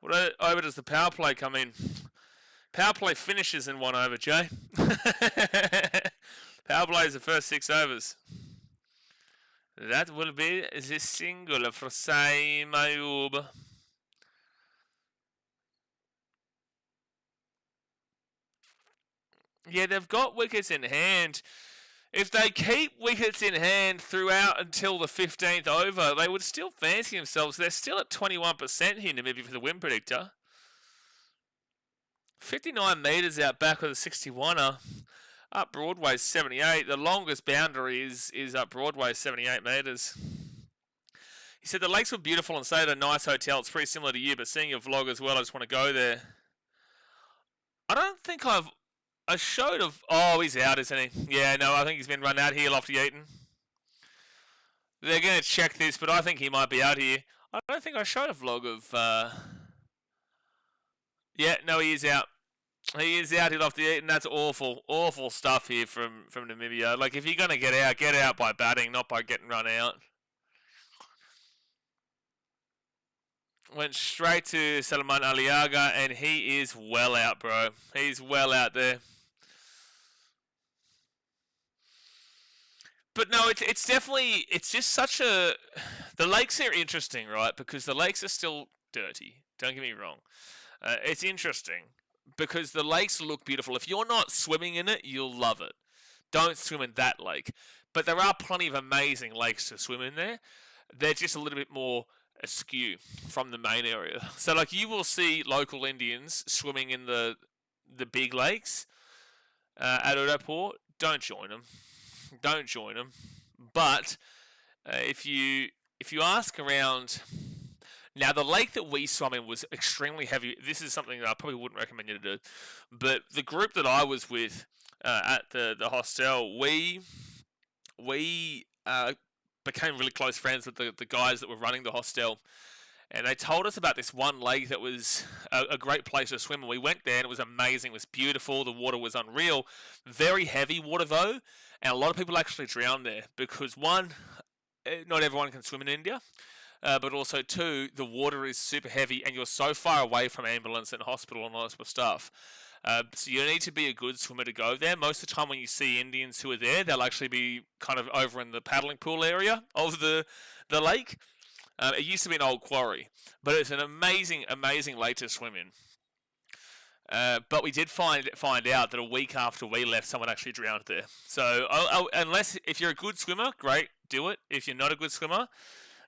What over does the power play come in? Power play finishes in 1 over, Jay. Power play is the first 6 overs. That will be the single for Saim Ayub. Yeah, they've got wickets in hand. If they keep wickets in hand throughout until the 15th over, they would still fancy themselves. They're still at 21% here, Namibia, for the win predictor. 59 metres out back with a 61er. Up Broadway 78. The longest boundary is up Broadway 78 metres. He said the lakes were beautiful and stayed at a nice hotel. It's pretty similar to you, but seeing your vlog as well, I just want to go there. I don't think I showed of... Oh, he's out, isn't he? Yeah, no, I think he's been run out here, Lofty Eaton. They're going to check this, but I think he might be out here. I don't think I showed a vlog of... Yeah, no, he is out. He is out, Lofty Eaton. That's awful, awful stuff here from Namibia. Like, if you're going to get out by batting, not by getting run out. Went straight to Salman Aliaga, and he is well out, bro. He's well out there. But no, it's definitely, it's just such a... The lakes are interesting, right? Because the lakes are still dirty. Don't get me wrong. It's interesting because the lakes look beautiful. If you're not swimming in it, you'll love it. Don't swim in that lake. But there are plenty of amazing lakes to swim in there. They're just a little bit more askew from the main area. So, like, you will see local Indians swimming in the big lakes at Udaipur. Don't join them. Don't join them. But if you ask around... Now, the lake that we swam in was extremely heavy. This is something that I probably wouldn't recommend you to do. But the group that I was with at the hostel, we became really close friends with the guys that were running the hostel. And they told us about this one lake that was a great place to swim. And we went there and it was amazing. It was beautiful. The water was unreal. Very heavy water, though. And a lot of people actually drowned there because, one, not everyone can swim in India. But also, two, the water is super heavy and you're so far away from ambulance and hospital and all that sort of stuff. So you need to be a good swimmer to go there. Most of the time when you see Indians who are there, they'll actually be kind of over in the paddling pool area of the lake. It used to be an old quarry, but it's an amazing, amazing lake to swim in. But we did find out that a week after we left, someone actually drowned there. So if you're a good swimmer, great, do it. If you're not a good swimmer,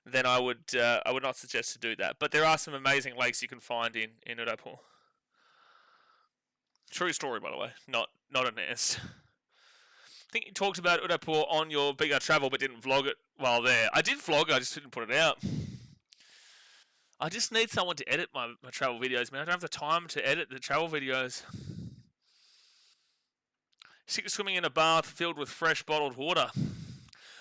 then I would not suggest to do that. But there are some amazing lakes you can find in Udaipur. True story, by the way, not a nest. I think you talked about Udaipur on your bigger travel, but didn't vlog it while there. I did vlog it, I just didn't put it out. I just need someone to edit my travel videos, man. I don't have the time to edit the travel videos. Sick of swimming in a bath filled with fresh bottled water.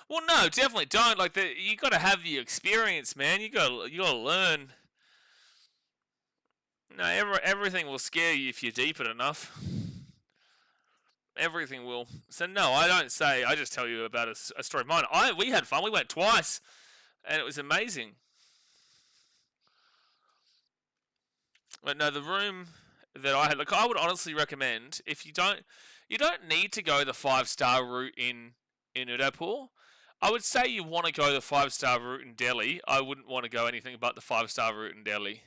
Well, no, definitely don't. Like, you got to have the experience, man. You got to learn. No, everything will scare you if you're deep it enough. Everything will. So no, I don't say. I just tell you about a story of mine. We had fun. We went twice, and it was amazing. But no, the room that I had, like, I would honestly recommend if you don't need to go the 5-star route in Udaipur. I would say you want to go the 5-star route in Delhi. I wouldn't want to go anything but the 5-star route in Delhi.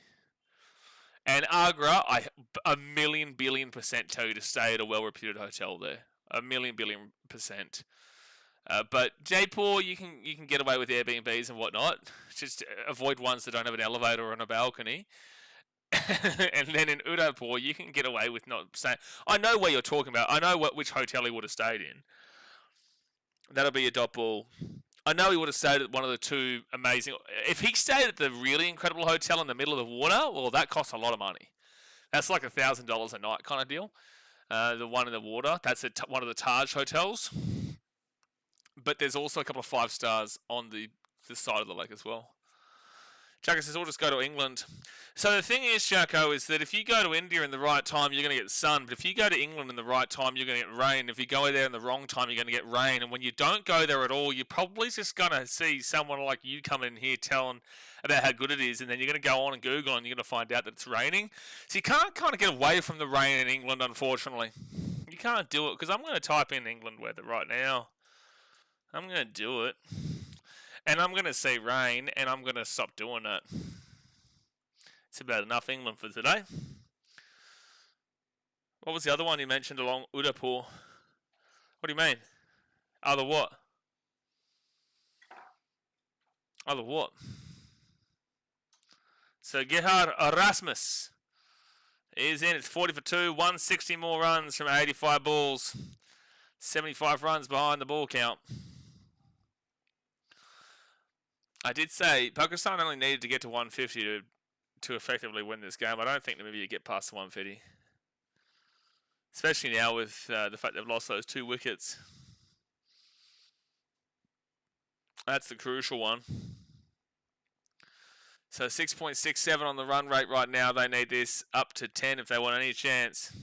And Agra, I a million billion percent tell you to stay at a well-reputed hotel there. A million billion percent. But Jaipur, you can get away with Airbnbs and whatnot. Just avoid ones that don't have an elevator or a balcony. And then in Udaipur, you can get away with not staying. I know where you're talking about. I know which hotel he would have stayed in. That'll be a dot ball. I know he would have stayed at one of the two amazing. If he stayed at the really incredible hotel in the middle of the water, well, that costs a lot of money. That's like $1,000 a night kind of deal. The one in the water, that's at one of the Taj hotels. But there's also a couple of 5 stars on the side of the lake as well. Jacko says, "I'll just go to England." So the thing is, Jacko, is that if you go to India in the right time, you're going to get sun. But if you go to England in the right time, you're going to get rain. If you go there in the wrong time, you're going to get rain. And when you don't go there at all, you're probably just going to see someone like you come in here telling about how good it is. And then you're going to go on and Google and you're going to find out that it's raining. So you can't kind of get away from the rain in England, unfortunately. You can't do it, because I'm going to type in England weather right now. I'm going to do it. And I'm going to say rain, and I'm going to stop doing that. It's about enough England for today. What was the other one you mentioned along Udaipur? What do you mean? Other what? Other what? So Gerhard Erasmus is in. It's 40 for 2, 160 more runs from 85 balls. 75 runs behind the ball count. I did say Pakistan only needed to get to 150 to effectively win this game. I don't think Namibia get past the 150. Especially now with the fact they've lost those 2 wickets. That's the crucial one. So 6.67 on the run rate right now. They need this up to 10 if they want any chance.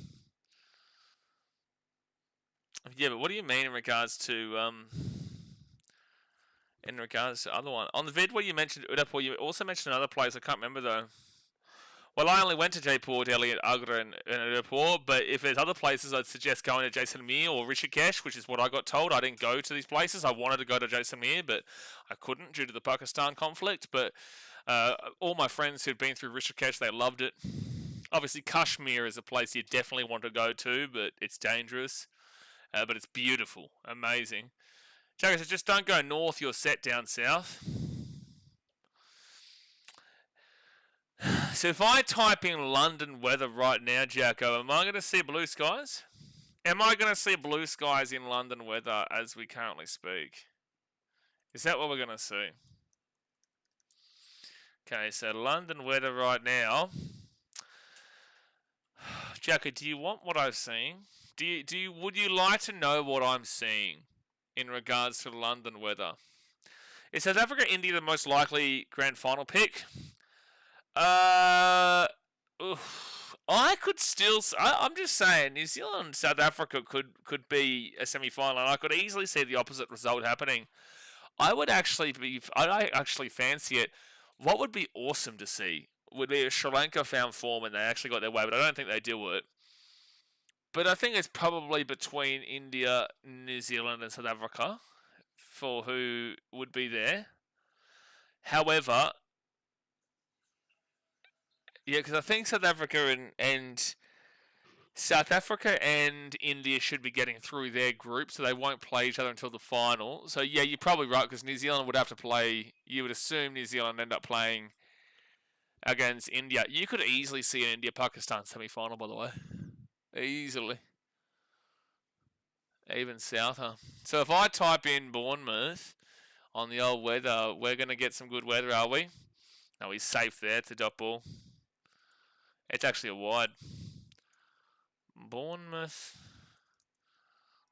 Yeah, but what do you mean in regards to... in regards to the other one? On the vid where you mentioned Udaipur, you also mentioned another place. I can't remember though. Well, I only went to Jaipur, Delhi, Agra, and Udaipur, but if there's other places, I'd suggest going to Jaisalmer or Rishikesh, which is what I got told. I didn't go to these places. I wanted to go to Jaisalmer, but I couldn't due to the Pakistan conflict. But all my friends who'd been through Rishikesh, they loved it. Obviously, Kashmir is a place you definitely want to go to, but it's dangerous. But it's beautiful, amazing. Jacko says, just don't go north, you're set down south. So if I type in London weather right now, Jacko, am I going to see blue skies? Am I going to see blue skies in London weather as we currently speak? Is that what we're going to see? Okay, so London weather right now. Jacko, do you want what I'm seeing? Would you like to know what I'm seeing in regards to London weather? Is South Africa, India the most likely grand final pick? I could still... I'm just saying, New Zealand, South Africa could be a semi-final, and I could easily see the opposite result happening. I'd actually fancy it. What would be awesome to see would be if Sri Lanka found form and they actually got their way, but I don't think they do it. But I think it's probably between India, New Zealand, and South Africa for who would be there. However, yeah, because I think South Africa and India should be getting through their group, so they won't play each other until the final. So yeah, you're probably right, because New Zealand would have to play. You would assume New Zealand end up playing against India. You could easily see an India-Pakistan semi-final, by the way. Easily. Even souther. So if I type in Bournemouth on the old weather, we're going to get some good weather, are we? No, he's safe there. It's a dot ball. It's actually a wide. Bournemouth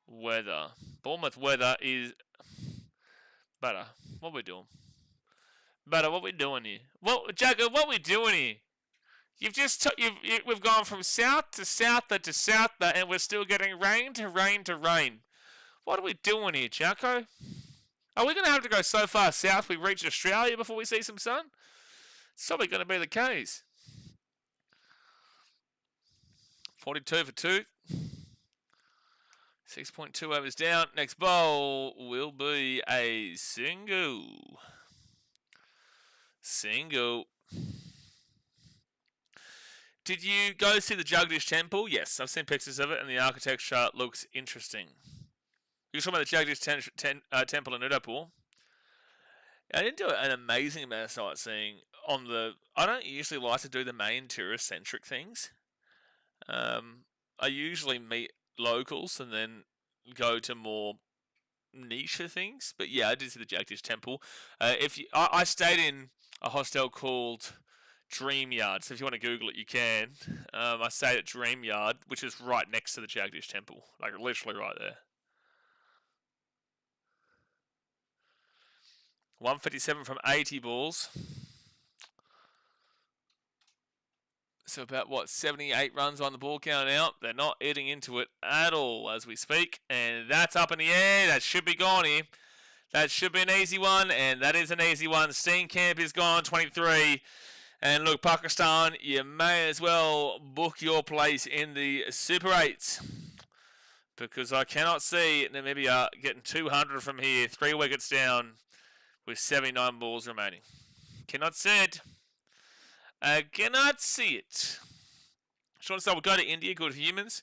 weather. Bournemouth weather is better. What are we doing? Better. What are we doing here? Well, Jagger, what are we doing here? We've gone from south to souther to souther, and we're still getting rain to rain to rain. What are we doing here, Jacko? Are we going to have to go so far south we reach Australia before we see some sun? It's probably going to be the case. 42 for 2. 6.2 overs down. Next bowl will be a single. Single. Did you go see the Jagdish Temple? Yes, I've seen pictures of it, and the architecture looks interesting. You're talking about the Jagdish Temple in Udaipur? I didn't do an amazing amount of sightseeing on the... I don't usually like to do the main tourist-centric things. I usually meet locals and then go to more niche things. But yeah, I did see the Jagdish Temple. I stayed in a hostel called Dream Yard, so if you want to Google it, you can. I stayed at Dream Yard, which is right next to the Jagdish Temple, like literally right there. 157 from 80 balls. So about, 78 runs on the ball count out. They're not eating into it at all as we speak. And that's up in the air. That should be gone here. That should be an easy one, and that is an easy one. Steenkamp is gone, 23. And look, Pakistan, you may as well book your place in the Super 8s. Because I cannot see Namibia getting 200 from here. 3 wickets down with 79 balls remaining. Cannot see it. I cannot see it. Sean said, we'll go to India, good humans.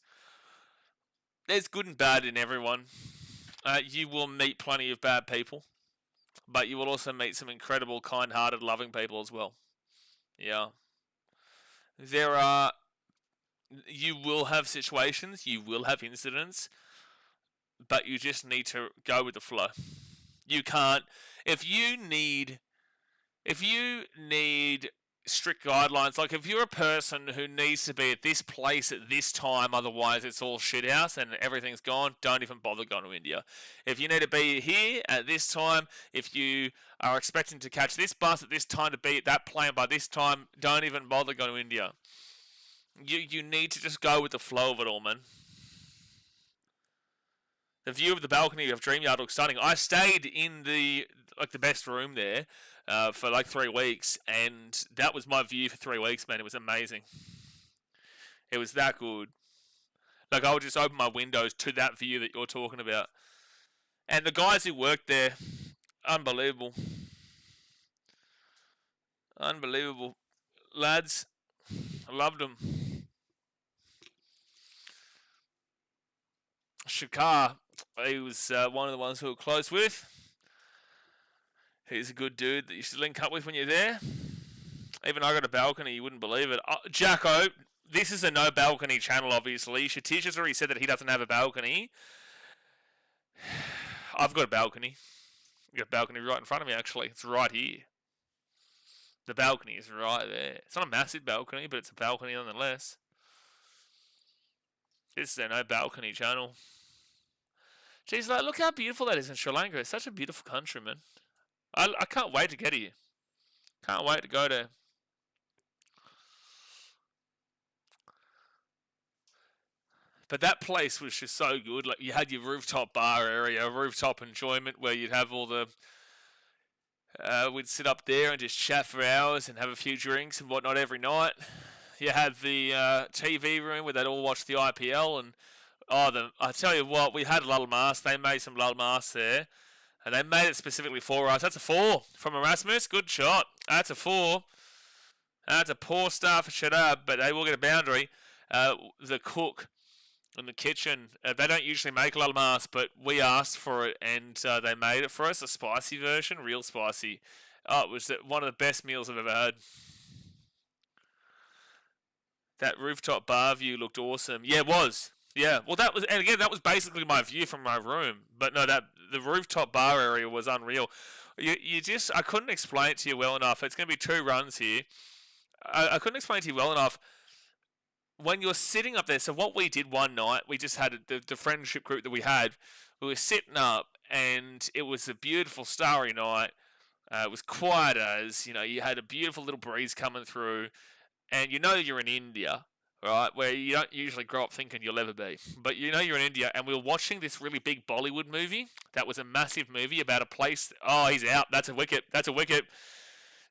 There's good and bad in everyone. You will meet plenty of bad people. But you will also meet some incredible, kind-hearted, loving people as well. Yeah. You will have situations, you will have incidents, but you just need to go with the flow. You can't, if you need strict guidelines, like if you're a person who needs to be at this place at this time, otherwise it's all shithouse and everything's gone, don't even bother going to India. If you need to be here at this time, if you are expecting to catch this bus at this time to be at that plane by this time, don't even bother going to India. You need to just go with the flow of it all, man. The view of the balcony of Dream Yard looks stunning. I stayed in the best room there for 3 weeks, and that was my view for 3 weeks, man. It was amazing. It was that good. I would just open my windows to that view that you're talking about. And the guys who worked there, unbelievable. Unbelievable. Lads, I loved them. Shakar, he was one of the ones who were close with. He's a good dude that you should link up with when you're there. Even I got a balcony, you wouldn't believe it. Jacko, this is a no balcony channel, obviously. Shatish has already said that he doesn't have a balcony. I've got a balcony. I've got a balcony right in front of me, actually. It's right here. The balcony is right there. It's not a massive balcony, but it's a balcony nonetheless. This is a no balcony channel. Geez, look how beautiful that is in Sri Lanka. It's such a beautiful country, man. I can't wait to get here. Can't wait to go there. But that place was just so good. You had your rooftop bar area, rooftop enjoyment, where you'd have all the... we'd sit up there and just chat for hours and have a few drinks and whatnot every night. You had the TV room where they'd all watch the IPL, and I tell you what, we had Lal Mas. They made some Lal Mas there, and they made it specifically for us. That's a 4 from Erasmus. Good shot. That's a 4. That's a poor start for Shadab, but they will get a boundary. The cook in the kitchen, they don't usually make Lal Mas, but we asked for it, and they made it for us, a spicy version, real spicy. Oh, it was one of the best meals I've ever had. That rooftop bar view looked awesome. Yeah, it was. Yeah, well, that was basically my view from my room. But no, the rooftop bar area was unreal. I couldn't explain it to you well enough. It's going to be 2 runs here. I couldn't explain it to you well enough. When you're sitting up there, so what we did one night, we just had the friendship group that we had. We were sitting up, and it was a beautiful starry night. It was quiet as, you had a beautiful little breeze coming through. And you're in India, right, where you don't usually grow up thinking you'll ever be. But you're in India, and we were watching this really big Bollywood movie that was a massive movie about a place. Oh, he's out. That's a wicket. That's a wicket.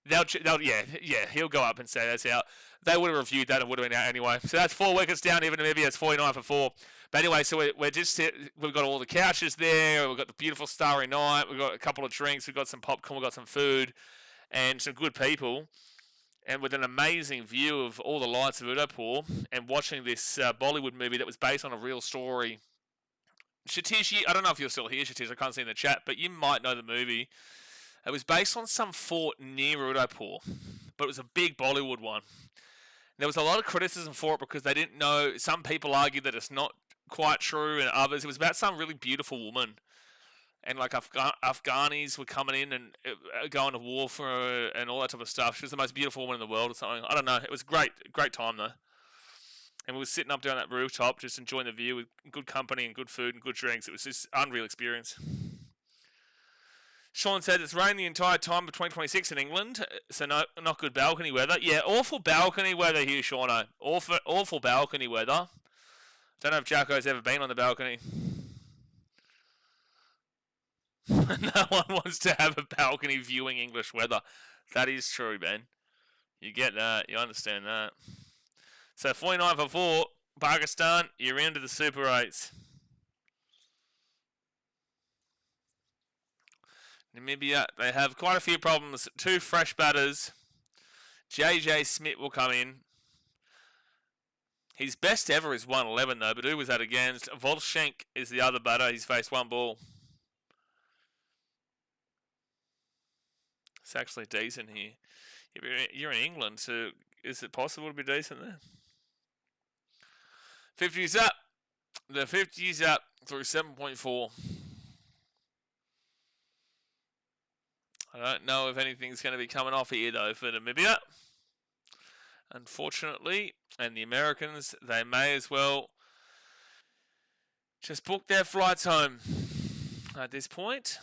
He'll go up and say that's out. They would have reviewed that and would have been out anyway. So that's 4 wickets down. Even Namibia, it's 49 for 4. But anyway, so we've got all the couches there. We've got the beautiful starry night. We've got a couple of drinks. We've got some popcorn. We've got some food, and some good people. And with an amazing view of all the lights of Udaipur, and watching this Bollywood movie that was based on a real story. Shatish, I don't know if you're still here, Shatish. I can't see in the chat, but you might know the movie. It was based on some fort near Udaipur, but it was a big Bollywood one. There was a lot of criticism for it because they didn't know. Some people argued that it's not quite true, and others. It was about some really beautiful woman, and like Afghanis were coming in and going to war for her and all that type of stuff. She was the most beautiful woman in the world or something. I don't know. It was great time though. And we were sitting up down that rooftop, just enjoying the view with good company and good food and good drinks. It was just an unreal experience. Sean said it's rained the entire time of 2026 in England, so not good balcony weather. Yeah, awful balcony weather here, Sean. Awful balcony weather. Don't know if Jacko's ever been on the balcony. No one wants to have a balcony viewing English weather. That is true, Ben. You get that. You understand that. So 49 for 4, Pakistan, you're into the Super 8s. Namibia, they have quite a few problems. 2 fresh batters. JJ Smith will come in. His best ever is 111 though, but who was that against? Volshenk is the other batter. He's faced 1 ball. It's actually decent here. You're in England, so is it possible to be decent there? 50's up. The 50's up through 7.4. I don't know if anything's going to be coming off here, though, for Namibia. Unfortunately, and the Americans, they may as well just book their flights home at this point.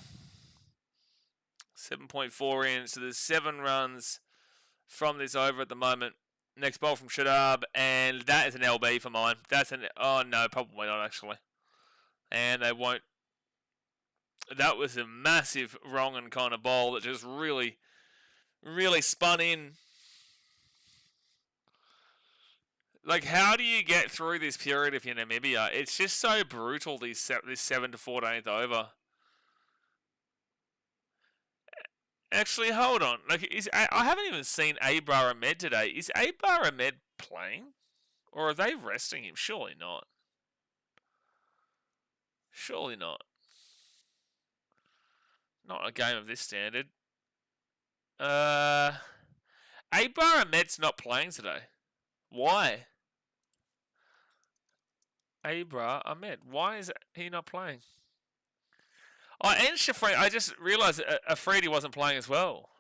7.4 in, so there's 7 runs from this over at the moment. Next ball from Shadab, and that is an LB for mine. Oh no, probably not actually. And they won't. That was a massive wrong and kind of ball that just really spun in. Like, how do you get through this period if you're Namibia? It's just so brutal, this 7 to 14th over. Actually, hold on. Like, I haven't even seen Abar Ahmed today. Is Abar Ahmed playing? Or are they resting him? Surely not. Surely not. Not a game of this standard. Abar Ahmed's not playing today. Why? Abar Ahmed. Why is he not playing? Oh, and Shafri, I just realised Afridi wasn't playing as well.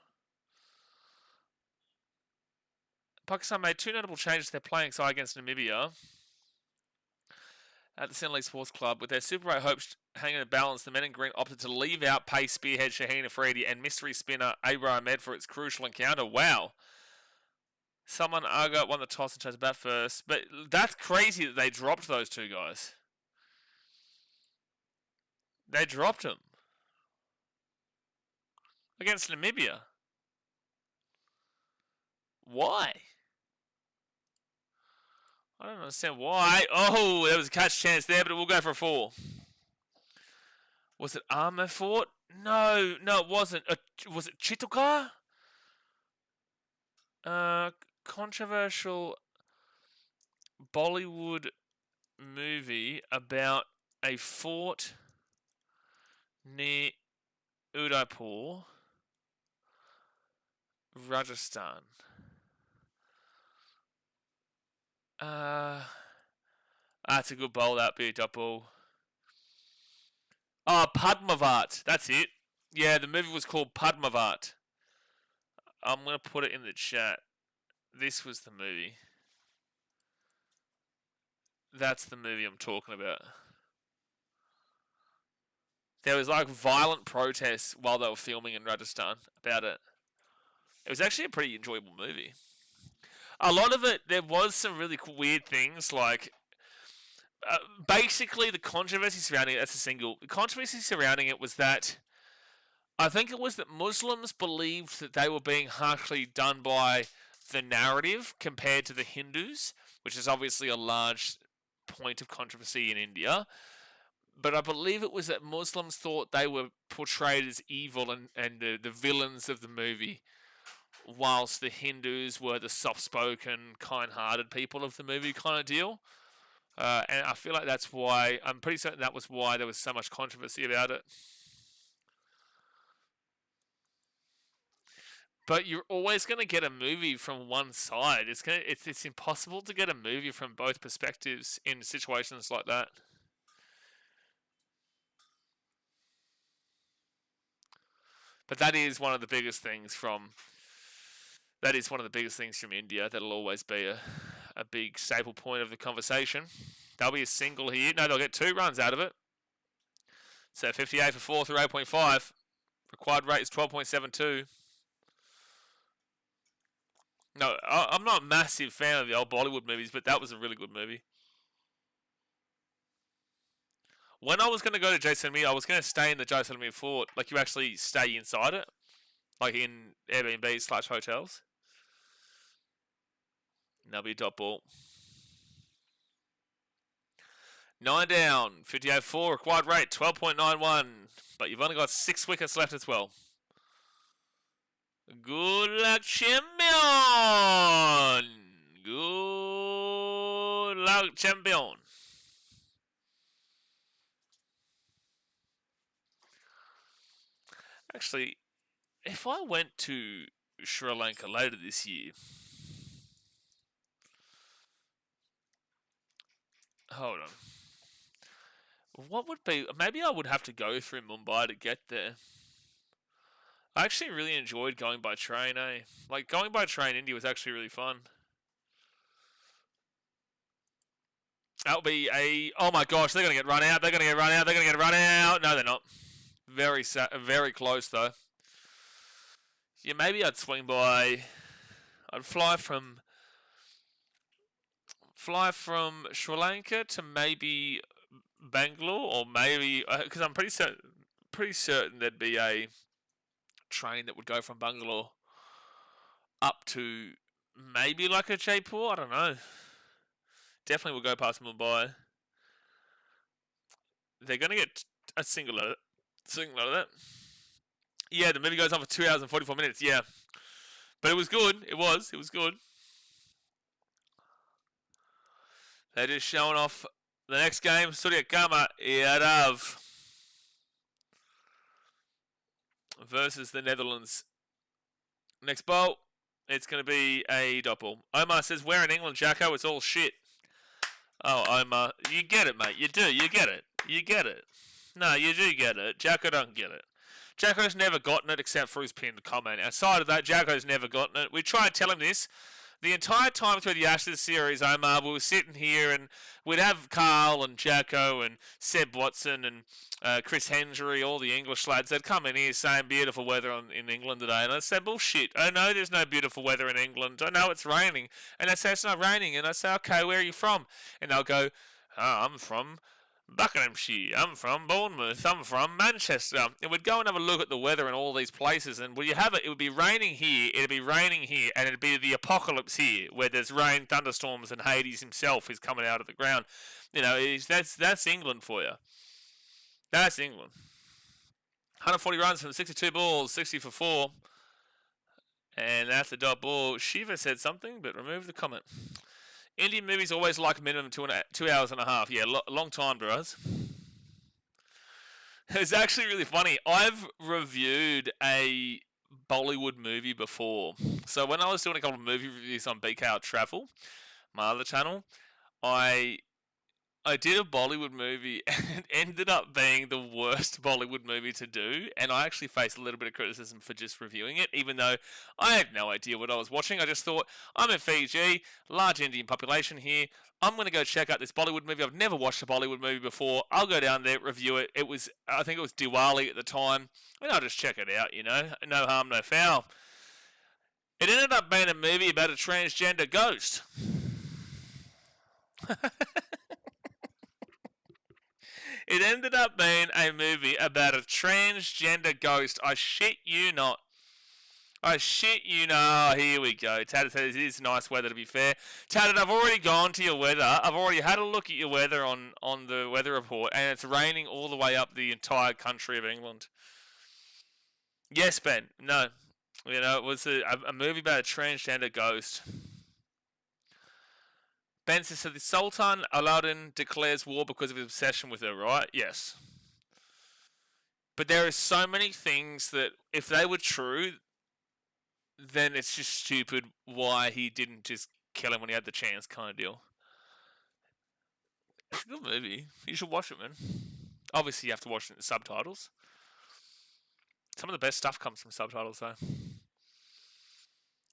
Pakistan made 2 notable changes to their playing side against Namibia at the Central League Sports Club. With their Super 8 hopes hanging in balance, the men in green opted to leave out pace spearhead Shaheen Afridi and mystery spinner Abar Ahmed for its crucial encounter. Wow. Someone won the toss and chose to bat first. But that's crazy that they dropped those 2 guys. They dropped them. Against Namibia. Why? I don't understand why. Oh, there was a catch chance there, but we'll go for a 4. Was it Armour Fort? No, it wasn't. Was it Chitokar? Controversial Bollywood movie about a fort near Udaipur, Rajasthan. That's a good bowl, that be a double. Oh, Padmavat. That's it. Yeah, the movie was called Padmavat. I'm going to put it in the chat. This was the movie. That's the movie I'm talking about. There was like violent protests while they were filming in Rajasthan about it. It was actually a pretty enjoyable movie. A lot of it, there was some really weird things, like basically the controversy surrounding it. The controversy surrounding it was that I think it was that Muslims believed that they were being harshly done by the narrative compared to the Hindus, which is obviously a large point of controversy in India. But I believe it was that Muslims thought they were portrayed as evil and the villains of the movie, whilst the Hindus were the soft-spoken, kind-hearted people of the movie kind of deal. And I feel like that's why, I'm pretty certain that was why there was so much controversy about it. But you're always going to get a movie from one side. It's impossible to get a movie from both perspectives in situations like that. But that is one of the biggest things from India. That'll always be a big staple point of the conversation. There'll be a single here. No, they'll get 2 runs out of it. So 58 for 4 through 8.5. Required rate is 12.72. No, I'm not a massive fan of the old Bollywood movies, but that was a really good movie. When I was going to go to Jaisalmer, I was going to stay in the Jaisalmer fort. Like, you actually stay inside it. Like in Airbnb/hotels. And that'll be a dot ball. 9 down, 58-4, required rate, 12.91. But you've only got 6 wickets left as well. Good luck, champion! Good luck, champion! Actually, if I went to Sri Lanka later this year... Hold on. What would be... Maybe I would have to go through Mumbai to get there. I actually really enjoyed going by train, eh? Like, going by train India was actually really fun. That'll be a... Oh my gosh, they're going to get run out. They're going to get run out. They're going to get run out. No, they're not. Very close, though. Yeah, maybe I'd swing by... I'd fly from Sri Lanka to maybe Bangalore, or maybe... Because I'm pretty certain there'd be a train that would go from Bangalore up to maybe like a Jaipur. I don't know. Definitely will go past Mumbai. They're going to get a single out of that. Yeah, the movie goes on for 2 hours and 44 minutes. Yeah. But it was good. It was good. They're just showing off the next game. Surya Kama Yadav versus the Netherlands. Next bowl, it's going to be a dot ball. Omar says, "Where in England, Jacko? It's all shit." Oh, Omar, you get it, mate. You do. You get it. You get it. No, you do get it. Jacko don't get it. Jacko's never gotten it except for his pinned comment. Outside of that, Jacko's never gotten it. We try and tell him this. The entire time through the Ashes series, Omar, we were sitting here and we'd have Carl and Jacko and Seb Watson and Chris Hendry, all the English lads. They'd come in here saying beautiful weather in England today. And I'd say, bullshit. I know there's no beautiful weather in England. I know it's raining. And they'd say, it's not raining. And I'd say, okay, where are you from? And they'll go, oh, I'm from Buckinghamshire, I'm from Bournemouth, I'm from Manchester. And we'd go and have a look at the weather in all these places, and you have it, it would be raining here, it'd be raining here, and it'd be the apocalypse here, where there's rain, thunderstorms, and Hades himself is coming out of the ground. You know, that's England for you. That's England. 140 runs from 62 balls, 60 for 4. And that's a dot ball. Shiva said something, but remove the comment. Indian movies always like a minimum 2 hours and a half. Yeah, long time, bros. It's actually really funny. I've reviewed a Bollywood movie before. So when I was doing a couple of movie reviews on BKR Travel, my other channel, I did a Bollywood movie and it ended up being the worst Bollywood movie to do, and I actually faced a little bit of criticism for just reviewing it, even though I had no idea what I was watching. I just thought, I'm in Fiji, large Indian population here, I'm going to go check out this Bollywood movie. I've never watched a Bollywood movie before. I'll go down there, review it. I think it was Diwali at the time, and I'll just check it out, you know, no harm, no foul. It ended up being a movie about a transgender ghost. It ended up being a movie about a transgender ghost. I shit you not. I shit you not. Oh, here we go. Tatted says it is nice weather, to be fair. Tatted, I've already gone to your weather. I've already had a look at your weather on the weather report, and it's raining all the way up the entire country of England. Yes, Ben. No. You know, it was a movie about a transgender ghost. Ben says, so the Sultan Aladdin declares war because of his obsession with her, right? Yes. But there are so many things that, if they were true, then it's just stupid why he didn't just kill him when he had the chance, kind of deal. It's a good movie. You should watch it, man. Obviously, you have to watch it in the subtitles. Some of the best stuff comes from subtitles, though.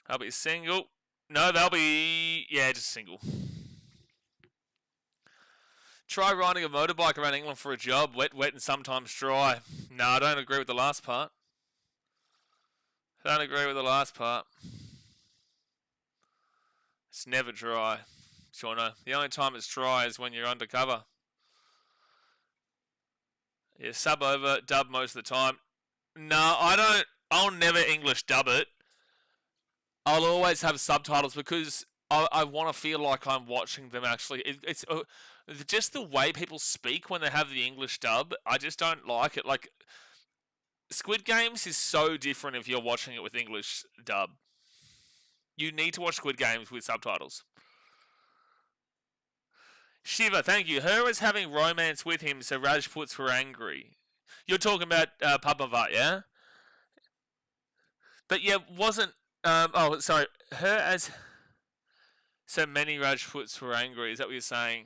I'll be single. No, they'll be... Yeah, just single. Try riding a motorbike around England for a job. Wet, wet, and sometimes dry. No, I don't agree with the last part. Don't agree with the last part. It's never dry. Shauna. The only time it's dry is when you're undercover. Yeah, sub over, dub most of the time. No, I don't. I'll never English dub it. I'll always have subtitles because I want to feel like I'm watching them actually. It's just the way people speak when they have the English dub. I just don't like it. Like, Squid Games is so different if you're watching it with English dub. You need to watch Squid Games with subtitles. Shiva, thank you. Her is having romance with him, so Rajputs were angry. You're talking about Padmavat, yeah? But yeah, wasn't... oh, sorry. Her as... So many Rajputs were angry. Is that what you're saying?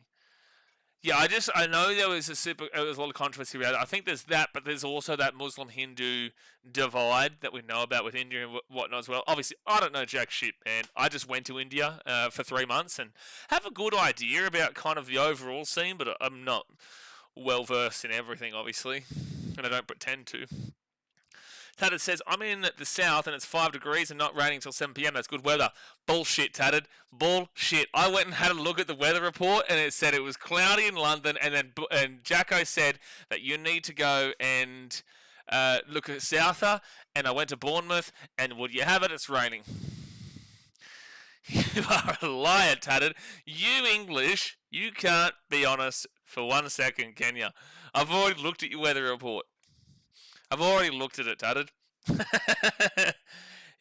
Yeah, I know there was a lot of controversy about it. I think there's that, but there's also that Muslim-Hindu divide that we know about with India and whatnot as well. Obviously, I don't know jack shit, man. I just went to India for 3 months and have a good idea about kind of the overall scene, but I'm not well versed in everything, obviously, and I don't pretend to. Tatted says, I'm in the south and it's 5 degrees and not raining until 7 p.m. That's good weather. Bullshit, Tatted. Bullshit. I went and had a look at the weather report and it said it was cloudy in London, and Jacko said that you need to go and look at Souther, and I went to Bournemouth, and would you have it, it's raining. You are a liar, Tatted. You English, you can't be honest for 1 second, can you? I've already looked at your weather report. I've already looked at it, Tatted. Yeah,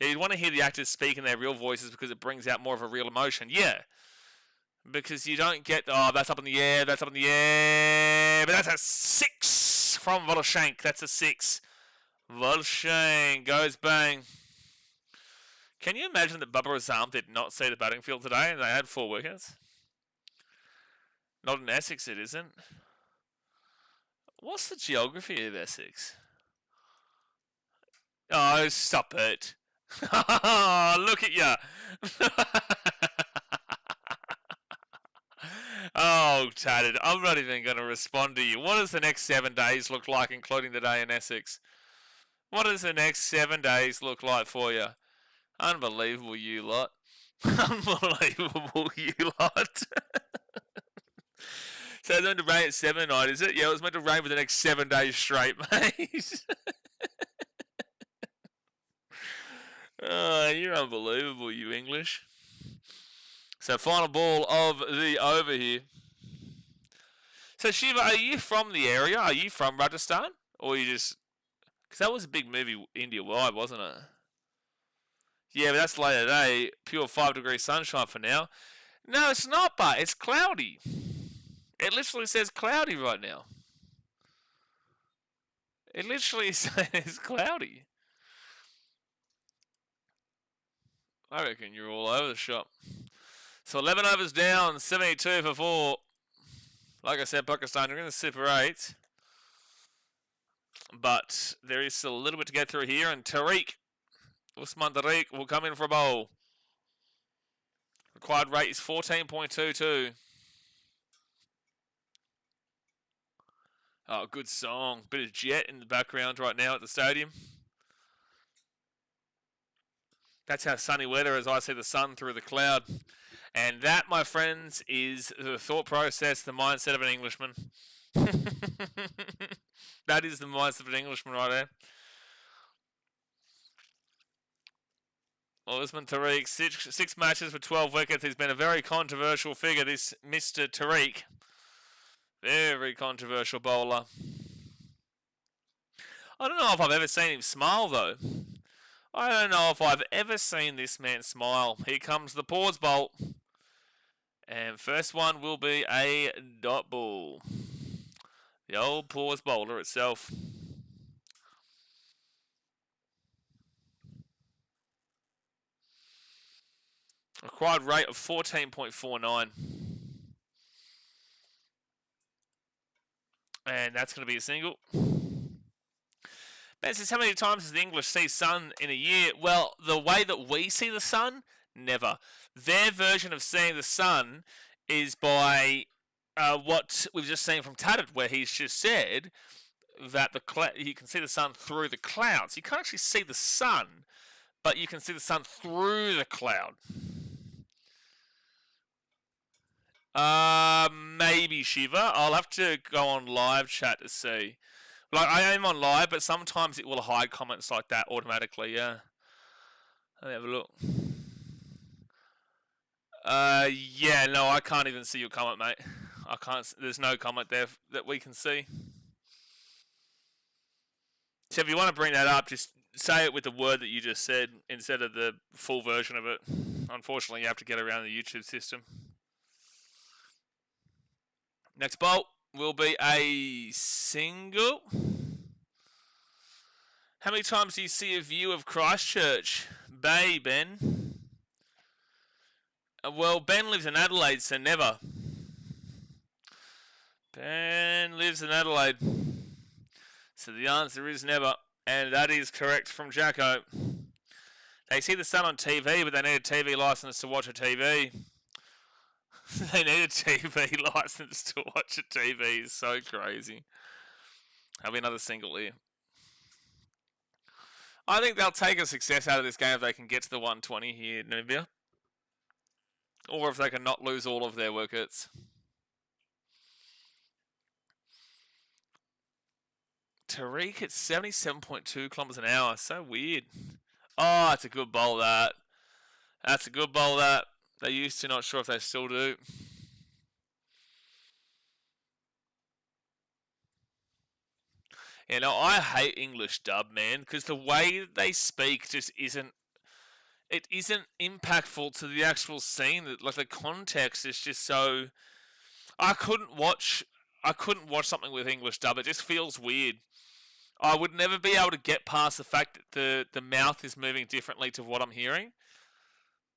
you want to hear the actors speak in their real voices because it brings out more of a real emotion. Yeah. Because you don't get, oh, that's up in the air, that's up in the air. But that's a 6 from Volshank. That's a 6. Volshank goes bang. Can you imagine that Bubba Azam did not see the batting field today and they had 4 wickets? Not in Essex, it isn't. What's the geography of Essex? Oh, stop it. Look at ya. Oh, Tatted, I'm not even going to respond to you. What does the next 7 days look like, including the day in Essex? What does the next 7 days look like for you? Unbelievable, you lot. Unbelievable, you lot. So it's meant to rain at 7 tonight, is it? Yeah, it was meant to rain for the next 7 days straight, mate. Oh, you're unbelievable, you English. So final ball of the over here. So Shiva, are you from the area? Are you from Rajasthan? Or are you just... Because that was a big movie India-wide, wasn't it? Yeah, but that's later today. Pure 5 degree sunshine for now. No, it's not, but it's cloudy. It literally says cloudy right now. It literally says cloudy. I reckon you're all over the shop. So 11 overs down, 72 for 4. Like I said, Pakistan are in the Super 8. But there is still a little bit to get through here. And Usman Tariq will come in for a bowl. Required rate is 14.22. Oh, good song. Bit of jet in the background right now at the stadium. That's how sunny weather is. I see the sun through the cloud. And that, my friends, is the thought process, the mindset of an Englishman. That is the mindset of an Englishman right there. Osman Tariq, six matches for 12 wickets. He's been a very controversial figure, this Mr. Tariq. Very controversial bowler. I don't know if I've ever seen him smile, though. I don't know if I've ever seen this man smile. Here comes the pause bolt. And first one will be a dot ball. The old pause bowler itself. Required rate of 14.49. And that's going to be a single. Ben says, how many times does the English see sun in a year? Well, the way that we see the sun, never. Their version of seeing the sun is by what we've just seen from Tadded, where he's just said that you can see the sun through the clouds. You can't actually see the sun, but you can see the sun through the cloud. Maybe Shiva. I'll have to go on live chat to see. Like, I am on live, but sometimes it will hide comments like that automatically, yeah. Let me have a look. Yeah, no, I can't even see your comment, mate. I can't. There's no comment there that we can see. So if you want to bring that up, just say it with the word that you just said instead of the full version of it. Unfortunately, you have to get around the YouTube system. Next bolt will be a single. How many times do you see a view of Christchurch Bay, Ben? Well, Ben lives in Adelaide, so never. Ben lives in Adelaide. So the answer is never. And that is correct from Jacko. They see the sun on TV, but they need a TV license to watch a TV. They need a TV license to watch a TV. It's so crazy. Have another single here. I think they'll take a success out of this game if they can get to the 120 here, Namibia. Or if they can not lose all of their wickets. Tariq at 77.2 kilometers an hour. So weird. Oh, that's a good bowl, that. That's a good bowl, that. They used to, not sure if they still do. You know, I hate English dub, man, because the way they speak just isn't impactful to the actual scene. Like, the context is just so... I couldn't watch something with English dub. It just feels weird. I would never be able to get past the fact that the mouth is moving differently to what I'm hearing.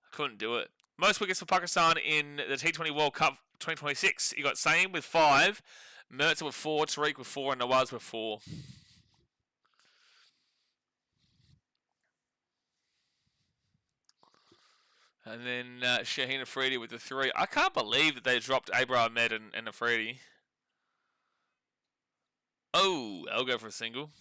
I couldn't do it. Most wickets for Pakistan in the T20 World Cup 2026. You got Saeem with 5, Mertz with 4, Tariq with 4, and Nawaz with 4. And then Shaheen Afridi with the 3. I can't believe that they dropped Abraham Ahmed and Afridi. Oh, I'll go for a single.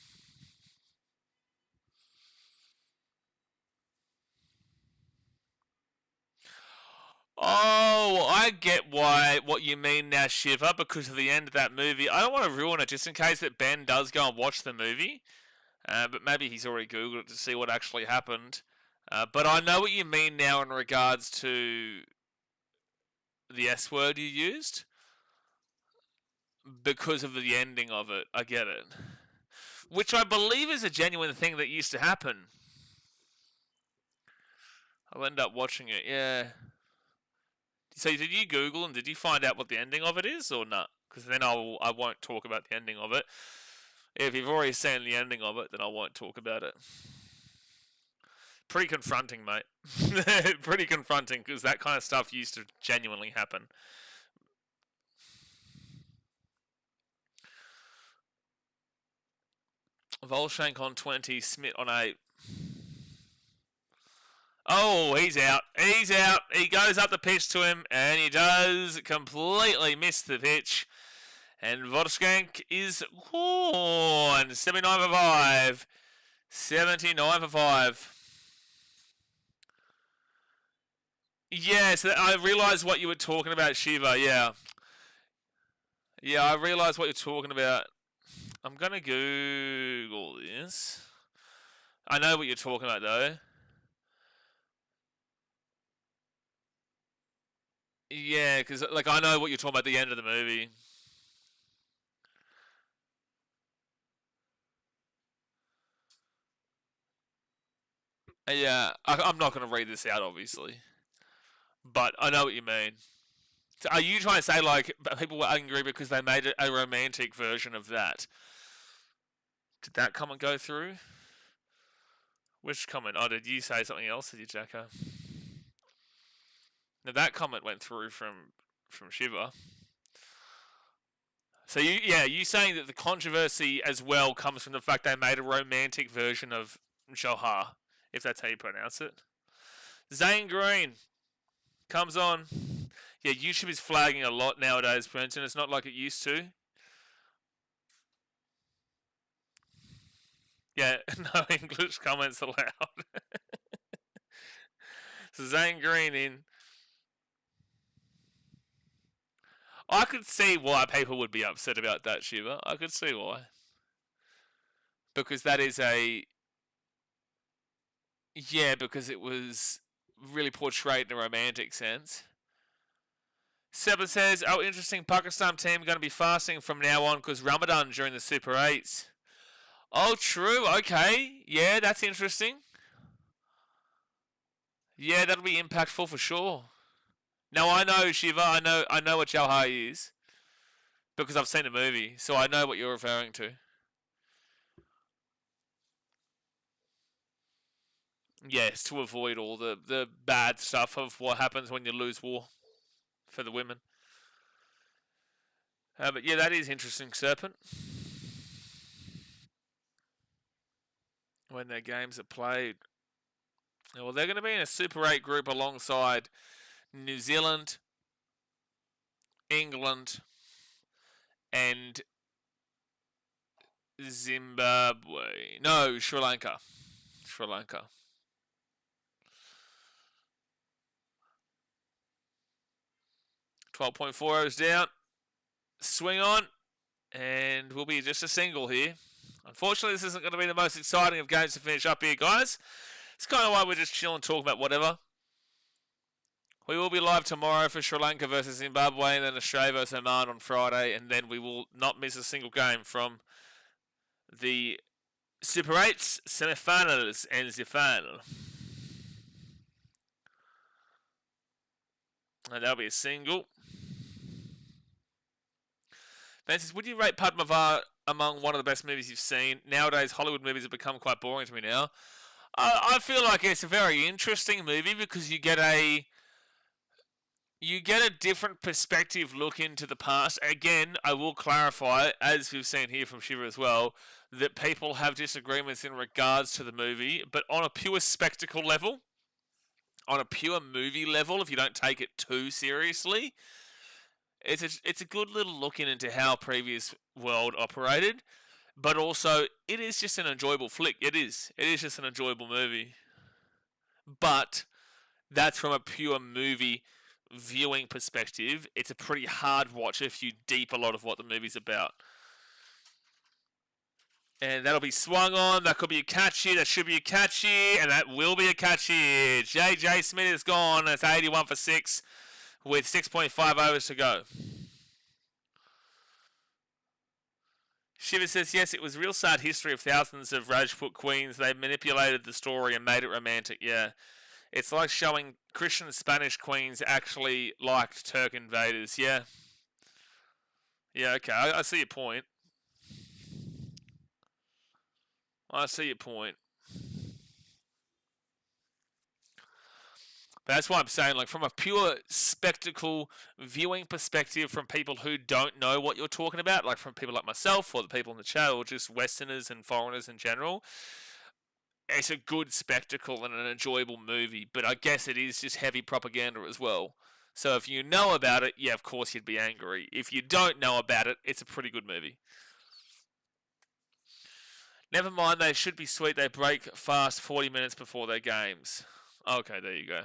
Oh, I get what you mean now, Shiva, because of the end of that movie. I don't want to ruin it just in case that Ben does go and watch the movie. But maybe he's already Googled it to see what actually happened. But I know what you mean now in regards to the S word you used. Because of the ending of it. I get it. Which I believe is a genuine thing that used to happen. I'll end up watching it, yeah. So did you Google and did you find out what the ending of it is or not? Because then I won't talk about the ending of it. If you've already seen the ending of it, then I won't talk about it. Pretty confronting, mate. Pretty confronting, because that kind of stuff used to genuinely happen. Volshank on 20, Smith on 8. Oh, he's out. He's out. He goes up the pitch to him, and he does completely miss the pitch. And Volshank is on 79 for 5. 79 for 5. Yes, I realised what you were talking about, Shiva, yeah. Yeah, I realise what you're talking about. I'm going to Google this. I know what you're talking about, though. Yeah, because like I know what you're talking about at the end of the movie. Yeah, I'm not going to read this out, obviously, but I know what you mean. So are you trying to say like people were angry because they made a romantic version of that? Did that comment go through? Which comment? Oh, did you say something else? Did you, Jacko? Now that comment went through from Shiva. So you saying that the controversy as well comes from the fact they made a romantic version of Johar, if that's how you pronounce it. Zane Green comes on. Yeah, YouTube is flagging a lot nowadays, Brenton. It's not like it used to. Yeah, no English comments allowed. So Zane Green in. I could see why people would be upset about that, Shiva. I could see why. Because that is a. Yeah, because it was really portrayed in a romantic sense. Seba says, "Oh, interesting. Pakistan team going to be fasting from now on because Ramadan during the Super 8s. Oh, true. Okay. Yeah, that's interesting. Yeah, that'll be impactful for sure. Now I know Shiva. I know what Jalha is because I've seen the movie, so I know what you're referring to. Yes, to avoid all the bad stuff of what happens when you lose war for the women. But yeah, that is interesting, Serpent. When their games are played. Well, they're going to be in a Super 8 group alongside New Zealand, England, and Zimbabwe. No, Sri Lanka. Sri Lanka. 12.4 is down. Swing on. And we'll be just a single here. Unfortunately, this isn't going to be the most exciting of games to finish up here, guys. It's kind of why we're just chilling, talking about whatever. We will be live tomorrow for Sri Lanka versus Zimbabwe, and then Australia versus Oman on Friday, and then we will not miss a single game from the Super 8s, semi-finals, and the final. And that'll be a single. Francis, would you rate Padmavar among one of the best movies you've seen? Nowadays, Hollywood movies have become quite boring to me now. I feel like it's a very interesting movie because you get a different perspective look into the past. Again, I will clarify, as we've seen here from Shiva as well, that people have disagreements in regards to the movie, but on a pure spectacle level, on a pure movie level, if you don't take it too seriously, it's a good little look into how previous world operated, but also it is just an enjoyable flick. It is just an enjoyable movie, but that's from a pure movie viewing perspective. It's a pretty hard watch if you deep a lot of what the movie's about. And that'll be swung on. That could be a catch here. That should be a catch here. And that will be a catch here. JJ Smith is gone. It's 81 for 6 with 6.5 overs to go. Shiva says, yes, it was real sad history of thousands of Rajput queens. They manipulated the story and made it romantic. Yeah. It's like showing Christian Spanish queens actually liked Turk invaders. Yeah. Yeah, okay. I see your point. I see your point. But that's why I'm saying, like, from a pure spectacle viewing perspective, from people who don't know what you're talking about, like from people like myself or the people in the chat, or just Westerners and foreigners in general, it's a good spectacle and an enjoyable movie. But I guess it is just heavy propaganda as well. So if you know about it, yeah, of course you'd be angry. If you don't know about it, it's a pretty good movie. Never mind, they should be sweet. They break fast 40 minutes before their games. Okay, there you go.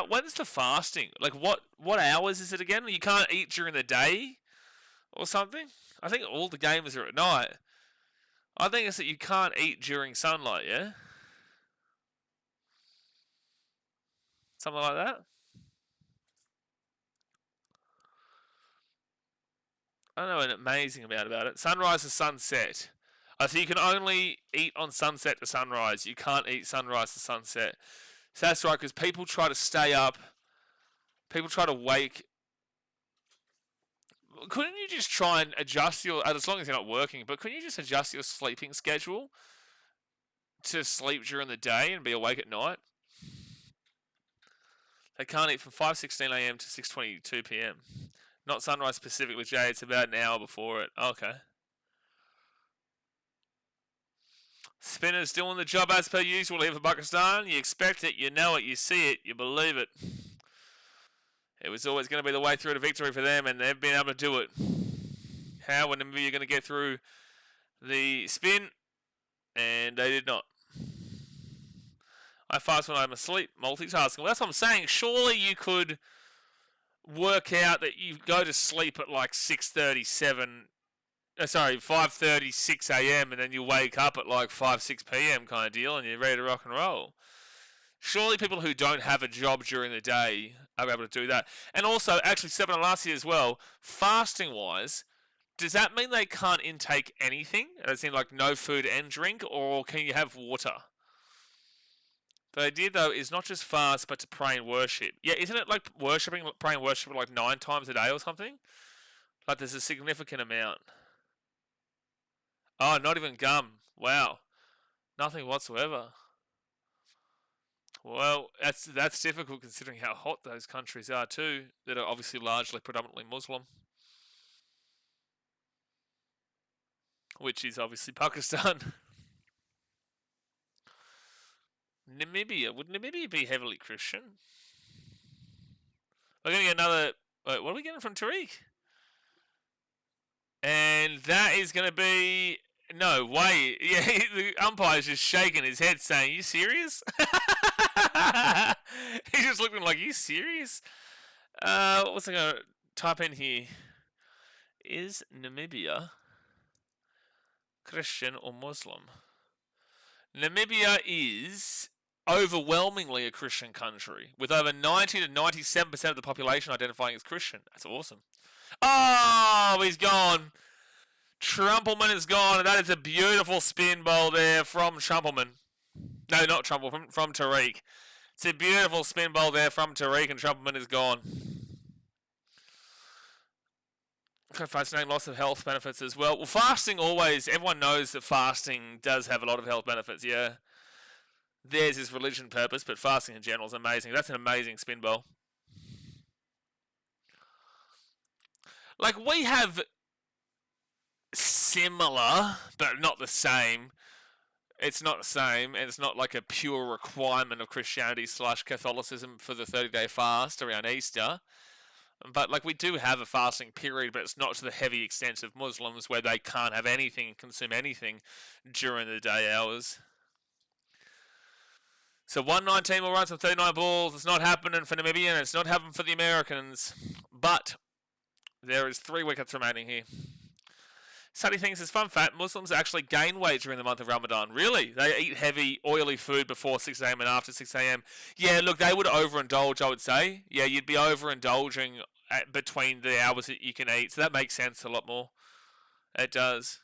When's the fasting? Like, what hours is it again? You can't eat during the day or something? I think all the games are at night. I think it's that you can't eat during sunlight, yeah? Something like that? I don't know what amazing about it. Sunrise to sunset. So you can only eat on sunset to sunrise. You can't eat sunrise to sunset. So that's right, because people try to stay up. People try to wake. Couldn't you just try and adjust your, as long as you're not working, but couldn't you just adjust your sleeping schedule to sleep during the day and be awake at night? They can't eat from 5:16 a.m. to 6:22 p.m. Not sunrise specifically, Jay. It's about an hour before it. Okay. Spinners doing the job as per usual here for Pakistan. You expect it, you know it, you see it, you believe it. It was always going to be the way through to victory for them, and they've been able to do it. How and Namibia going to get through the spin? And they did not. I fast when I'm asleep, multitasking. Well, that's what I'm saying. Surely you could work out that you go to sleep at like 5:36 a.m. and then you wake up at like 6 p.m. kind of deal, and you're ready to rock and roll. Surely people who don't have a job during the day are able to do that. And also, actually, stepping on last year as well, fasting-wise, does that mean they can't intake anything? As in, like, no food and drink, or can you have water? The idea, though, is not just fast, but to pray and worship. Yeah, isn't it like praying and worship like 9 times a day or something? Like, there's a significant amount. Oh, not even gum. Wow. Nothing whatsoever. Well, that's difficult considering how hot those countries are too, that are obviously largely predominantly Muslim, which is obviously Pakistan. Namibia. Would Namibia be heavily Christian? We're going to get another... Wait, what are we getting from Tariq? And that is going to be... No way. Yeah, the umpire's just shaking his head saying, you serious? He's just looking like, you serious? What's I going to type in here? Is Namibia Christian or Muslim? Namibia is overwhelmingly a Christian country, with over 90 to 97% of the population identifying as Christian. That's awesome. Oh, he's gone. Trumpelman is gone, and that is a beautiful spin bowl there from Trumpelman. No, not Trumpel, from Tariq. It's a beautiful spin bowl there from Tariq, and Trumpelman is gone. Fascinating, lots of health benefits as well. Well, fasting always, everyone knows that fasting does have a lot of health benefits, yeah. Theirs is religion purpose, but fasting in general is amazing. That's an amazing spin bowl. Like, we have similar, but not the same. It's not the same, and it's not like a pure requirement of Christianity / Catholicism for the 30-day fast around Easter. But, like, we do have a fasting period, but it's not to the heavy extent of Muslims where they can't have anything, consume anything during the day hours. So 119 will run some 39 balls. It's not happening for Namibia, and it's not happening for the Americans. But there is 3 wickets remaining here. Sunny thinks it's fun fact, Muslims actually gain weight during the month of Ramadan. Really? They eat heavy, oily food before 6 a.m. and after 6 a.m. Yeah, look, they would overindulge, I would say. Yeah, you'd be overindulging between the hours that you can eat. So that makes sense a lot more. It does.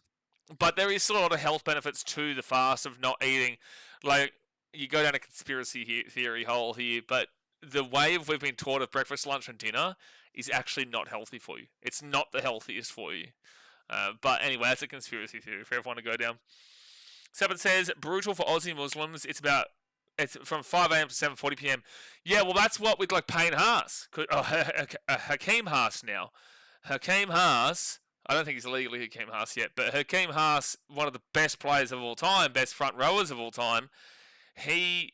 But there is still a lot of health benefits to the fast of not eating. Like, you go down a conspiracy theory hole here, but the way we've been taught of breakfast, lunch, and dinner is actually not healthy for you. It's not the healthiest for you. But anyway, that's a conspiracy theory for everyone to go down. Seven says, brutal for Aussie Muslims. It's from 5 a.m. to 7:40 p.m. Yeah, well, that's what with like Payne Haas. Hakeem Haas now. Hakeem Haas, I don't think he's legally Hakeem Haas yet, but Hakeem Haas, one of the best players of all time, best front rowers of all time, he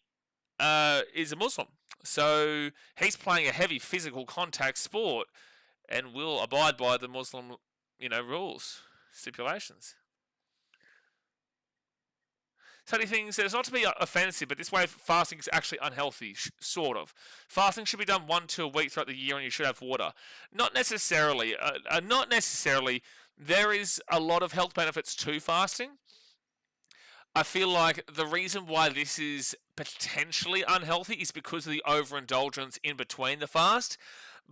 is a Muslim. So he's playing a heavy physical contact sport and will abide by the Muslim rules, stipulations. Study things says not to be offensive, but this way of fasting is actually unhealthy, sort of. Fasting should be done 1 to a week throughout the year, and you should have water. Not necessarily. Not necessarily. There is a lot of health benefits to fasting. I feel like the reason why this is potentially unhealthy is because of the overindulgence in between the fast,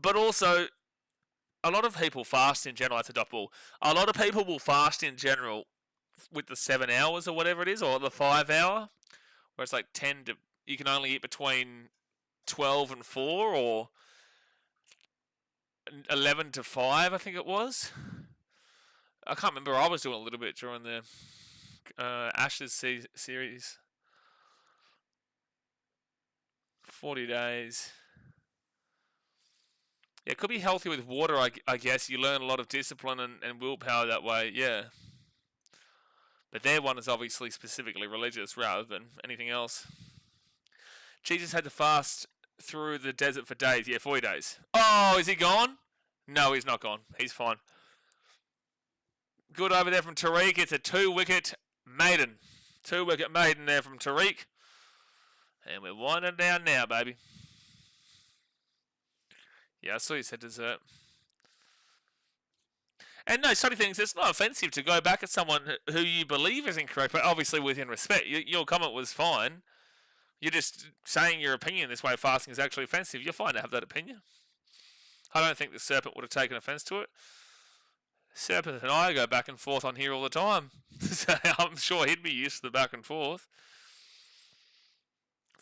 but also a lot of people fast in general. That's a dot ball. A lot of people will fast in general with the 7 hours or whatever it is, or the 5 hour, where it's like 10 to, you can only eat between 12 and 4, or 11 to 5, I think it was. I can't remember. I was doing a little bit during the Ashes series. 40 days. Yeah, it could be healthy with water, I guess. You learn a lot of discipline and willpower that way, yeah. But their one is obviously specifically religious rather than anything else. Jesus had to fast through the desert for days. Yeah, 40 days. Oh, is he gone? No, he's not gone. He's fine. Good over there from Tariq. It's a 2-wicket maiden. 2-wicket maiden there from Tariq. And we're winding down now, baby. Yeah, I saw you said dessert. And no, study things, it's not offensive to go back at someone who you believe is incorrect, but obviously within respect. Your comment was fine. You're just saying your opinion this way of fasting is actually offensive. You're fine to have that opinion. I don't think the Serpent would have taken offense to it. Serpent and I go back and forth on here all the time. So I'm sure he'd be used to the back and forth.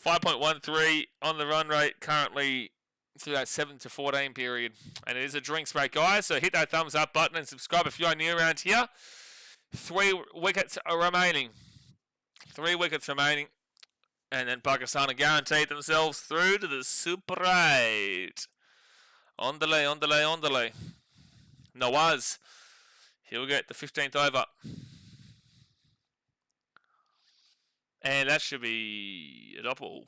5.13 on the run rate currently through that 7 to 14 period. And it is a drinks break, guys. So hit that thumbs up button and subscribe if you are new around here. 3 wickets are remaining. 3 wickets remaining. And then Pakistan are guaranteed themselves through to the Super 8. On delay, on delay, on delay. Nawaz. He'll get the 15th over. And that should be a double.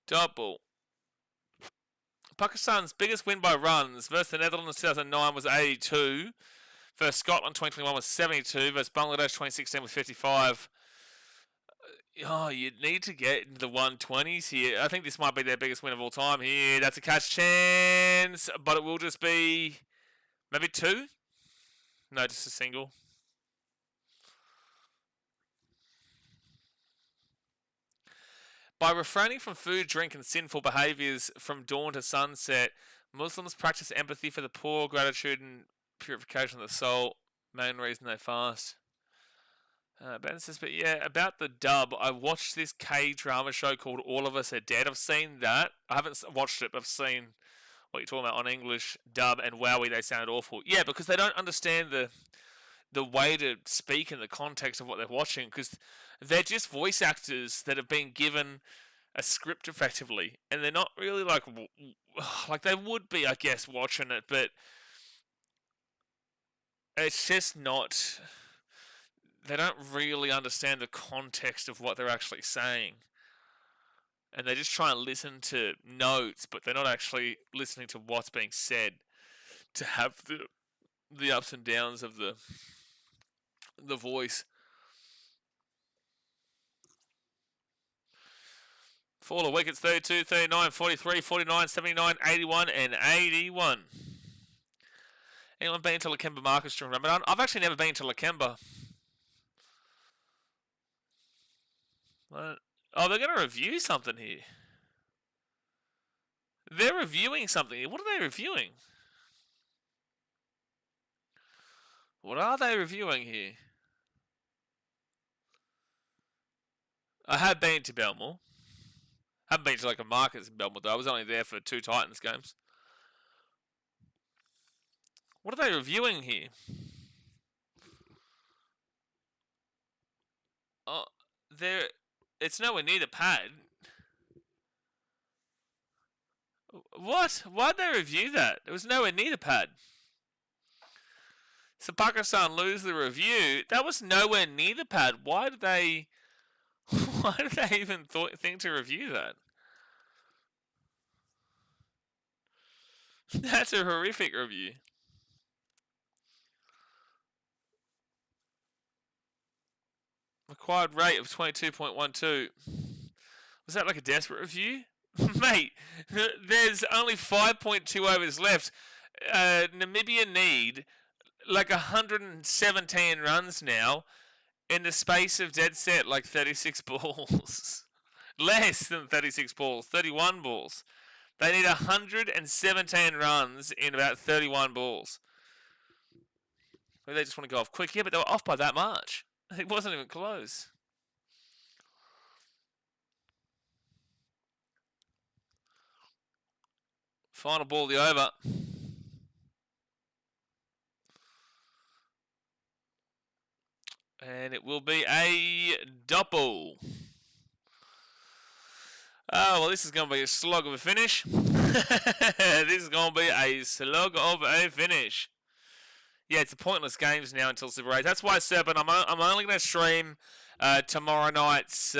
Double. Pakistan's biggest win by runs versus the Netherlands 2009 was 82. Versus Scotland 2021 was 72. Versus Bangladesh 2016 was 55. Oh, you'd need to get into the 120s here. I think this might be their biggest win of all time here. That's a catch chance, but it will just be maybe 2? No, just a single. By refraining from food, drink, and sinful behaviours from dawn to sunset, Muslims practice empathy for the poor, gratitude, and purification of the soul. Main reason they fast. Ben says, but yeah, about the dub, I watched this K-drama show called All of Us Are Dead. I've seen that. I haven't watched it, but I've seen what you're talking about on English dub, and wowie, they sounded awful. Yeah, because they don't understand the way to speak in the context of what they're watching, because they're just voice actors that have been given a script effectively, and they're not really like they would be, I guess, watching it, but it's just not. They don't really understand the context of what they're actually saying. And they just try and listen to notes, but they're not actually listening to what's being said to have the ups and downs of the voice. For all the wickets, 32, 39, 43, 49, 79, 81, and 81. Anyone been to Lakemba Markets during Ramadan? I've actually never been to Lakemba. Oh, they're going to review something here. They're reviewing something here. What are they reviewing? What are they reviewing here? I have been to Belmore. I haven't been to like a markets in Belmore though. I was only there for 2 Titans games. What are they reviewing here? Oh, it's nowhere near the pad. What? Why'd they review that? It was nowhere near the pad. So Pakistan lose the review. That was nowhere near the pad. Why did they even think to review that? That's a horrific review. Required rate of 22.12. Was that like a desperate review? Mate, there's only 5.2 overs left. Namibia need like 117 runs now in the space of dead set, like 36 balls. Less than 36 balls, 31 balls. They need 117 runs in about 31 balls. Maybe they just want to go off quick. Yeah, but they were off by that much. It wasn't even close. Final ball of the over. And it will be a double. Oh, well, this is going to be a slog of a finish. This is going to be a slog of a finish. Yeah, it's a pointless games now until Super 8. That's why, Serpent, I'm only going to stream tomorrow night's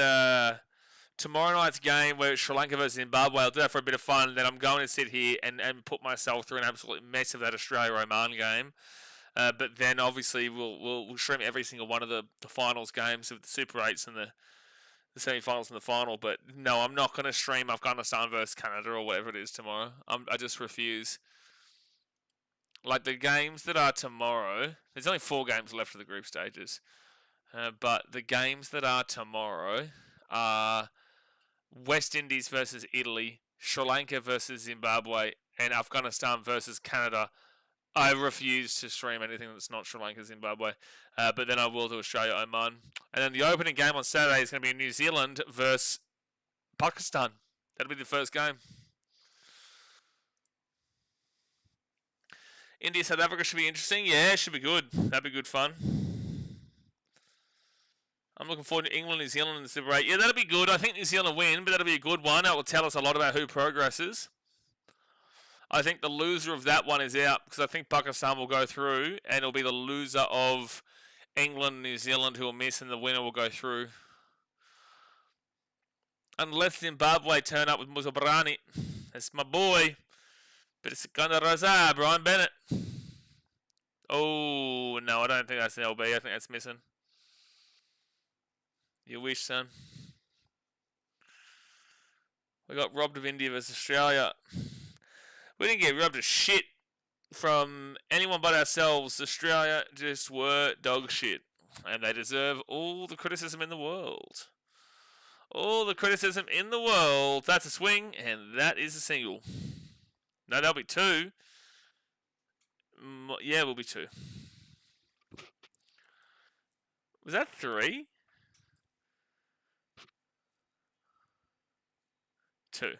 game where it's Sri Lanka versus Zimbabwe. I'll do that for a bit of fun. Then I'm going to sit here and put myself through an absolute mess of that Australia-Oman game. But then obviously we'll stream every single one of the finals games of the Super 8s and the semi-finals and the final. But no, I'm not going to stream Afghanistan versus Canada or whatever it is tomorrow. I just refuse. Like the games that are tomorrow, there's only 4 games left of the group stages. But the games that are tomorrow are West Indies versus Italy, Sri Lanka versus Zimbabwe, and Afghanistan versus Canada. I refuse to stream anything that's not Sri Lanka, Zimbabwe, but then I will do Australia, Oman. And then the opening game on Saturday is going to be New Zealand versus Pakistan. That'll be the first game. India, South Africa should be interesting. Yeah, it should be good. That'd be good fun. I'm looking forward to England, New Zealand in the Super 8. Yeah, that'll be good. I think New Zealand will win, but that'll be a good one. That will tell us a lot about who progresses. I think the loser of that one is out because I think Pakistan will go through and it'll be the loser of England, New Zealand who will miss and the winner will go through. Unless Zimbabwe turn up with Muzabrani. That's my boy. But it's Ganda Raza, Brian Bennett. Oh, no, I don't think that's an LB. I think that's missing. You wish, son. We got robbed of India versus Australia. We didn't get robbed of shit from anyone but ourselves. Australia just were dog shit. And they deserve all the criticism in the world. All the criticism in the world. That's a swing, and that is a single. No, there'll be 2. Yeah, will be 2. Was that 3? 2.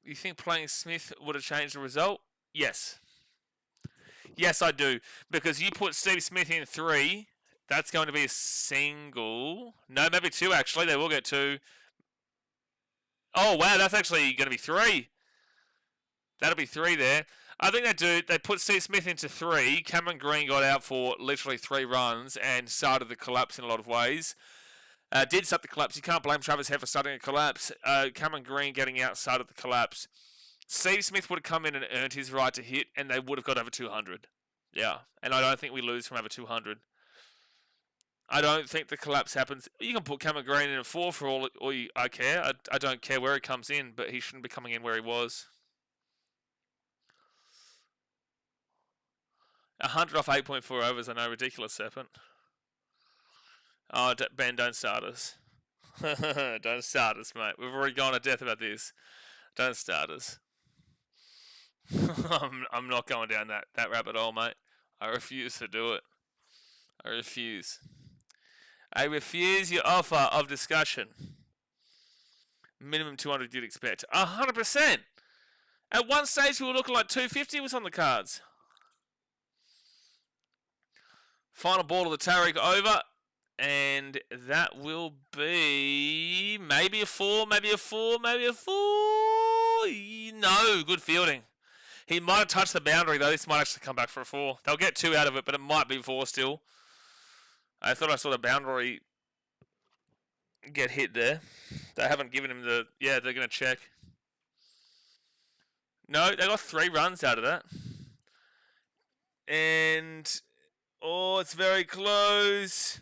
You think playing Smith would have changed the result? Yes. Yes, I do. Because you put Steve Smith in 3, that's going to be a single. No, maybe 2 actually. They will get 2. Oh, wow, that's actually going to be 3. That'll be 3 there. I think they do. They put Steve Smith into 3. Cameron Green got out for literally 3 runs and started the collapse in a lot of ways. Did start the collapse. You can't blame Travis Head for starting a collapse. Cameron Green getting out started the collapse. Steve Smith would have come in and earned his right to hit, and they would have got over 200. Yeah, and I don't think we lose from over 200. I don't think the collapse happens. You can put Cameron Green in a 4 for all I care. I don't care where he comes in, but he shouldn't be coming in where he was. 100 off 8.4 overs, I know, ridiculous, Serpent. Oh, Ben, don't start us. Don't start us, mate. We've already gone to death about this. Don't start us. I'm not going down that rabbit hole, mate. I refuse to do it. I refuse. I refuse your offer of discussion. Minimum 200 you'd expect. 100%! At one stage we were looking like 250 was on the cards. Final ball of the Tariq over. And that will be maybe a 4, maybe a 4, maybe a 4. No, good fielding. He might have touched the boundary, though. This might actually come back for a 4. They'll get 2 out of it, but it might be 4 still. I thought I saw the boundary get hit there. They haven't given him the... Yeah, they're going to check. No, they got 3 runs out of that. And, oh, it's very close.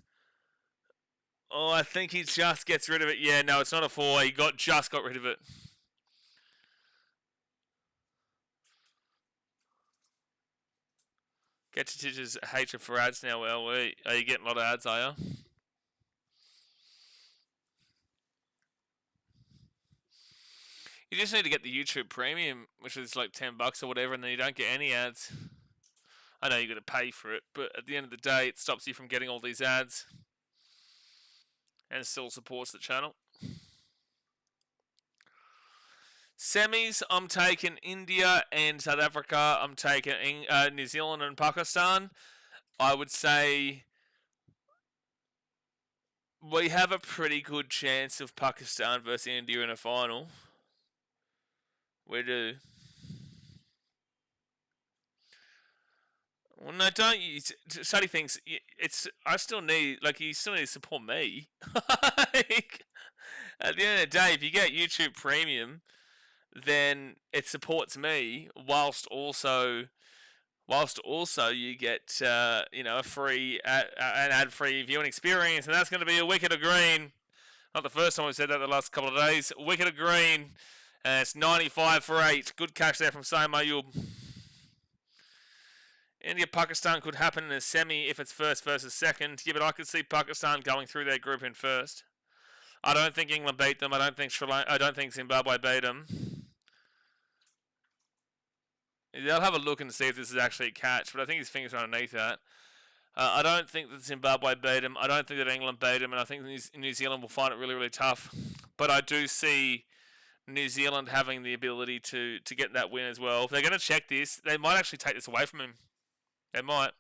Oh, I think he just gets rid of it. Yeah, no, it's not a 4. He just got rid of it. Get to Titch's hatred for ads now, well, are you getting a lot of ads, are you? You just need to get the YouTube Premium, which is like $10 or whatever, and then you don't get any ads. I know you got to pay for it, but at the end of the day, it stops you from getting all these ads, and still supports the channel. Semis, I'm taking India and South Africa. I'm taking New Zealand and Pakistan. I would say we have a pretty good chance of Pakistan versus India in a final. We do. Well, no, don't you? Sadie thinks it's. I still need, like, you still need to support me. Like, at the end of the day, if you get YouTube Premium, then it supports me, whilst also you get a free an ad-free viewing experience, and that's going to be a wicket of green. Not the first time we've said that the last couple of days. Wicket of green, and it's 95 for 8. Good catch there from Saim Ayub. India-Pakistan could happen in a semi if it's first versus second. Yeah, but I could see Pakistan going through their group in first. I don't think England beat them. I don't think Zimbabwe beat them. They'll have a look and see if this is actually a catch, but I think his fingers are underneath that. I don't think that Zimbabwe beat him. I don't think that England beat him, and I think New Zealand will find it really, really tough. But I do see New Zealand having the ability to get that win as well. If they're going to check this, they might actually take this away from him. They might.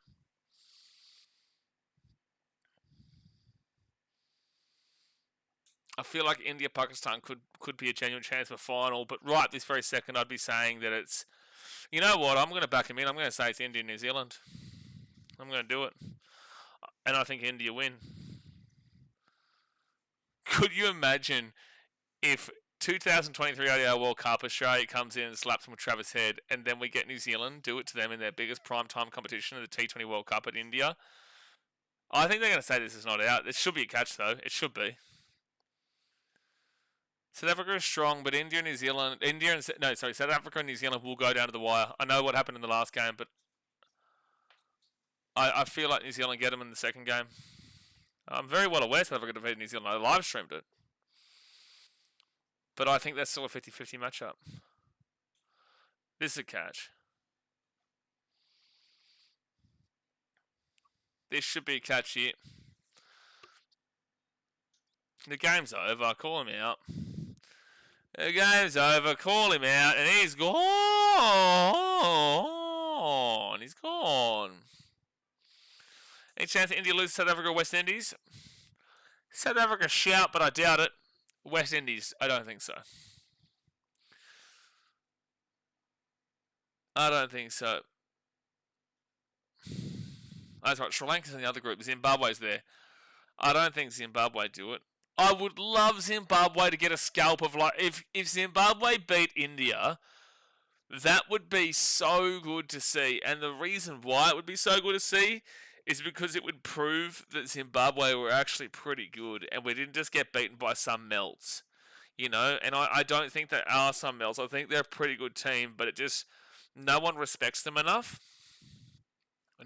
I feel like India-Pakistan could be a genuine chance for a final, but right this very second, I'd be saying that it's... You know what? I'm going to back him in. I'm going to say it's India-New Zealand. I'm going to do it. And I think India win. Could you imagine if 2023 ODI World Cup, Australia comes in and slaps them with Travis Head, and then we get New Zealand, do it to them in their biggest primetime competition of the T20 World Cup at India? I think they're going to say this is not out. It should be a catch, though. It should be. South Africa is strong, but South Africa and New Zealand will go down to the wire. I know what happened in the last game, but I feel like New Zealand get them in the second game. I'm very well aware South Africa defeated New Zealand. I live streamed it. But I think that's still a 50-50 matchup. This is a catch. This should be a catch here. The game's over. Call him out. The game's over. Call him out. And he's gone. He's gone. Any chance India loses South Africa or West Indies? South Africa shout, but I doubt it. West Indies, I don't think so. I don't think so. That's right. Sri Lanka's in the other group. Zimbabwe's there. I don't think Zimbabwe do it. I would love Zimbabwe to get a scalp of, like, if Zimbabwe beat India, that would be so good to see. And the reason why it would be so good to see is because it would prove that Zimbabwe were actually pretty good and we didn't just get beaten by some melts, And I don't think they are some melts. I think they're a pretty good team, but no one respects them enough.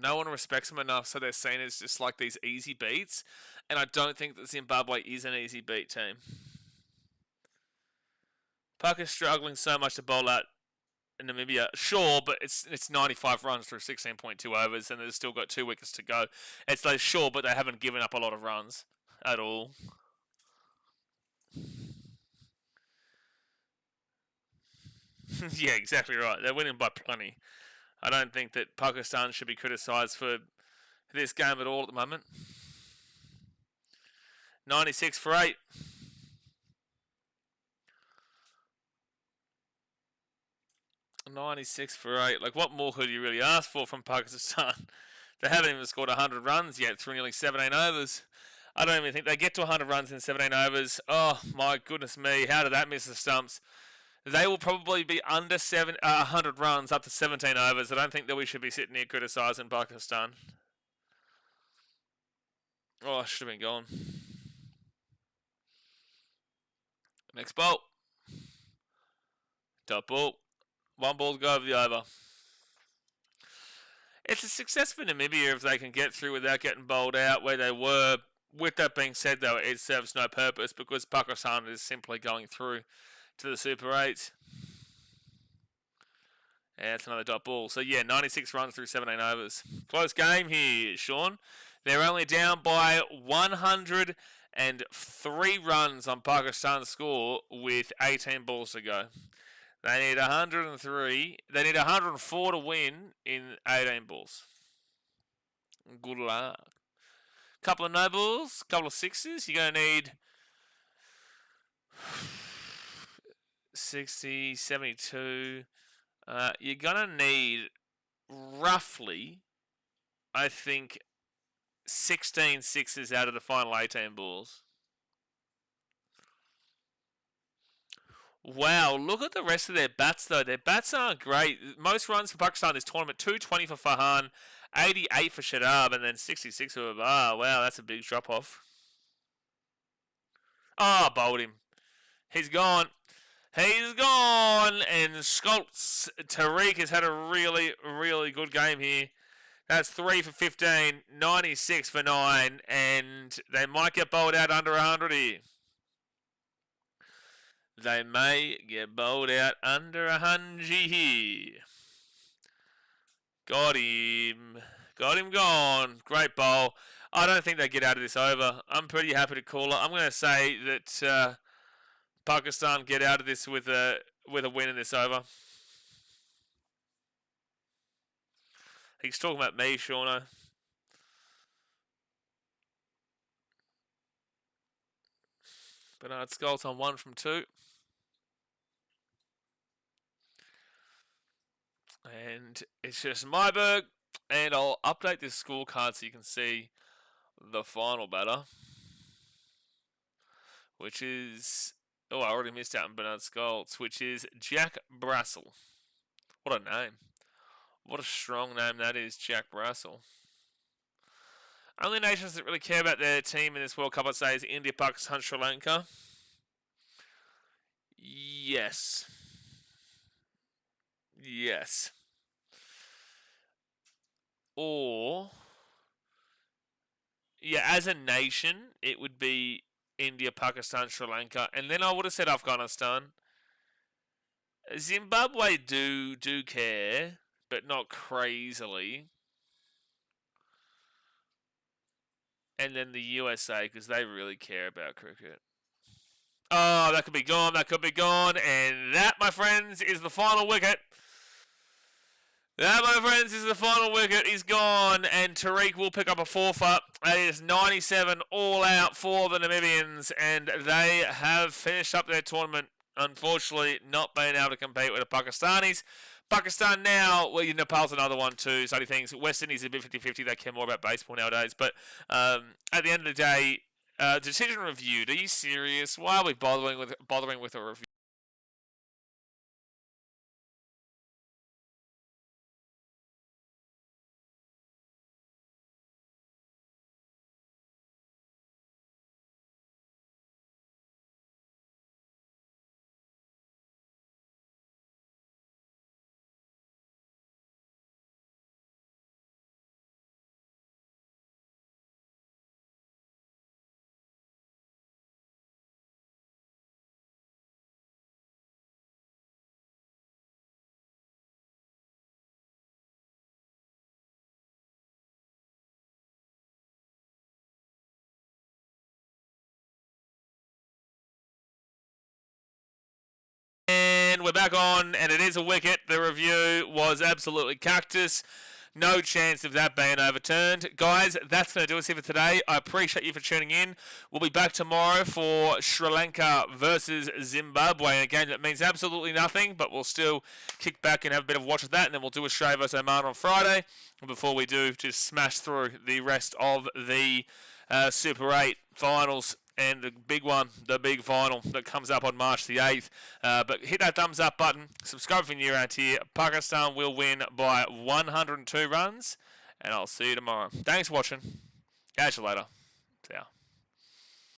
No one respects them enough, so they're seen as just like these easy beats. And I don't think that Zimbabwe is an easy beat team. Puck is struggling so much to bowl out in Namibia. Sure, but it's 95 runs through 16.2 overs, and they've still got 2 wickets to go. It's like, sure, but they haven't given up a lot of runs at all. Yeah, exactly right. They're winning by plenty. I don't think that Pakistan should be criticised for this game at all at the moment. 96 for 8. Like, what more could you really ask for from Pakistan? They haven't even scored 100 runs yet through nearly 17 overs. I don't even think they get to 100 runs in 17 overs. Oh, my goodness me. How did that miss the stumps? They will probably be under 100 runs up to 17 overs. I don't think that we should be sitting here criticising Pakistan. Oh, I should have been gone. Next ball. Top ball. One ball to go over the over. It's a success for Namibia if they can get through without getting bowled out where they were. With that being said, though, it serves no purpose because Pakistan is simply going through to the Super 8. And that's another dot ball. So, yeah, 96 runs through 17 overs. Close game here, Sean. They're only down by 103 runs on Pakistan's score with 18 balls to go. They need 103. They need 104 to win in 18 balls. Good luck. Couple of no balls, couple of sixes. You're going to need 60, 72. You're going to need roughly, I think, 16 sixes out of the final 18 balls. Wow, look at the rest of their bats, though. Their bats aren't great. Most runs for Pakistan this tournament, 220 for Farhan, 88 for Shadab, and then 66 for Abar. Wow, that's a big drop-off. Oh, bowled him. He's gone. He's gone. And Skoltz Tariq has had a really, really good game here. That's 3 for 15, 96 for 9, and they might get bowled out under 100 here. They may get bowled out under 100 here. Got him. Got him gone. Great bowl. I don't think they get out of this over. I'm pretty happy to call it. I'm going to say that Pakistan get out of this with a win in this over. He's talking about me, Shauno. Bernard Skoltz on 1 from 2. And it's just Myberg. And I'll update this scorecard so you can see the final batter. Which is... Oh, I already missed out on Bernard Skoltz. Which is Jack Brassel. What a name. What a strong name that is, Jack Brassel. Only nations that really care about their team in this World Cup, I'd say, is India, Pakistan, Sri Lanka. Yes. Yes. Or, yeah, as a nation, it would be India, Pakistan, Sri Lanka. And then I would have said Afghanistan. Zimbabwe do care, but not crazily. And then the USA, because they really care about cricket. Oh, that could be gone, that could be gone. And that, my friends, is the final wicket. That, my friends, is the final wicket. He's gone, and Tariq will pick up a forfeit. It is 97 all out for the Namibians, and they have finished up their tournament, unfortunately, not being able to compete with the Pakistanis. Pakistan now, well, Nepal's another one too, so things. West Indies is a bit 50-50. They care more about baseball nowadays. But at the end of the day, decision reviewed. Are you serious? Why are we bothering with a review? And we're back on, and it is a wicket. The review was absolutely cactus. No chance of that being overturned. Guys, that's going to do us here for today. I appreciate you for tuning in. We'll be back tomorrow for Sri Lanka versus Zimbabwe, a game that means absolutely nothing, but we'll still kick back and have a bit of a watch of that, and then we'll do Australia versus Oman on Friday. And before we do, just smash through the rest of the Super 8 finals. and the big one, the big final that comes up on March the 8th. But hit that thumbs up button. Subscribe for new around here. Pakistan will win by 102 runs. And I'll see you tomorrow. Thanks for watching. Catch you later. See ya.